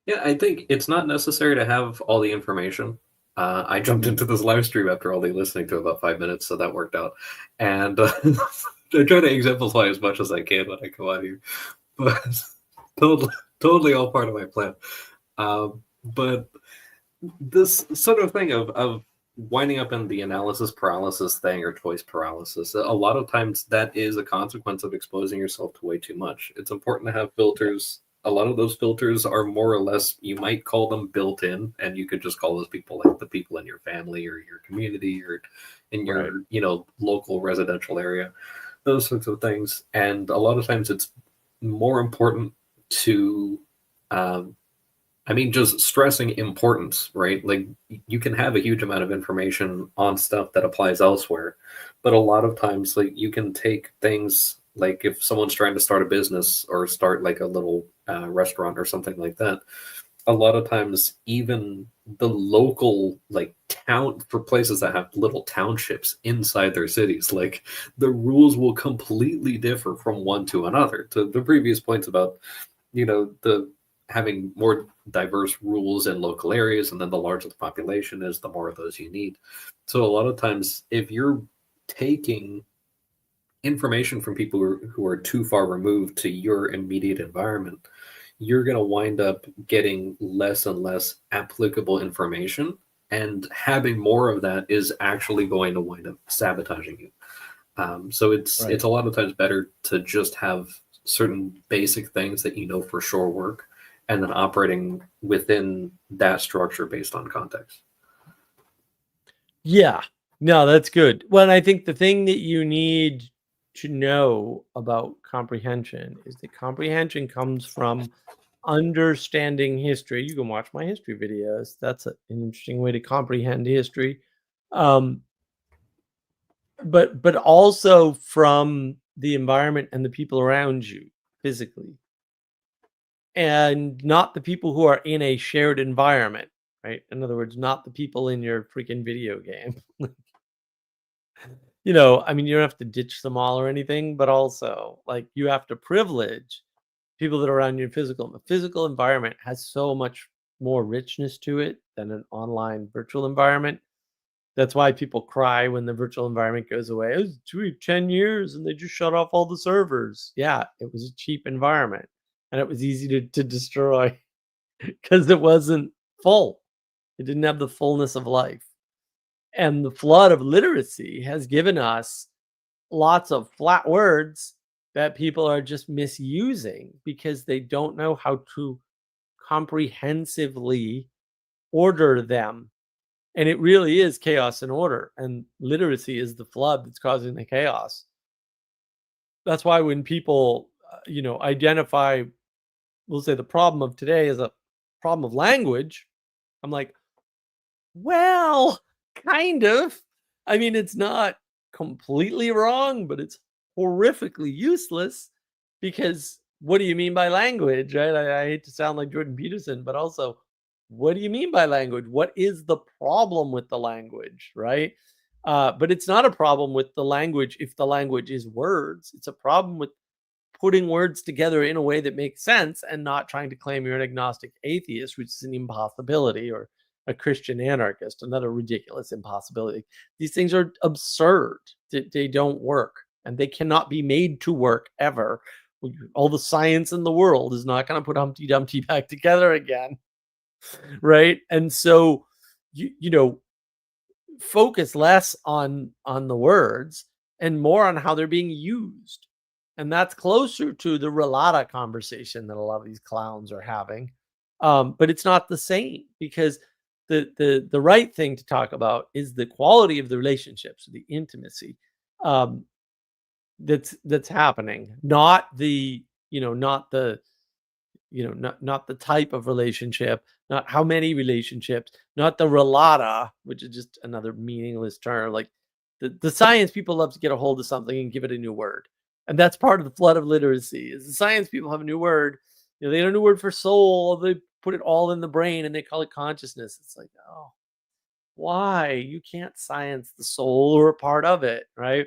Yeah, I think it's not necessary to have all the information. I jumped into this live stream after only listening to about 5 minutes, so that worked out. And I try to exemplify as much as I can when I come out here, but totally all part of my plan. But this sort of thing of winding up in the analysis paralysis thing or choice paralysis, a lot of times that is a consequence of exposing yourself to way too much. It's important to have filters. A lot of those filters are more or less, you might call them built in, and you could just call those people like the people in your family or your community or in Right. your local residential area, those sorts of things. And a lot of times it's more important to just stressing importance, right? Like, you can have a huge amount of information on stuff that applies elsewhere, but a lot of times, like, you can take things like if someone's trying to start a business or start like a little restaurant or something like that. A lot of times, even the local like town, for places that have little townships inside their cities, like the rules will completely differ from one to another. To the previous points about the having more diverse rules in local areas, and then the larger the population is, the more of those you need. So a lot of times, if you're taking information from people who are too far removed to your immediate environment, you're going to wind up getting less and less applicable information, and having more of that is actually going to wind up sabotaging you. So it's Right. a lot of times better to just have certain basic things that you know for sure work, and then operating within that structure based on context. Yeah. No, that's good. Well, and I think the thing that you need to know about comprehension is that comprehension comes from understanding history. You can watch my history videos. That's an interesting way to comprehend history. Um, but also from the environment and the people around you physically, and not the people who are in a shared environment, right? In other words, not the people in your freaking video game. I mean, you don't have to ditch them all or anything, but also like you have to privilege people that are around you physical. The physical environment has so much more richness to it than an online virtual environment. That's why people cry when the virtual environment goes away. It was 10 years and they just shut off all the servers. Yeah, it was a cheap environment and it was easy to destroy because it wasn't full. It didn't have the fullness of life. And the flood of literacy has given us lots of flat words that people are just misusing because they don't know how to comprehensively order them And it really is chaos and order. And literacy is the flood that's causing the chaos. That's why when people, identify, we'll say the problem of today is a problem of language, I'm like, well, kind of. I mean, it's not completely wrong, but it's horrifically useless because what do you mean by language, right? I hate to sound like Jordan Peterson, but also, what do you mean by language? What is the problem with the language, right? But it's not a problem with the language if the language is words. It's a problem with putting words together in a way that makes sense and not trying to claim you're an agnostic atheist, which is an impossibility, or a Christian anarchist, another ridiculous impossibility. These things are absurd. They don't work, and they cannot be made to work ever. All the science in the world is not going to put Humpty Dumpty back together again, right? And so, focus less on the words and more on how they're being used. And that's closer to the relata conversation that a lot of these clowns are having. But it's not the same, because the right thing to talk about is the quality of the relationships, the intimacy that's happening, not the not the not the type of relationship, not how many relationships, not the relata, which is just another meaningless term. Like the science people love to get a hold of something and give it a new word. And that's part of the flood of literacy, is the science people have a new word. They have a new word for soul. They put it all in the brain and they call it consciousness. It's like, oh, why? You can't science the soul or a part of it, right?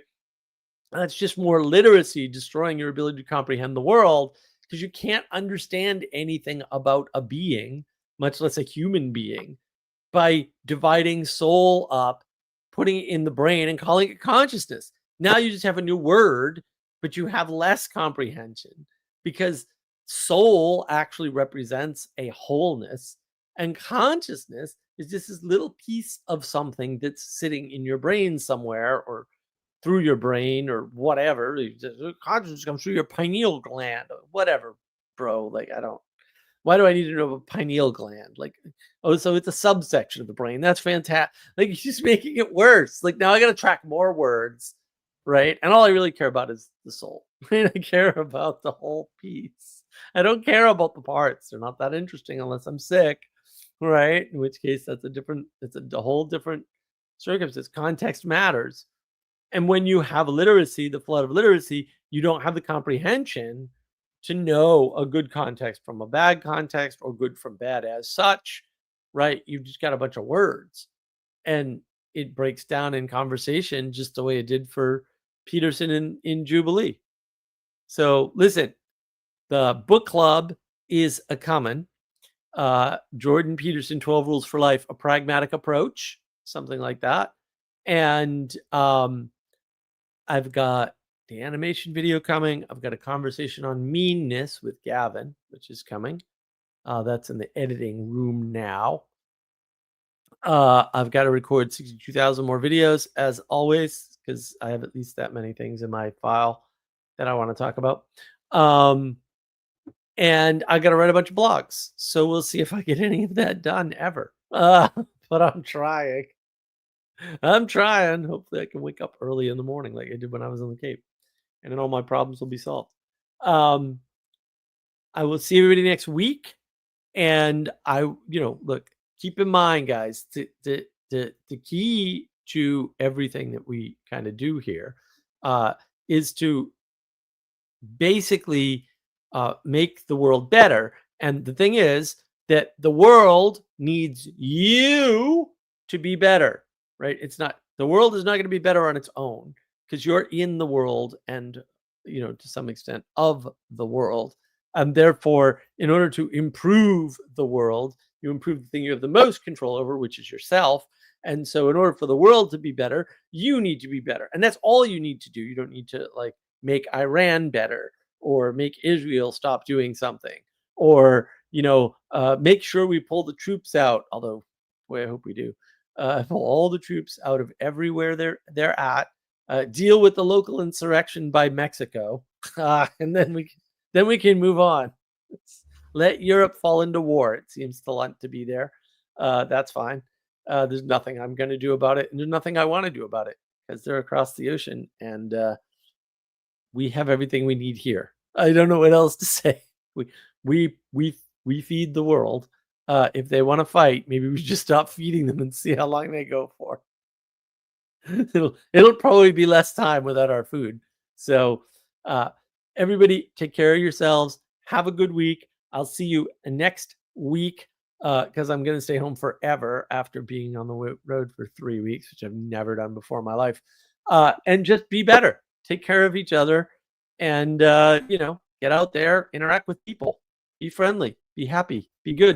That's just more literacy destroying your ability to comprehend the world, because you can't understand anything about a being, much less a human being, by dividing soul up, putting it in the brain and calling it consciousness. Now you just have a new word, but you have less comprehension, because soul actually represents a wholeness, and consciousness is just this little piece of something that's sitting in your brain somewhere, or through your brain, or whatever. Consciousness comes through your pineal gland, or whatever, bro. Like, why do I need to know about pineal gland? Like, oh, so it's a subsection of the brain. That's fantastic. Like, you're just making it worse. Like, now I got to track more words, right? And all I really care about is the soul. I care about the whole piece. I don't care about the parts. They're not that interesting unless I'm sick, right? In which case, it's a whole different circumstance. Context matters. And when you have literacy, the flood of literacy, you don't have the comprehension to know a good context from a bad context, or good from bad as such, right? You've just got a bunch of words, and it breaks down in conversation just the way it did for Peterson in Jubilee. So listen, the book club is a coming. Jordan Peterson, 12 Rules for Life, A Pragmatic Approach, something like that. And I've got the animation video coming. I've got a conversation on meanness with Gavin, which is coming. That's in the editing room now. I've got to record 62,000 more videos, as always, because I have at least that many things in my file that I want to talk about. And I got to write a bunch of blogs. So we'll see if I get any of that done ever. But I'm trying. Hopefully I can wake up early in the morning like I did when I was on the Cape, and then all my problems will be solved. I will see everybody next week. And look, keep in mind, guys, the key to everything that we kind of do here is to basically make the world better. And the thing is that the world needs you to be better. Right? The world is not going to be better on its own, because you're in the world and, to some extent, of the world. And therefore, in order to improve the world, you improve the thing you have the most control over, which is yourself. And so in order for the world to be better, you need to be better. And that's all you need to do. You don't need to make Iran better, or make Israel stop doing something, or, make sure we pull the troops out. Although, boy, I hope we do. Pull all the troops out of everywhere they're at. Deal with the local insurrection by Mexico, and then we can move on. Let Europe fall into war. It seems to want to be there. That's fine. There's nothing I'm going to do about it, and there's nothing I want to do about it because they're across the ocean, and we have everything we need here. I don't know what else to say. We feed the world. If they want to fight, maybe we should just stop feeding them and see how long they go for. It'll probably be less time without our food. So everybody take care of yourselves. Have a good week. I'll see you next week because I'm going to stay home forever after being on the road for 3 weeks, which I've never done before in my life. And just be better. Take care of each other and, get out there, interact with people, be friendly, be happy, be good.